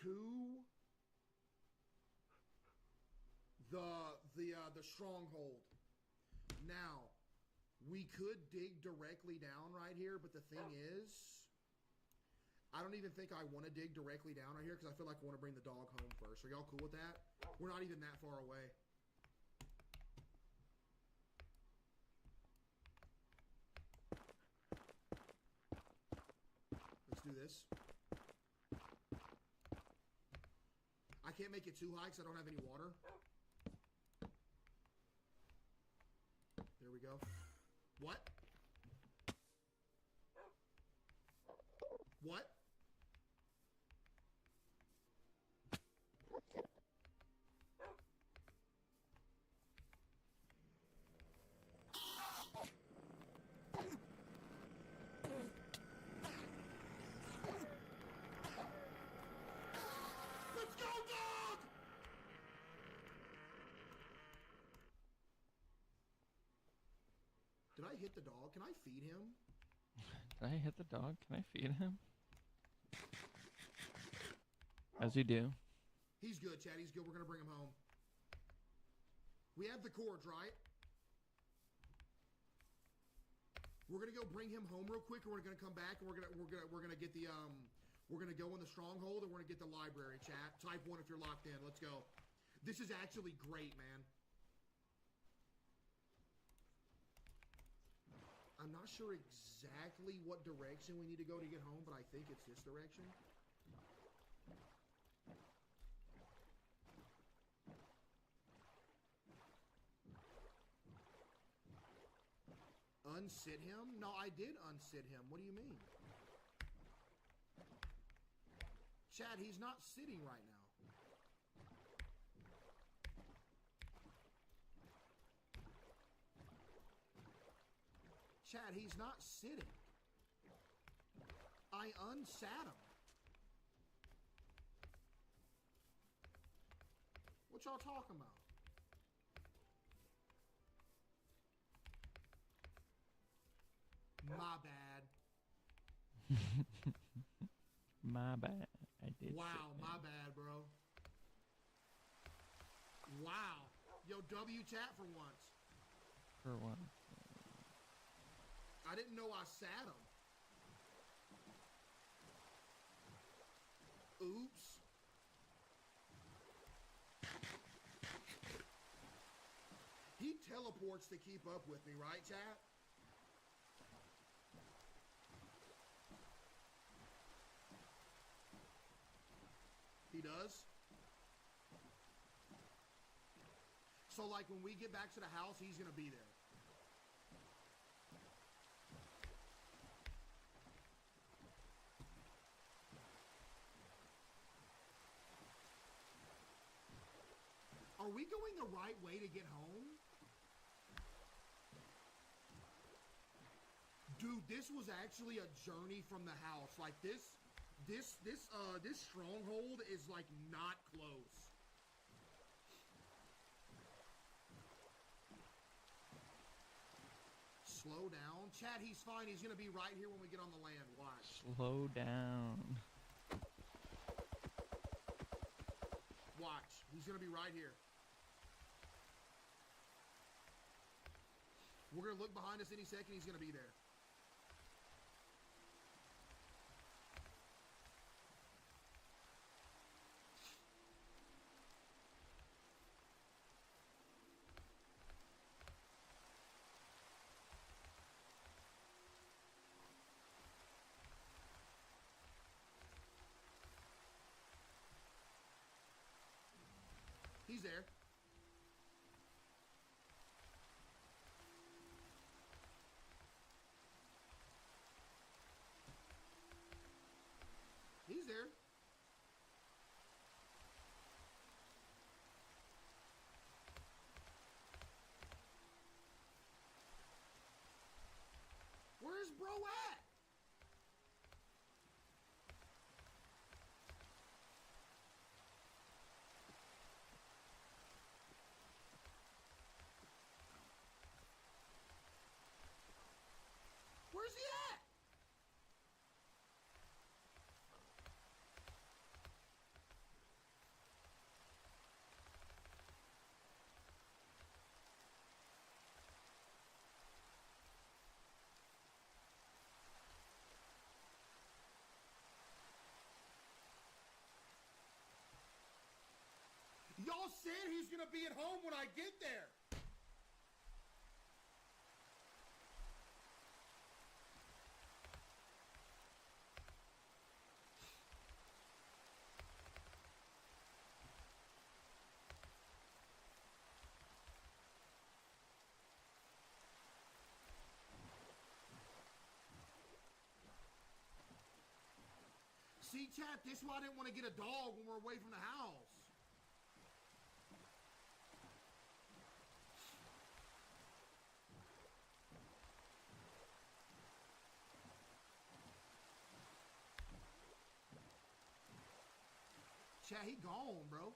to the stronghold. Now, we could dig directly down right here, but the thing is, I don't even think I want to dig directly down right here because I feel like I want to bring the dog home first. Are y'all cool with that? We're not even that far away. Let's do this. I can't make it too high because I don't have any water. There we go. What? What? Let's go, dog! Did I hit the dog? Can I feed him? Did I hit the dog? Can I feed him? As you do. He's good, Chad. He's good. We're gonna bring him home. We have the cords, right? We're gonna go bring him home real quick, and we're gonna come back, and we're gonna get the we're gonna go in the stronghold, and we're gonna get the library. Chat. Type 1 if you're locked in. Let's go. This is actually great, man. I'm not sure exactly what direction we need to go to get home, but I think it's this direction. Unsit him? No, I did unsit him. What do you mean? Chad, he's not sitting right now. Chad, he's not sitting. I unsat him. What y'all talking about? My bad. My bad. I did. Wow, sit my down. bad, bro. Wow. Yo, W chat for once. For one. I didn't know I sat him. Oops. He teleports to keep up with me, right, chat? He does? So, like, when we get back to the house, he's gonna be there. Are we going the right way to get home? Dude, this was actually a journey from the house. Like this stronghold is like not close. Slow down. Chad, he's fine. He's gonna be right here when we get on the land. Watch. Slow down. Watch. He's gonna be right here. We're gonna look behind us any second. He's gonna be there. He's there. He's there. Where's bro at? said he's gonna be at home when I get there. See, chat, this is why I didn't want to get a dog when we're away from the house. Chat, he gone, bro.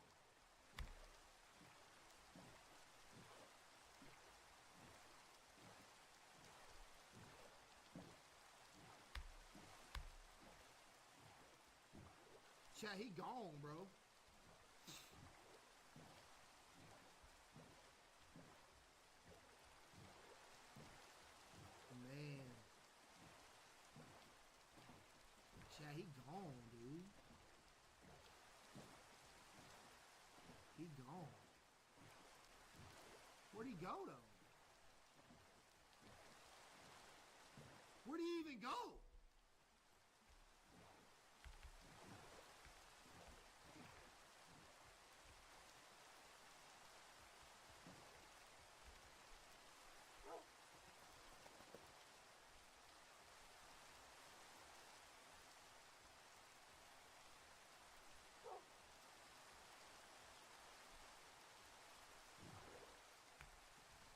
Chat, he gone, bro. Man. Chat, he gone, dude. He gone. Where'd he go, though? Where'd he even go?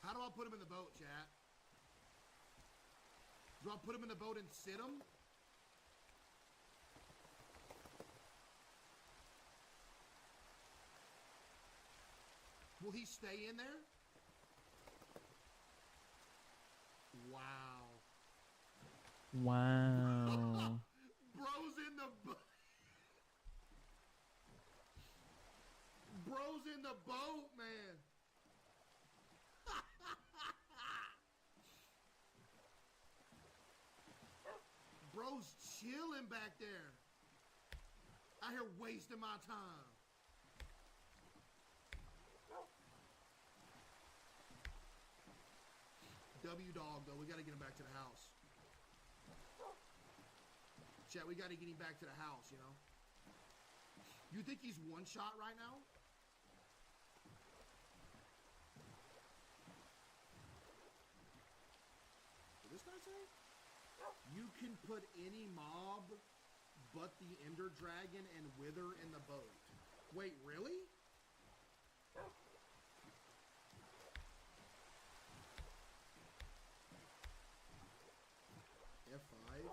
How do I put him in the boat, chat? Do I put him in the boat and sit him? Will he stay in there? Wow. Wow. Bro's in the boat. Bro's in the boat, man. Bro's chilling back there. Out here wasting my time. W dog, though. We got to get him back to the house. Chat, we got to get him back to the house, you know? You think he's one shot right now? What did this guy say? You can put any mob but the Ender Dragon and Wither in the boat. Wait, really? F5.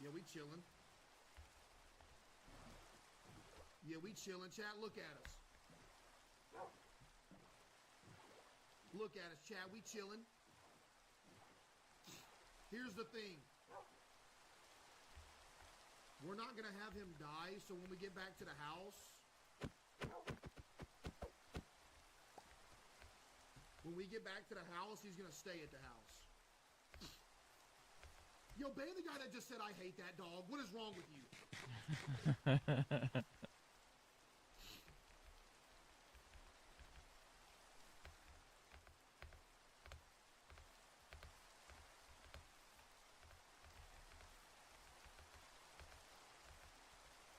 Yeah, we chillin'. Yeah, we chillin'. Chat, look at us. Look at us, chat. We chillin'. Here's the thing. We're not going to have him die, so when we get back to the house... When we get back to the house, he's going to stay at the house. Yo, ban the guy that just said, I hate that dog. What is wrong with you?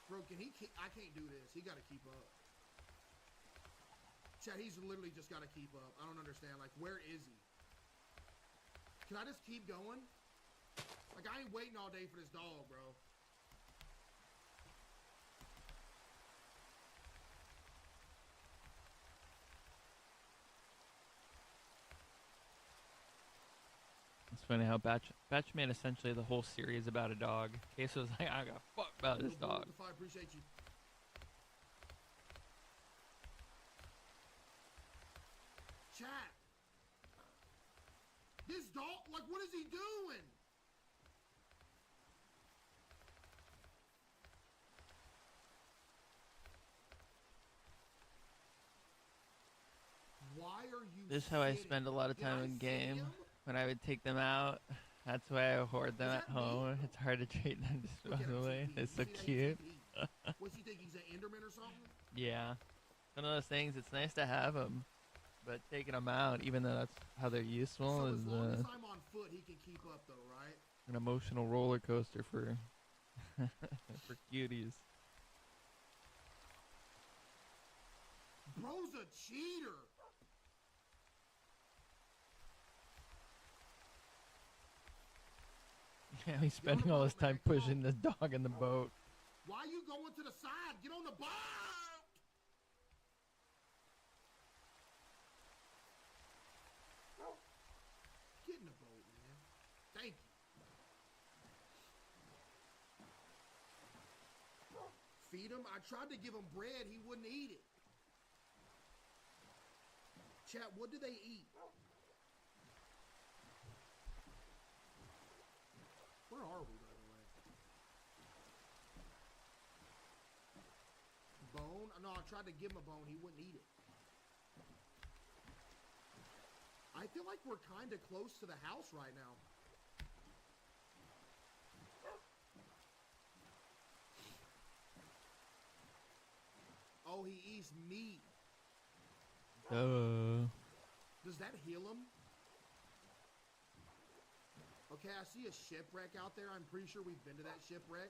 Bro, I can't do this. He got to keep up. Chat, he's literally just got to keep up. I don't understand. Like, where is he? Can I just keep going? Like, I ain't waiting all day for this dog, bro. It's funny how Batch made essentially the whole series about a dog. Case was like, I got fucked about this dog. I appreciate you. Chat. This dog, like, what is he doing? Why are you This is how I sitting? spend a lot of Did time I in see game. him? When I would take them out, that's why I hoard them Is at that me? home. It's hard to treat them Look at him, disposably. TP. It's so You see that? cute. He's TP. What's he think? He's an Enderman or something? Yeah. One of those things, it's nice to have them, but taking them out, even though that's how they're useful, So is as long as I'm on foot, he can keep up though, right? an emotional roller coaster for for cuties. Bro's a cheater. Yeah, he's spending all his time pushing this dog in the boat. Why you going to the side? Get on the boat! Get in the boat, man. Thank you. Feed him. I tried to give him bread. He wouldn't eat it. Chat, what do they eat? Where are we, by the way? Bone? No, I tried to give him a bone. He wouldn't eat it. I feel like we're kind of close to the house right now. Oh, he eats meat. Does that heal him? Okay, I see a shipwreck out there. I'm pretty sure we've been to that shipwreck.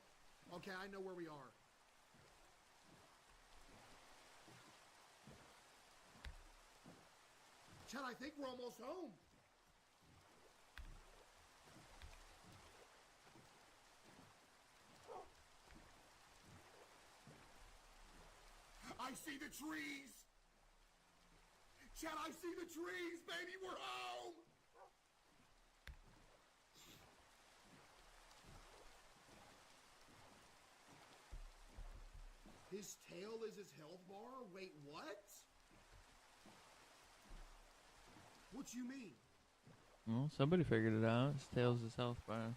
Okay, I know where we are. Chad, I think we're almost home. I see the trees. Chad, I see the trees, baby. We're home. His tail is his health bar? Wait, what? What you mean? Well, somebody figured it out. His tail's his health bar.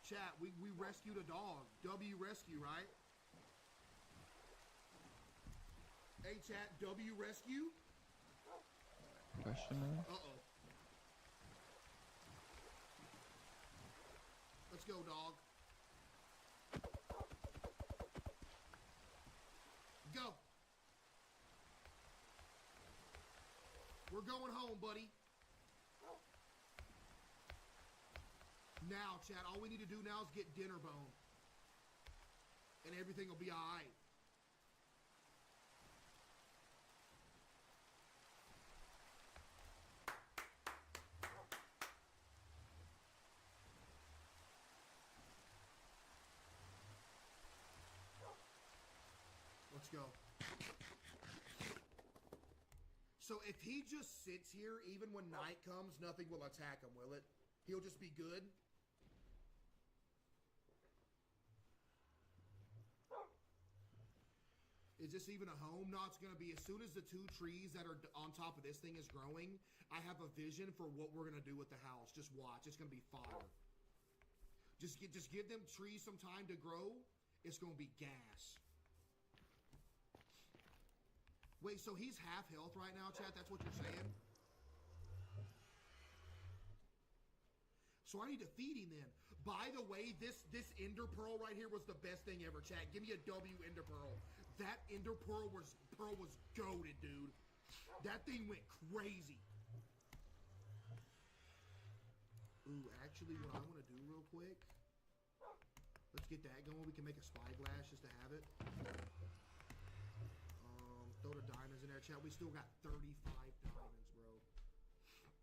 Chat, we rescued a dog. W rescue, right? Hey, chat, W rescue? Question mark? Uh-oh. Let's go, dog. Go. We're going home, buddy. Now, Chad, all we need to do now is get dinner bone. And everything will be all right. Let's go. So if he just sits here, even when night comes, nothing will attack him, will it? He'll just be good? Is this even a home? No, it's going to be as soon as the 2 trees that are on top of this thing is growing, I have a vision for what we're going to do with the house. Just watch. It's going to be fire. Just give them trees some time to grow. It's going to be gas. Wait, so he's half health right now, chat? That's what you're saying? So I need to feed him then. By the way, this Ender Pearl right here was the best thing ever, chat. Give me a W Ender Pearl. That Ender Pearl was goated, dude. That thing went crazy. Ooh, actually, what I want to do real quick, let's get that going. We can make a spyglass just to have it. Throw the diamonds in there, chat. We still got 35 diamonds, bro.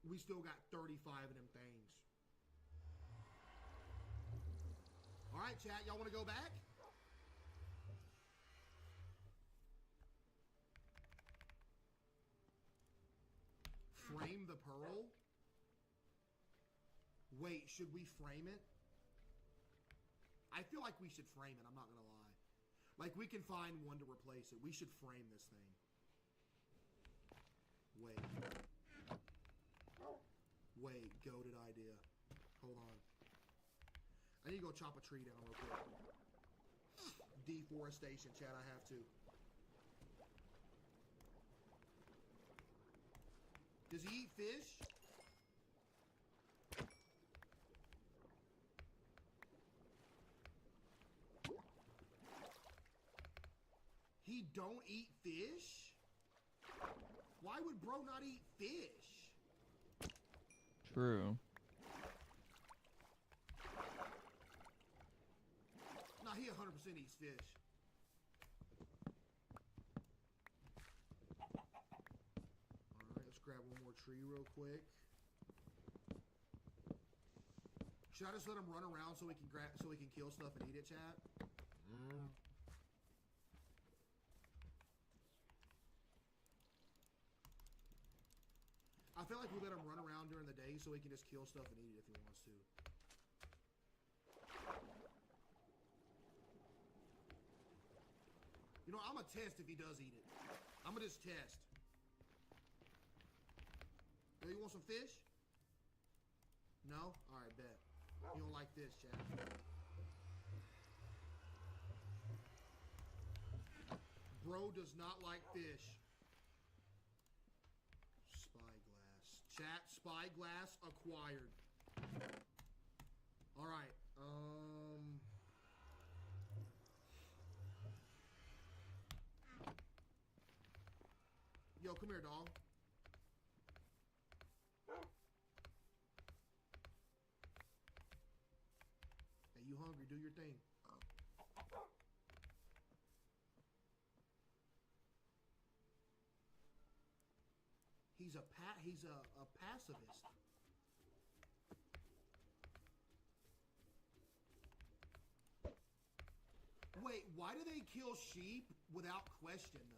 We still got 35 of them things. All right, chat. Y'all want to go back? Frame the pearl? Wait, should we frame it? I feel like we should frame it, I'm not gonna lie. Like, we can find one to replace it. We should frame this thing. Wait, goated idea. Hold on. I need to go chop a tree down real quick. Deforestation, chat, I have to. Does he eat fish? he don't eat fish? Why would bro not eat fish? True. Nah, he 100% eats fish. Alright, let's grab one more tree real quick. Should I just let him run around so we can kill stuff and eat it, chat? I feel like we let him run around during the day so he can just kill stuff and eat it if he wants to. You know, I'm gonna test if he does eat it. I'm gonna just test. Oh, you want some fish? No? Alright, bet. You don't like this, chat. Bro does not like fish. Spyglass. Chat, spyglass acquired. Alright, Yo, come here, dog. Hey, you hungry? Do your thing. He's a pacifist. Wait, why do they kill sheep without question, though?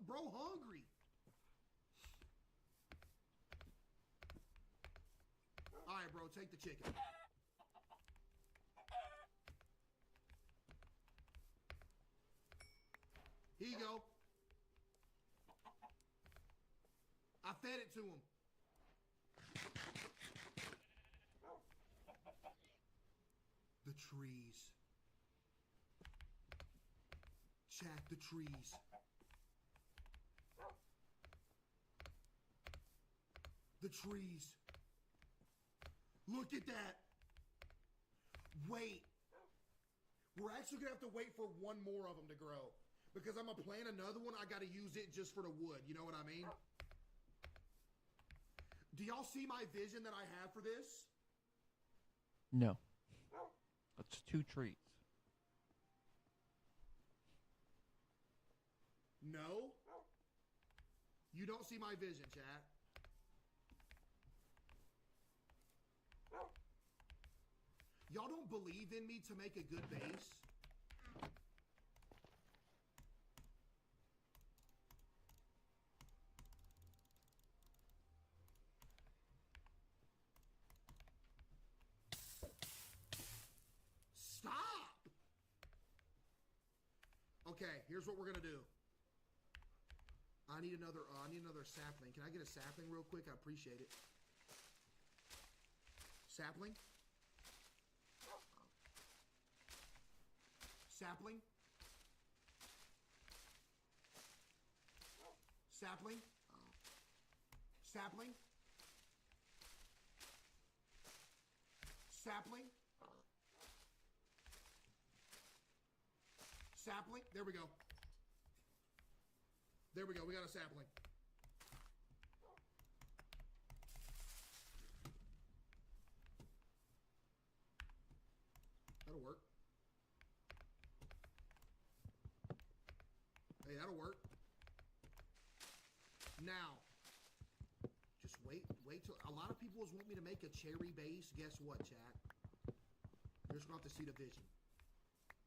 Bro hungry. All right, bro, take the chicken. Here you go. I fed it to him. The trees. Chat, the trees. The trees. Look at that. Wait. We're actually going to have to wait for one more of them to grow. Because I'm going to plant another one, I got to use it just for the wood. You know what I mean? Do y'all see my vision that I have for this? No. That's 2 trees. No? You don't see my vision, chat. Y'all don't believe in me to make a good base? Stop! Okay, here's what we're gonna do. I need another sapling. Can I get a sapling real quick? I appreciate it. Sapling? Sapling? Sapling? Sapling? Sapling? Sapling? There we go. There we go. We got a sapling. That'll work. Hey, that'll work. Now, just wait till... A lot of people want me to make a cherry base. Guess what, chat? You're just going to have to see the vision.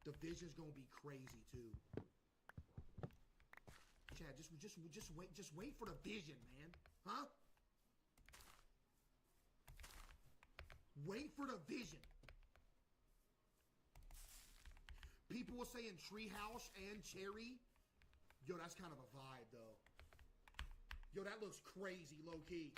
The vision's going to be crazy, too. Chad, just wait for the vision, man. Huh? Wait for the vision. People were saying treehouse and cherry. Yo, that's kind of a vibe, though. Yo, that looks crazy, low-key.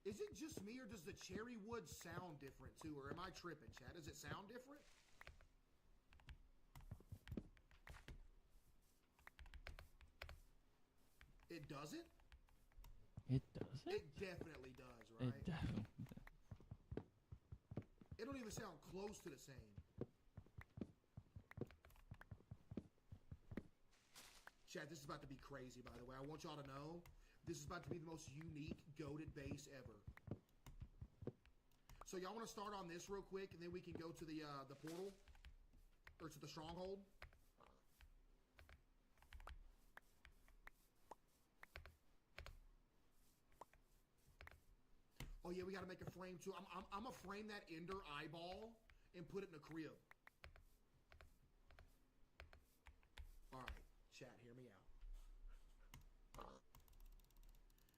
Is it just me, or does the cherry wood sound different, too? Or am I tripping, Chad? Does it sound different? It doesn't? It doesn't? It definitely does, It right? definitely does. It don't even sound close to the same. Chat, this is about to be crazy, by the way. I want y'all to know this is about to be the most unique goated base ever. So y'all want to start on this real quick, and then we can go to the portal or to the stronghold. Oh yeah, we got to make a frame too. I'm gonna frame that Ender eyeball and put it in a crib. All right, chat, hear me out.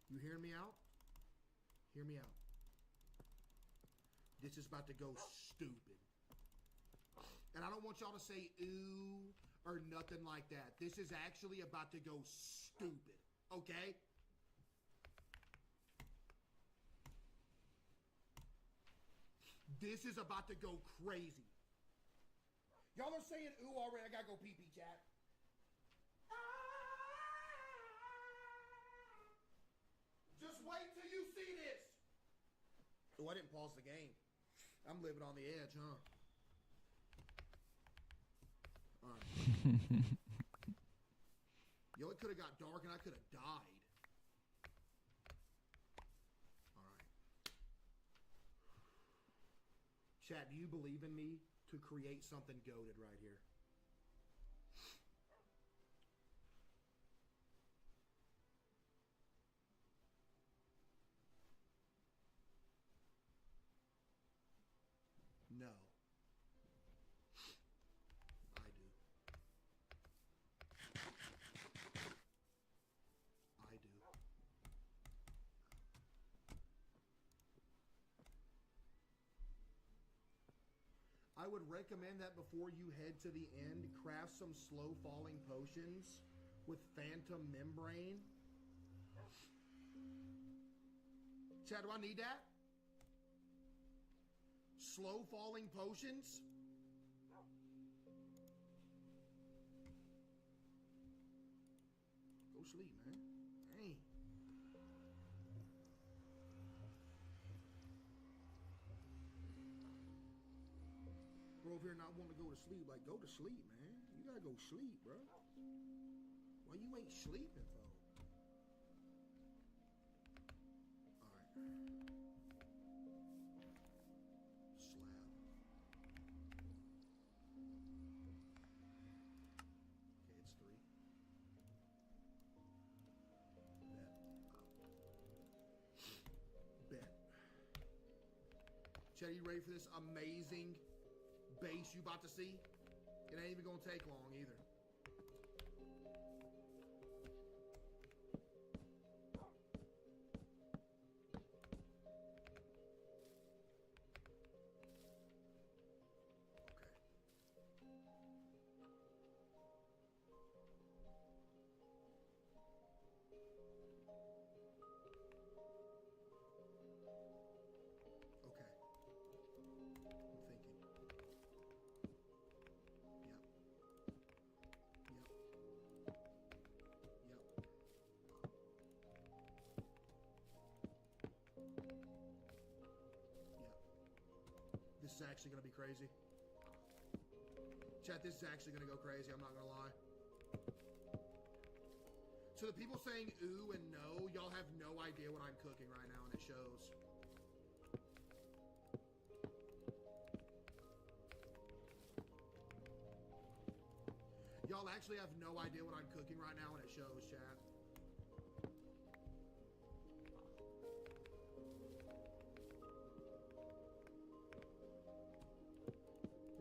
You hearing me out? Hear me out. This is about to go stupid. And I don't want y'all to say ooh or nothing like that. This is actually about to go stupid. Okay? This is about to go crazy. Y'all are saying ooh already. I gotta go pee-pee, chat. Just wait till you see this. Oh, I didn't pause the game. I'm living on the edge, huh? All right. Yo, it could have got dark and I could have died. All right. Chat, do you believe in me to create something goated right here? No. I do. I do. I would recommend that before you head to the end, craft some slow falling potions with Phantom Membrane. Chad, do I need that? Slow falling potions? Go sleep, man. Dang. Bro, over here not wanting to go to sleep. Like, go to sleep, man. You gotta go sleep, bro. Why you ain't sleeping, for? Alright. Slab. Okay, it's 3. Bet. Chad, you ready for this amazing base you about to see? It ain't even gonna take long either. Okay. I'm thinking. Yep. This is actually gonna be crazy. Chat, this is actually gonna go crazy, I'm not gonna lie. So the people saying ooh and no, y'all have no idea what I'm cooking right now, and it shows. Y'all actually have no idea what I'm cooking right now, and it shows, chat.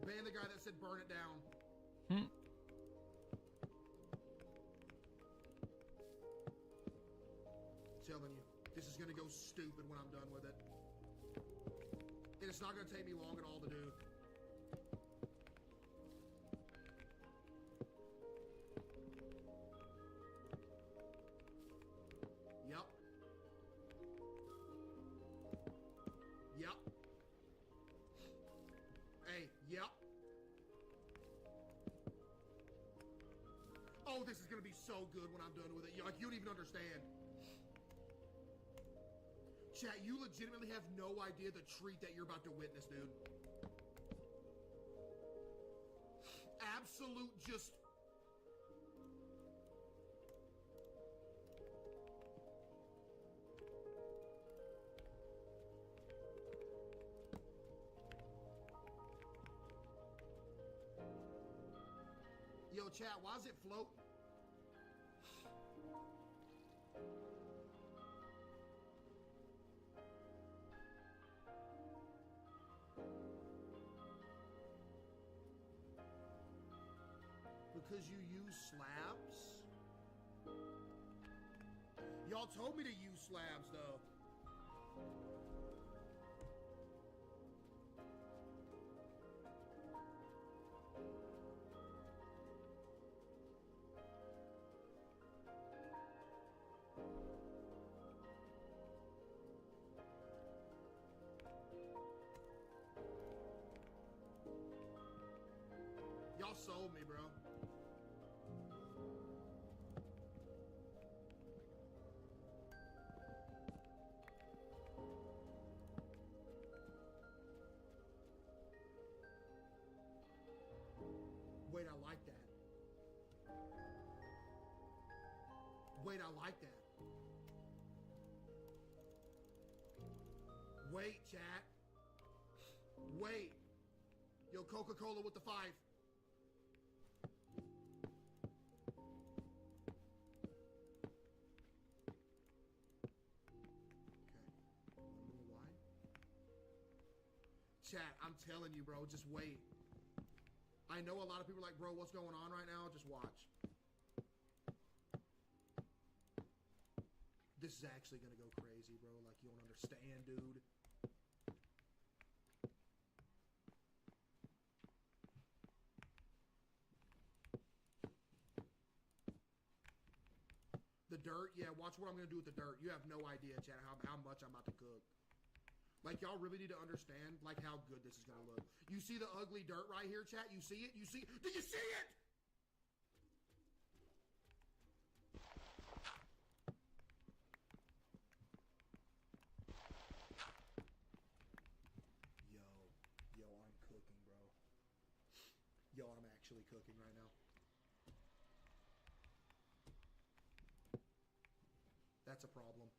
Ban the guy that said burn it down. Telling you, this is gonna go stupid when I'm done with it. And it's not gonna take me long at all to do. Yep. Yep. Hey, yep. Oh, this is gonna be so good when I'm done with it. Like, you don't even understand. Chat, you legitimately have no idea the treat that you're about to witness, dude. Absolute just... Yo, chat, why is it floating? Because you use slabs? Y'all told me to use slabs, though. Y'all sold me, bro. Wait, I like that. Wait, I like that. Wait, chat. Wait. Yo, Coca-Cola with the 5. Chat, I'm telling you, bro, just wait. I know a lot of people are like, bro, what's going on right now? Just watch. This is actually gonna go crazy, bro. Like, you don't understand, dude. The dirt, yeah, watch what I'm gonna do with the dirt. You have no idea, chat, how much I'm about to cook. Like, y'all really need to understand, like, how good this is gonna look. You see the ugly dirt right here, chat? You see it? You see? Do you see it? Yo, I'm cooking, bro. Yo, I'm actually cooking right now. That's a problem.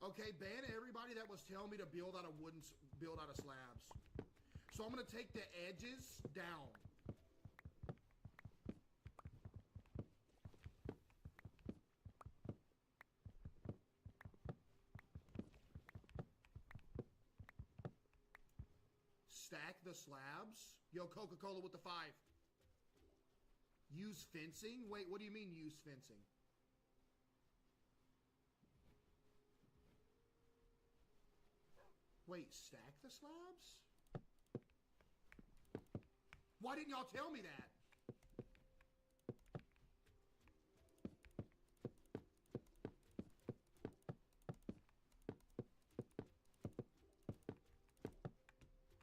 Okay, ban everybody that was telling me to build out of build out of slabs. So I'm gonna take the edges down. Stack the slabs. Yo, Coca-Cola with the 5. Use fencing? Wait, what do you mean use fencing? Wait, stack the slabs? Why didn't y'all tell me that?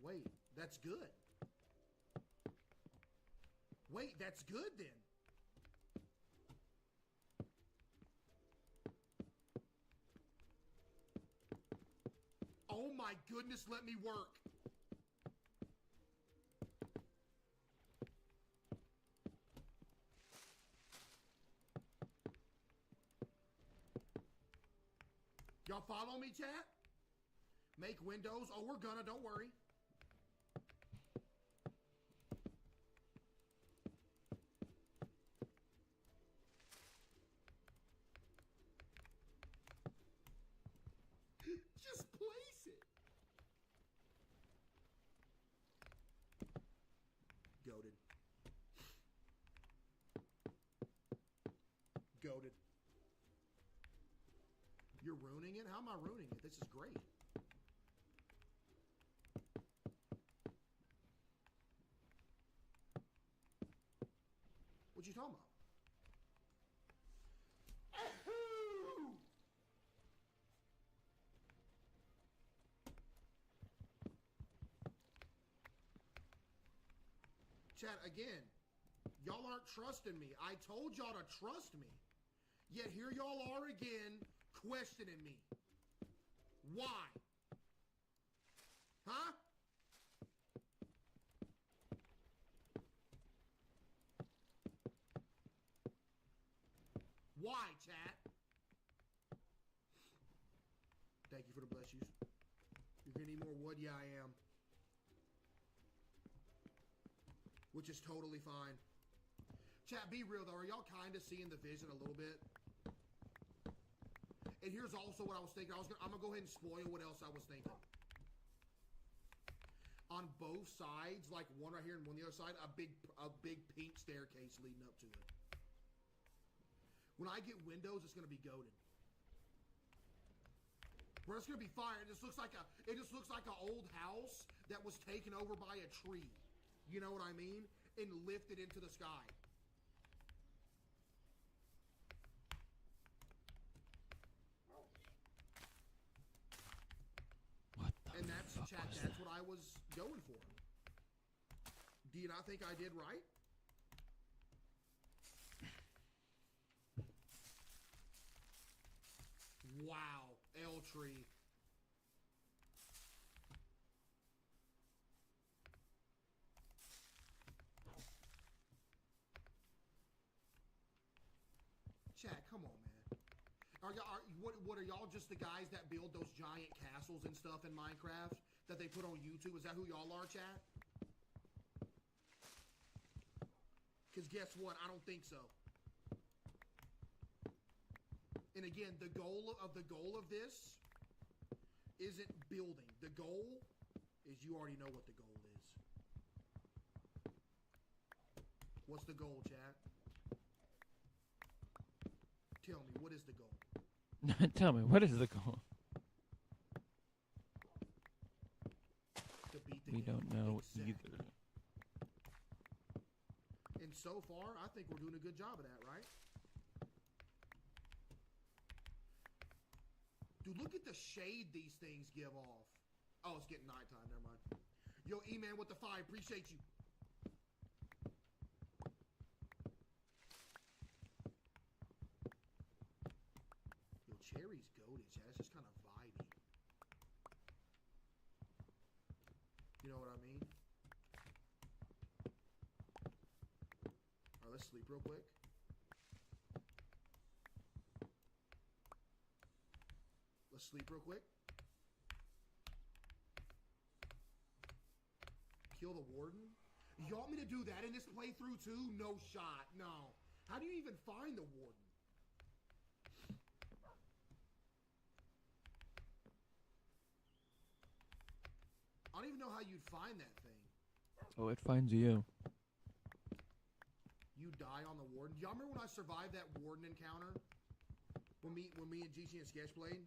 Wait, that's good. Wait, that's good then. Oh my goodness, let me work. Y'all follow me, chat? Make windows. Oh, we're gonna, don't worry. Just place it. Goated. ruining it? How am I ruining it? This is great. What you talking about? Chat, again, y'all aren't trusting me. I told y'all to trust me. Yet here y'all are again questioning me. Why? Huh? Why, chat? Thank you for the bless yous. You're gonna need more wood? Yeah, I am. Which is totally fine. Chat, be real though. Are y'all kind of seeing the vision a little bit? And here's also what I was thinking. I'm gonna go ahead and spoil what else I was thinking. On both sides, like one right here and one on the other side, a big pink staircase leading up to it. When I get windows, it's gonna be goated. Bro, it's gonna be fire. It just looks like an old house that was taken over by a tree. You know what I mean? And lifted into the sky. What the And that's fuck chat. was That's that? what I was going for. Do you not think I did right? Wow, L tree. Chat, come on, man. What are y'all just the guys that build those giant castles and stuff in Minecraft that they put on YouTube? Is that who y'all are, chat? Because guess what? I don't think so. And again, the goal of this isn't building. The goal is you already know what the goal is. What's the goal, chat? Tell me, what is the goal? Tell me, what is the goal? To beat the We game. don't know Exactly. either. And so far, I think we're doing a good job of that, right? Dude, look at the shade these things give off. Oh, it's getting nighttime. Never mind. Yo, E-Man with the 5. Appreciate you. Yo, Cherry's goated, chat. It's just kind of vibey. You know what I mean? Alright, let's sleep real quick. Let's sleep real quick. Kill the warden? You want me to do that in this playthrough too? No shot. No. How do you even find the warden? I don't even know how you'd find that thing. Oh, it finds you. You die on the warden. Y'all remember when I survived that warden encounter? When me and GG and Sketch played?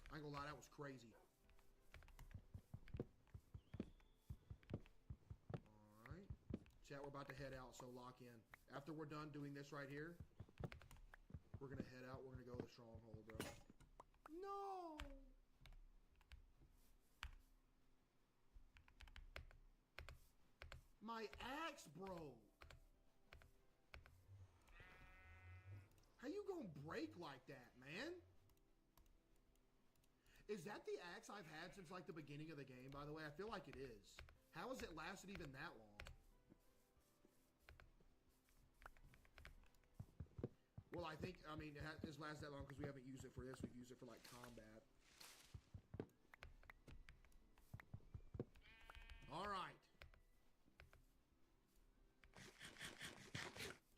I ain't gonna lie, that was crazy. Alright. Chat, we're about to head out, so lock in. After we're done doing this right here, we're gonna head out. We're gonna go to the stronghold, bro. No! My axe broke. How you gonna break like that, man? Is that the axe I've had since like the beginning of the game, by the way? I feel like it is. How has it lasted even that long? Well, I mean, it's lasted that long because we haven't used it for this. We've used it for like combat. All right.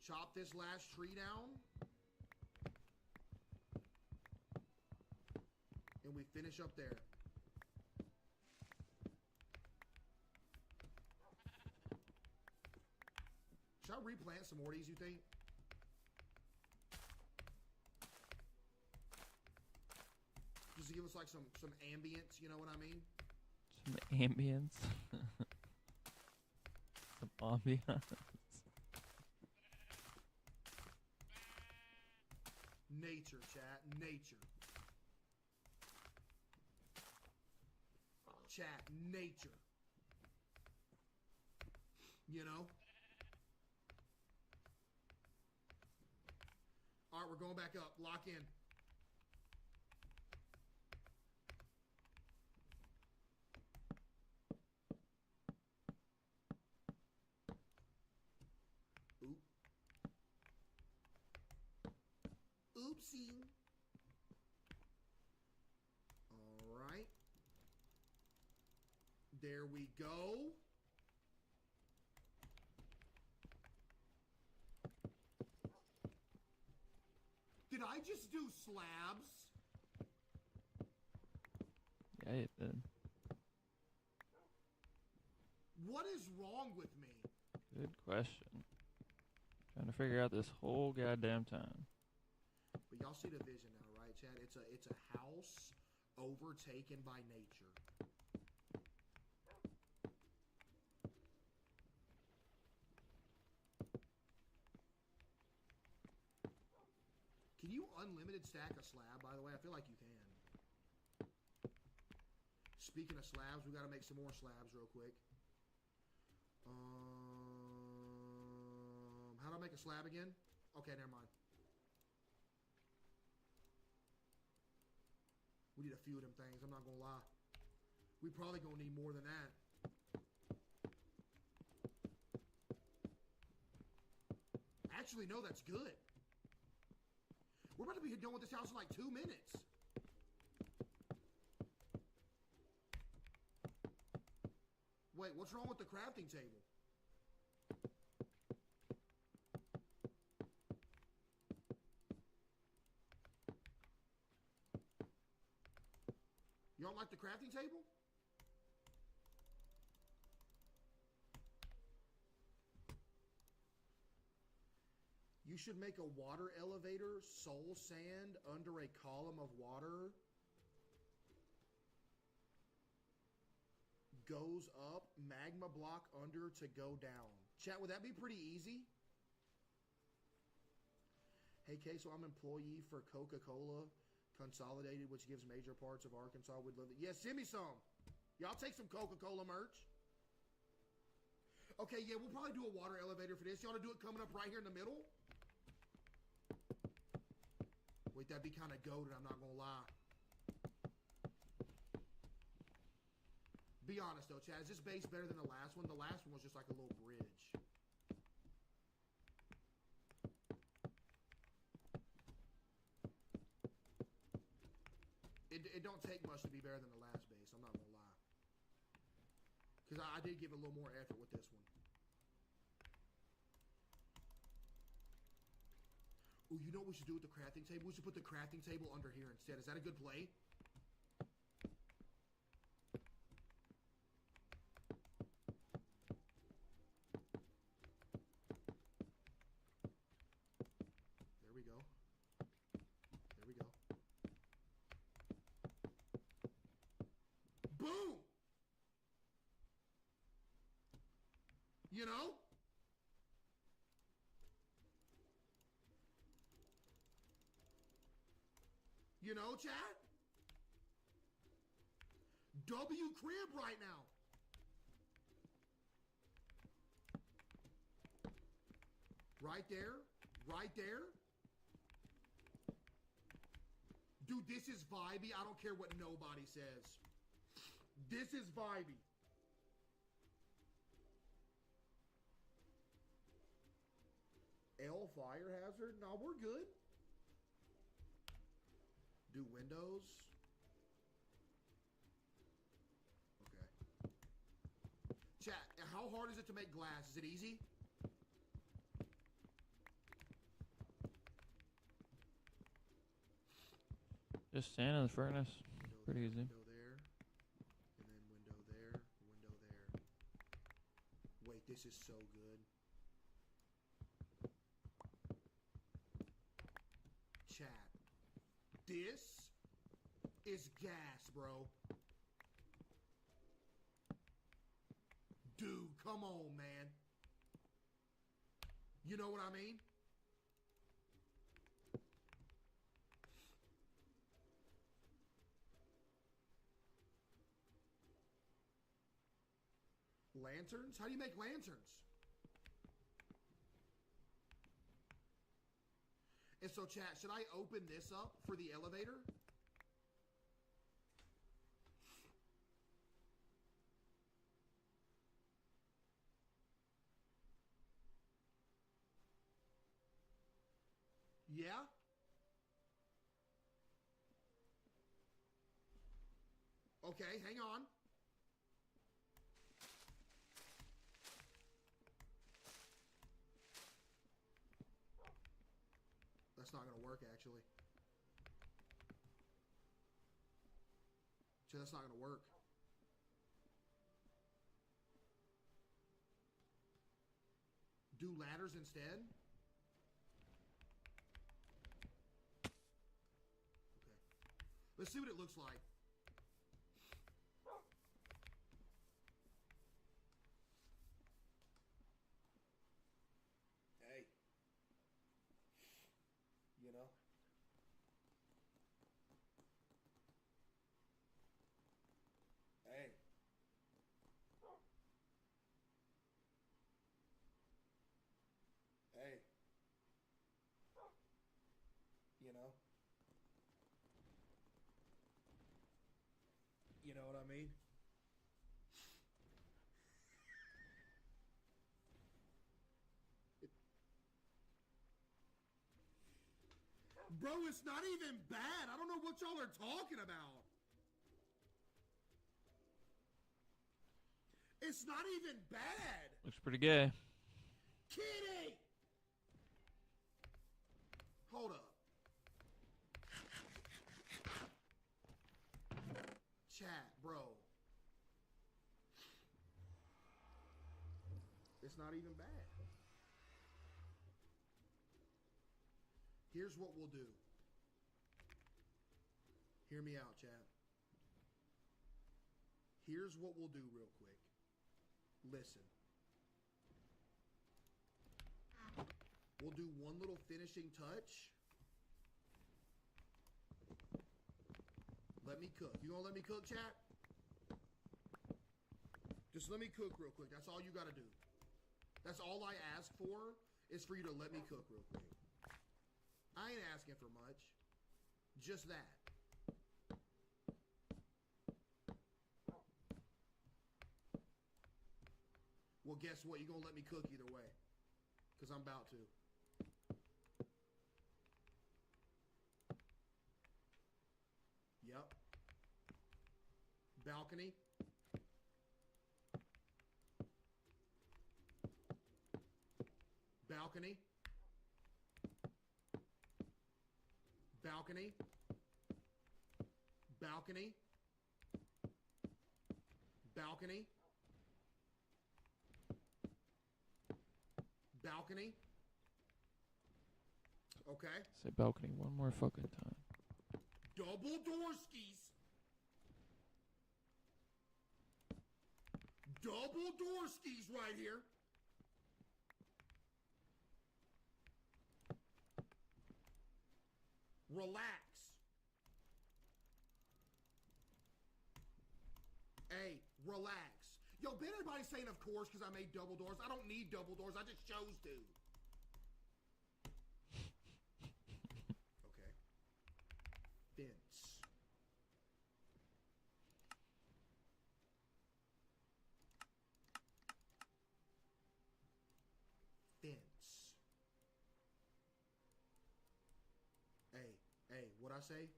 Chop this last tree down. And we finish up there. Should I replant some more of these, you think? give us like some ambience, you know what I mean? Some ambience. Some ambiance. Nature, chat. Nature. Chat. Nature. You know? Alright, we're going back up. Lock in. Oop. Oopsie. Alright. There we go. Did I just do slabs? Yeah, you did. What is wrong with me? Good question. Trying to figure out this whole goddamn time. But y'all see the vision now, right, Chad? It's a house overtaken by nature. Can you unlimited stack a slab, by the way? I feel like you can. Speaking of slabs, we got to make some more slabs real quick. How do I make a slab again? Okay, never mind. We need a few of them things, I'm not gonna lie. We probably gonna need more than that. Actually, no, that's good. We're about to be done with this house in like 2 minutes. Wait, what's wrong with the crafting table? You don't like the crafting table? You should make a water elevator, soul sand under a column of water. Goes up, magma block under to go down. Chat, would that be pretty easy? Hey, K, so I'm employee for Coca-Cola Consolidated, which gives major parts of Arkansas. We'd love it. Yeah, send me some. Y'all take some Coca-Cola merch. Okay, yeah, we'll probably do a water elevator for this. Y'all want to do it coming up right here in the middle? Wait, that'd be kind of goated, I'm not going to lie. Be honest, though, Chad. Is this base better than the last one? The last one was just like a little bridge. It don't take much to be better than the last base, I'm not going to lie. Because I did give a little more effort with this one. Ooh, you know what we should do with the crafting table? We should put the crafting table under here instead. Is that a good play? There we go. There we go. Boom! You know? You know, chat? W crib right now. Right there. Right there. Dude, this is vibey. I don't care what nobody says. This is vibey. L fire hazard? No, we're good. Do windows. Okay. Chat, how hard is it to make glass? Is it easy? Just stand in the furnace. Window Pretty there, easy. Window there. And then window there. Window there. Wait, this is so good. Chat. This is gas, bro. Dude, come on, man. You know what I mean? Lanterns? How do you make lanterns? And so, chat, should I open this up for the elevator? Yeah? Okay, hang on. That's not going to work, actually. So that's not going to work. Do ladders instead? Okay. Let's see what it looks like. Hey. You know? Hey. Hey. You know? You know what I mean? Bro, it's not even bad. I don't know what y'all are talking about. It's not even bad. Looks pretty gay. Kitty! Hold up. Chat, bro. It's not even bad. Here's what we'll do. Hear me out, chat. Here's what we'll do real quick. Listen. We'll do one little finishing touch. Let me cook. You gonna let me cook, chat? Just let me cook real quick. That's all you gotta do. That's all I ask for is for you to let me cook real quick. I ain't asking for much. Just that. Well, guess what? You're gonna let me cook either way. Because I'm about to. Yep. Balcony. Balcony. Balcony. Balcony. Balcony. Balcony. Okay. Say balcony one more fucking time. Double door skis. Double door skis right here. Relax. Hey, relax. Yo, been everybody saying of course because I made double doors. I don't need double doors. I just chose to. Okay. Fence. Fence. Hey, what'd I say?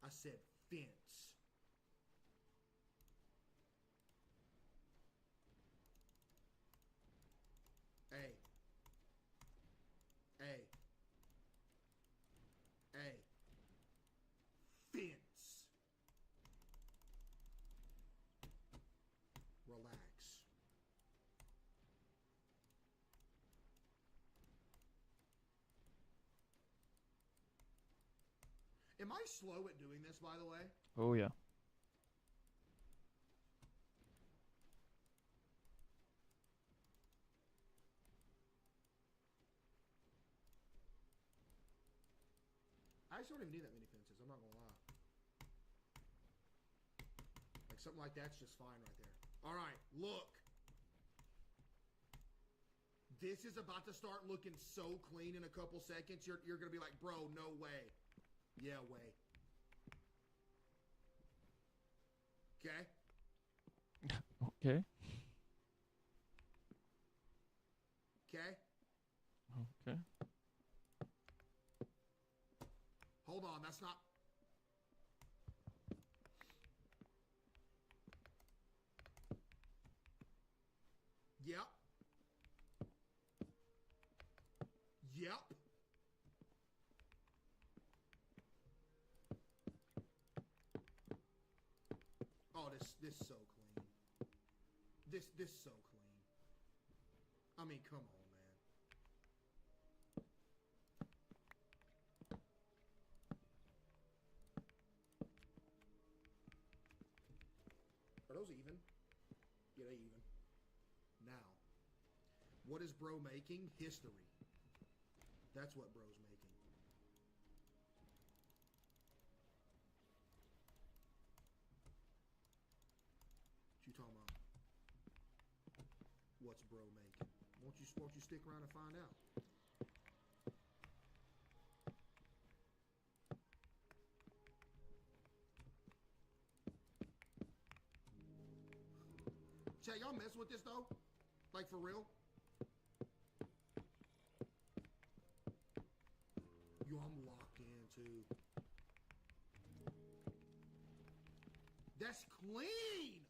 I said fence. Hey. Fence. Relax. Am Am I slow at doing this, by the way? Oh yeah. I actually don't even need that many fences. I'm not gonna lie. Like something like that's just fine right there. All right, look. This is about to start looking so clean in a couple seconds. You're gonna be like, bro, no way. Yeah, way. Okay. Okay. Okay. Okay. Hold on, that's not. Yep. Yep. Oh, this so clean. This so clean. I mean, come on, man. Are those even? Yeah, they even. Now, what is bro making? History. That's what bro's making. What you talking about? What's bro making? Won't you stick around and find out? Chat, y'all mess with this though? Like for real? Yo, I'm locked in too. That's clean!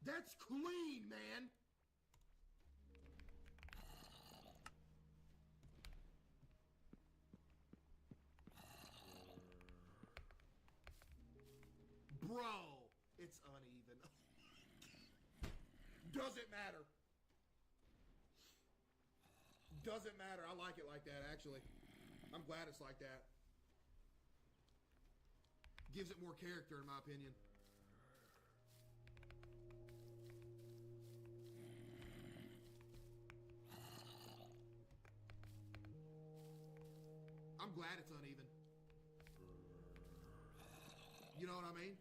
That's clean, man! Bro, it's uneven. Doesn't matter. Doesn't matter. I like it like that, actually. I'm glad it's like that. Gives it more character, in my opinion. I'm glad it's uneven. You know what I mean?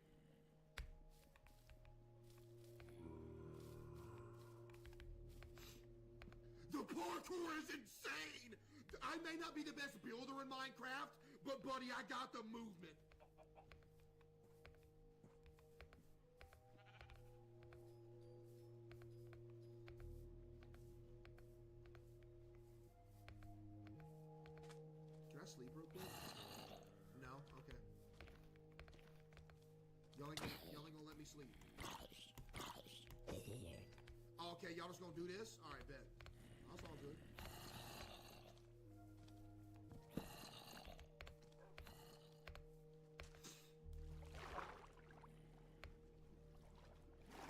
The parkour is insane! I may not be the best builder in Minecraft, but buddy, I got the movement. Can I sleep real quick? No? Okay. Y'all ain't gonna let me sleep. Okay, y'all just gonna do this? Alright, bet. That's all good.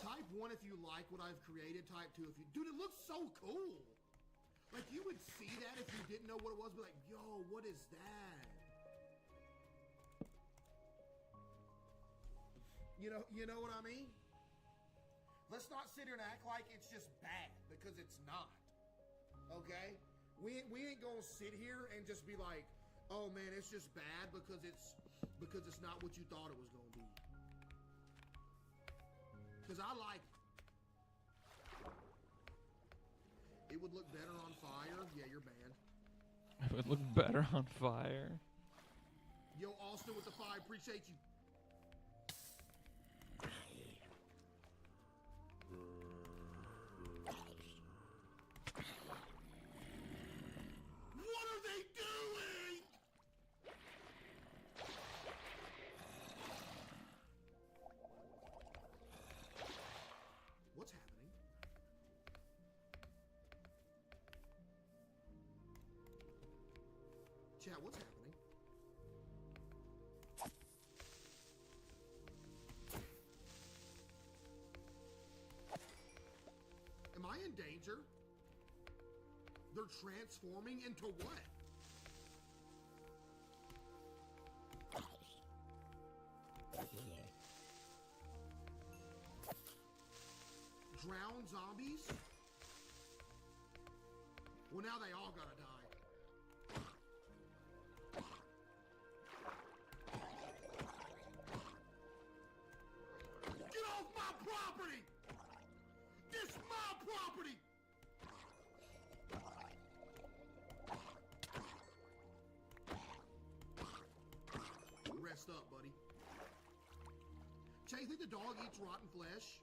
Type 1 if you like what I've created. Type 2 if you... Dude, it looks so cool! Like, you would see that if you didn't know what it was, be like, yo, what is that? You know what I mean? Let's not sit here and act like it's just bad, because it's not. Okay? We ain't gonna sit here and just be like, oh man, it's just bad because it's not what you thought it was gonna be. Because I like it. It would look better on fire. Yeah, you're banned. It would look better on fire. Yo, Austin with the 5, appreciate you. What are they doing? What's happening? Chat, what's happening? I in danger? They're transforming into what? Drowned zombies? Well, now they all gotta die. Get off my property! This my property! Rest up, buddy. Jay, you think the dog eats rotten flesh?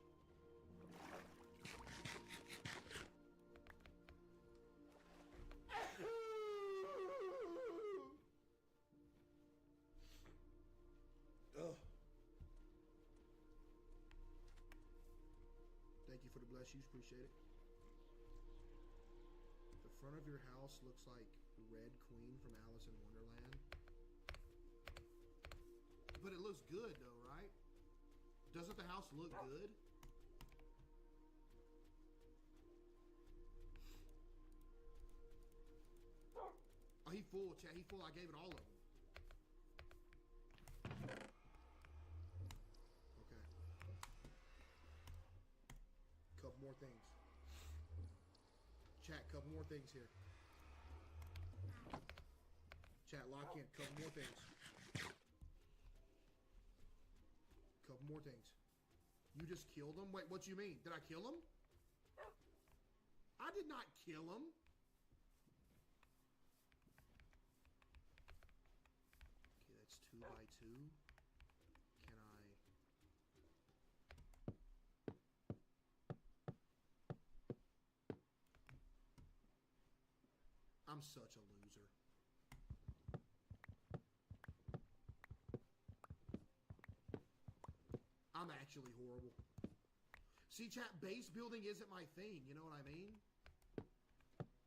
Ugh. Thank you for the bless yous, appreciate it. The front of your house looks like Red Queen from Alice in Wonderland. But it looks good though, right? Doesn't the house look good? Oh, he full, chat. He full. I gave it all of them. Okay. Couple more things. Chat, couple more things here. Chat, lock in. Couple more things. Couple more things. You just killed him? Wait, what you mean? Did I kill him? I did not kill him. Okay, that's 2 by 2. Can I... I'm such a loser. I'm actually horrible. See, chat, base building isn't my thing, you know what I mean?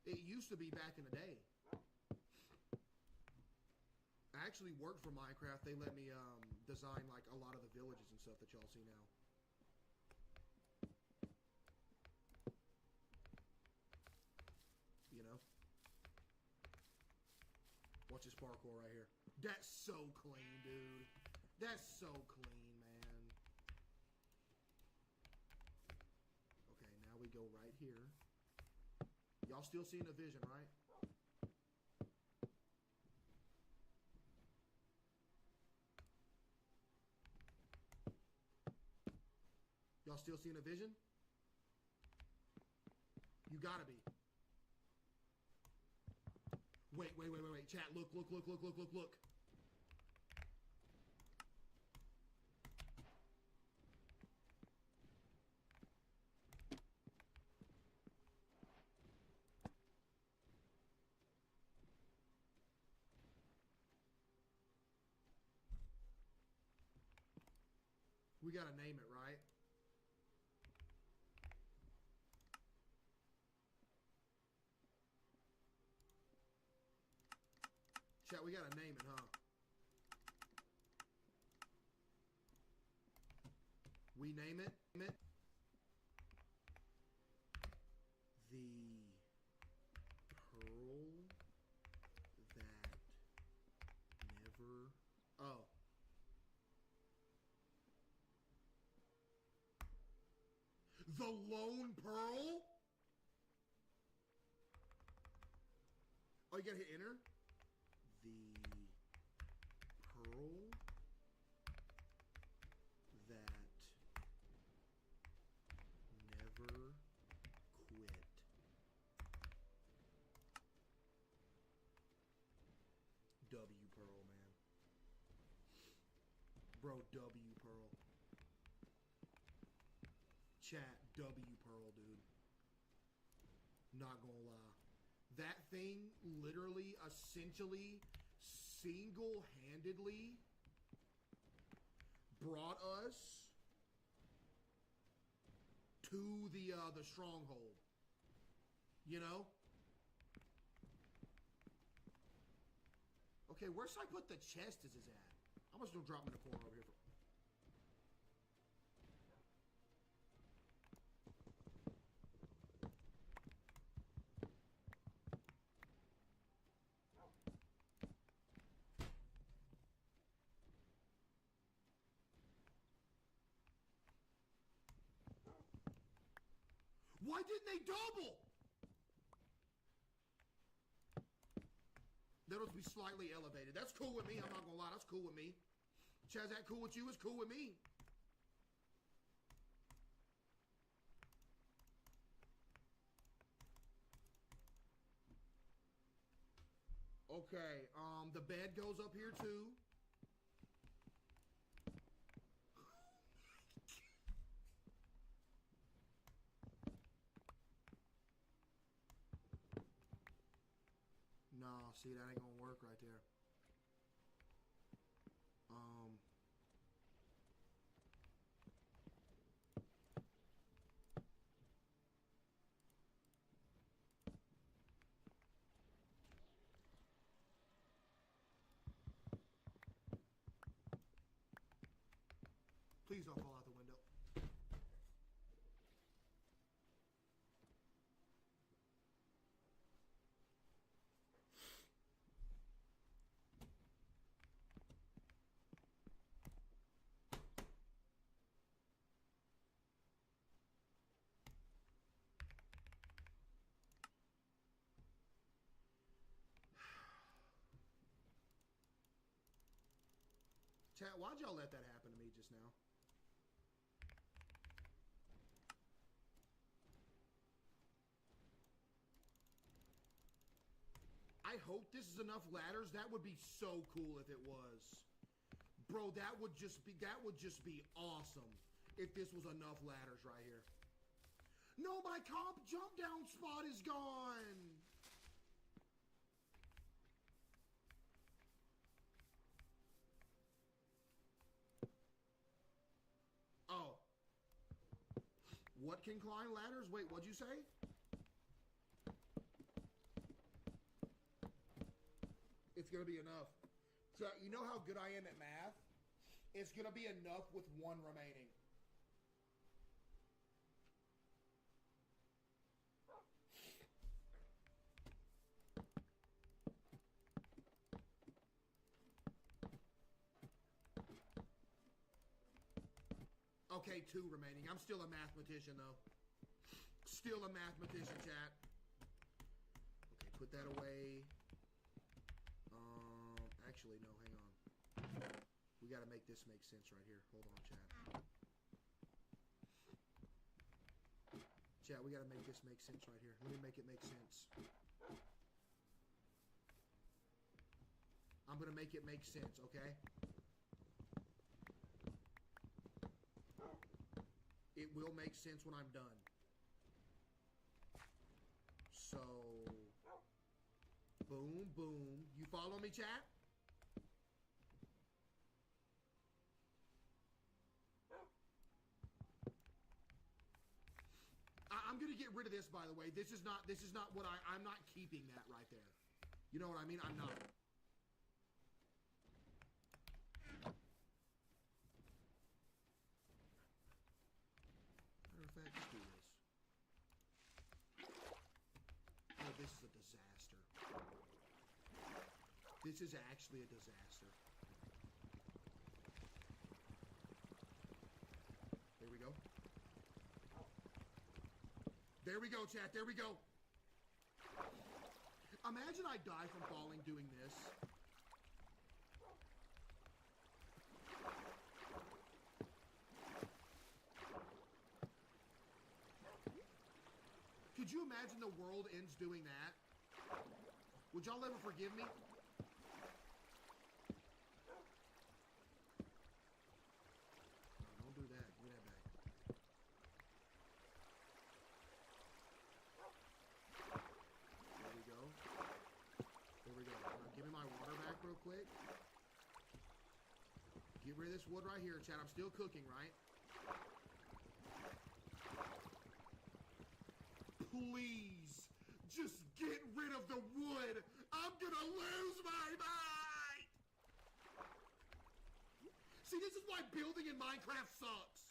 It used to be back in the day. I actually worked for Minecraft. They let me design like a lot of the villages and stuff that y'all see now. You know? Watch this parkour right here. That's so clean, dude. That's so clean, man. Okay, now we go right here. Y'all still seeing the vision, right? Y'all still seeing the vision? You gotta be. Wait. Chat, look. We gotta name it, right? Chat, we gotta name it, huh? We name it? The pearl that never... Oh. The Lone Pearl? Oh, you gotta hit enter? The pearl that never quit. W Pearl, man. Bro, W Pearl. Chat, W Pearl, dude. Not gonna lie. That thing literally, essentially, single-handedly brought us to the stronghold. You know? Okay, where should I put the chest is his at? I'm just gonna drop him in the corner over here. didn't they double? That'll be slightly elevated. That's cool with me. I'm not gonna lie. That's cool with me. Chaz, that cool with you? It's cool with me. Okay, the bed goes up here too. Nah, see, that ain't gonna work right there. Please don't fall out the window. Chat, why'd y'all let that happen to me just now? I hope this is enough ladders. That would be so cool if it was. Bro, that would just be awesome if this was enough ladders right here. No, my comp jump down spot is gone. Oh. What can climb ladders? Wait, what'd you say? It's gonna be enough. So you know how good I am at math? It's gonna be enough with one remaining. Okay, 2 remaining. I'm still a mathematician though. Still a mathematician, chat. Okay, put that away. Actually, no, hang on. We gotta make this make sense right here. Hold on, chat. Chat, we gotta make this make sense right here. Let me make it make sense. I'm gonna make it make sense, okay? It will make sense when I'm done. So, boom, boom. You follow me, chat? I'm gonna get rid of this, by the way. This is not what I'm not keeping that right there. You know what I mean? I'm not. Matter of fact, let's do this. Oh, this is a disaster. This is actually a disaster. There we go. There we go, chat. There we go. Imagine I die from falling doing this. Could you imagine the world ends doing that? Would y'all ever forgive me? Don't do that. Give me that back. There we go. There we go. Now give me my water back real quick. Get rid of this wood right here, chat. I'm still cooking, right? Please, just get rid of the wood. I'm gonna lose my mind. See, this is why building in Minecraft sucks.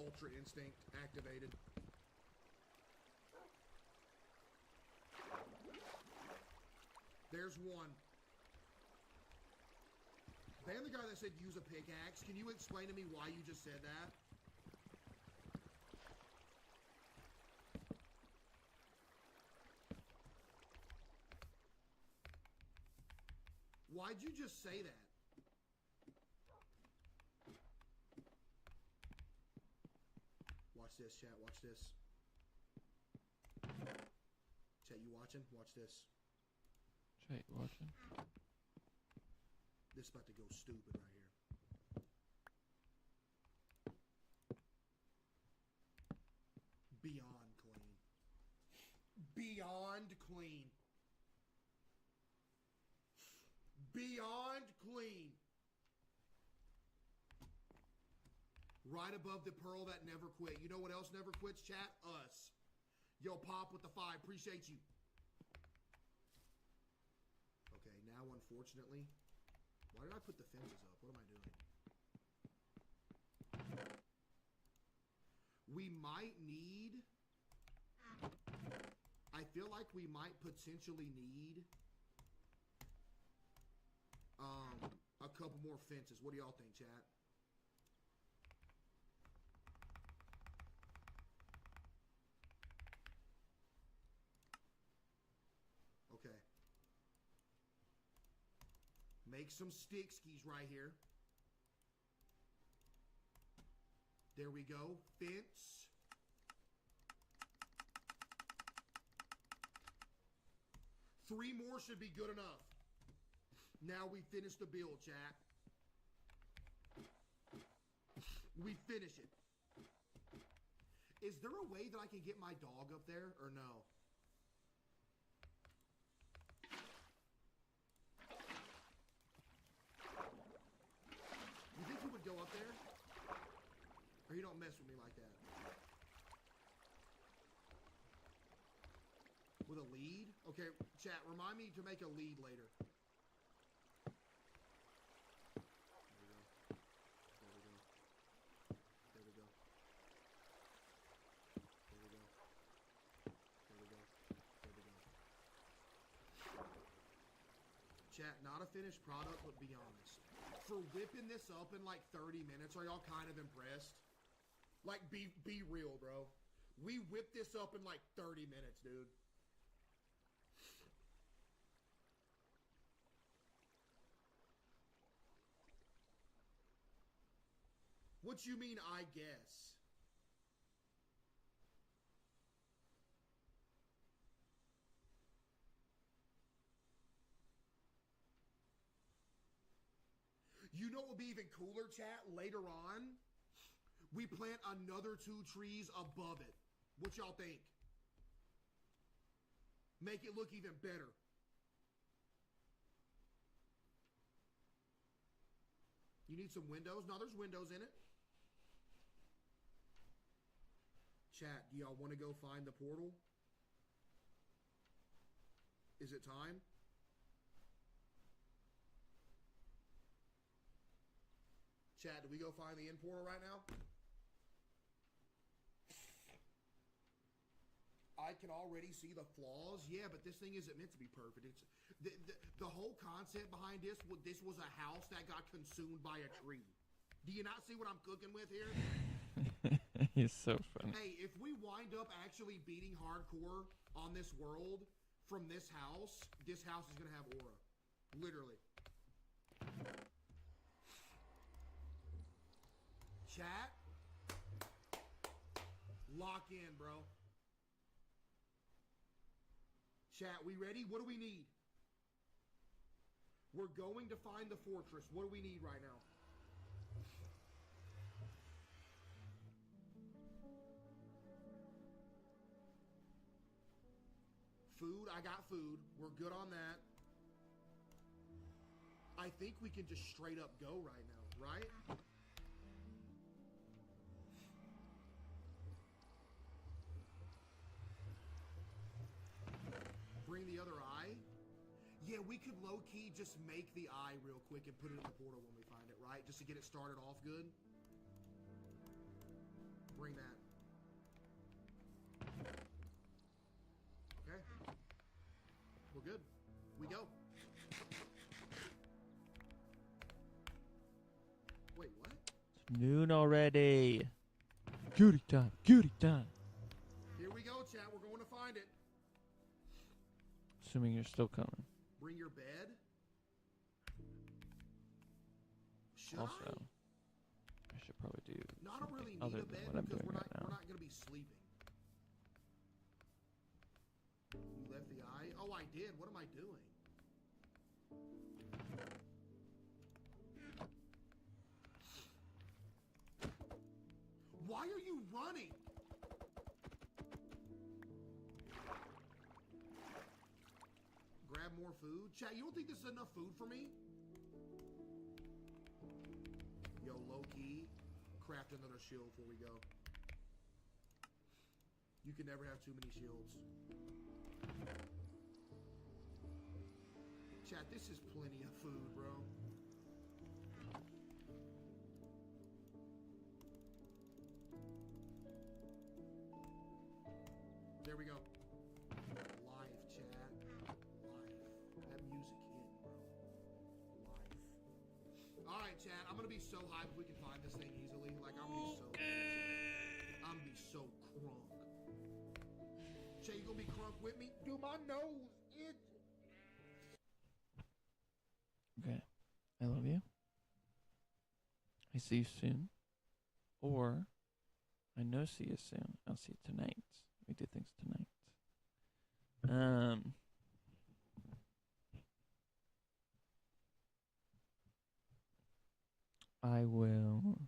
Ultra Instinct activated. There's one. Ban the guy that said use a pickaxe. Can you explain to me why you just said that? Why'd you just say that? Watch this, chat. Watch this. Chat, you watching? Watch this. Chat, you watching? This is about to go stupid right here. Beyond clean. Beyond clean. Beyond clean. Right above the pearl that never quit. You know what else never quits, chat? Us. Yo, Pop with the 5. Appreciate you. Okay, now unfortunately... Why did I put the fences up? What am I doing? We might need... I feel like we might potentially need... a couple more fences. What do y'all think, chat? Okay. Make some stick skis right here. There we go. Fence. Three more should be good enough. Now we finish the build, chat. We finish it. Is there a way that I can get my dog up there, or no? You think he would go up there? Or you don't mess with me like that? With a lead? Okay, chat, remind me to make a lead later. Chat, not a finished product, but be honest. For whipping this up in like 30 minutes, are y'all kind of impressed? Like, be real, bro. We whipped this up in like 30 minutes, dude. What you mean, I guess? You know what would be even cooler, chat? Later on, we plant another 2 trees above it. What y'all think? Make it look even better. You need some windows? No, there's windows in it. Chat, do y'all want to go find the portal? Is it time? Chat, do we go find the end portal right now? I can already see the flaws. Yeah, but this thing isn't meant to be perfect. It's the whole concept behind this was a house that got consumed by a tree. Do you not see what I'm cooking with here? He's so funny. Hey, if we wind up actually beating hardcore on this world from this house is going to have aura. Literally. Chat. Lock in, bro. Chat, we ready? What do we need? We're going to find the fortress. What do we need right now? Food, I got food. We're good on that. I think we can just straight up go right now, right? Bring the other eye? Yeah, we could low-key just make the eye real quick and put it in the portal when we find it, right? Just to get it started off good. Bring that. Okay. We're good. We go. Wait, what? It's noon already. Cutie time. Cutie time. Here we go, chat. We're going to find it. Assuming you're still coming. Bring your bed. Should Also, I? I should probably do No, I don't something really other need a than bed what I'm because doing we're right not now. going to be sleeping. You left the eye? Oh, I did. What am I doing? Why are you running? Grab more food? Chat, you don't think this is enough food for me? Yo, low-key, craft another shield before we go. You can never have too many shields. Chat, this is plenty of food, bro. There we go. Live, chat. Live. That music hit, bro. Live. Alright, chat. I'm gonna be so hyped if we can find this thing easily. Like, I'm gonna be so I'm gonna be so crunk. Chat, you gonna be crunk with me? Dude, my nose itches. Okay. I love you. I see you soon. Or I know see you soon. I'll see you tonight. We do things tonight. I will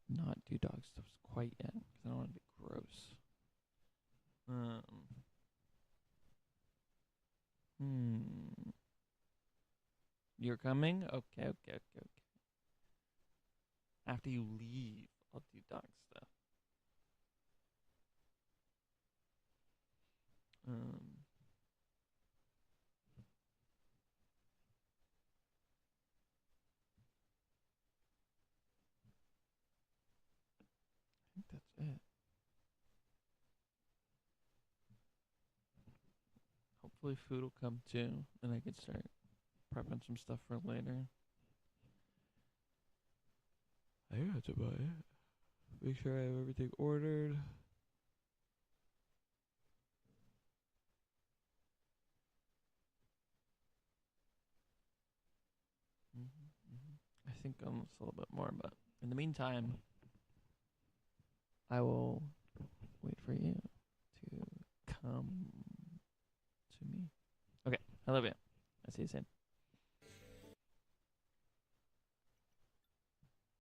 not do dog stuff quite yet because I don't want to be gross. You're coming? Okay. After you leave, I'll do dog stuff. I think that's it. Hopefully food will come too, and I can start prepping some stuff for later. I got to buy it. Make sure I have everything ordered. I think almost a little bit more, but in the meantime, I will wait for you to come to me. Okay, I love you. I'll see you soon.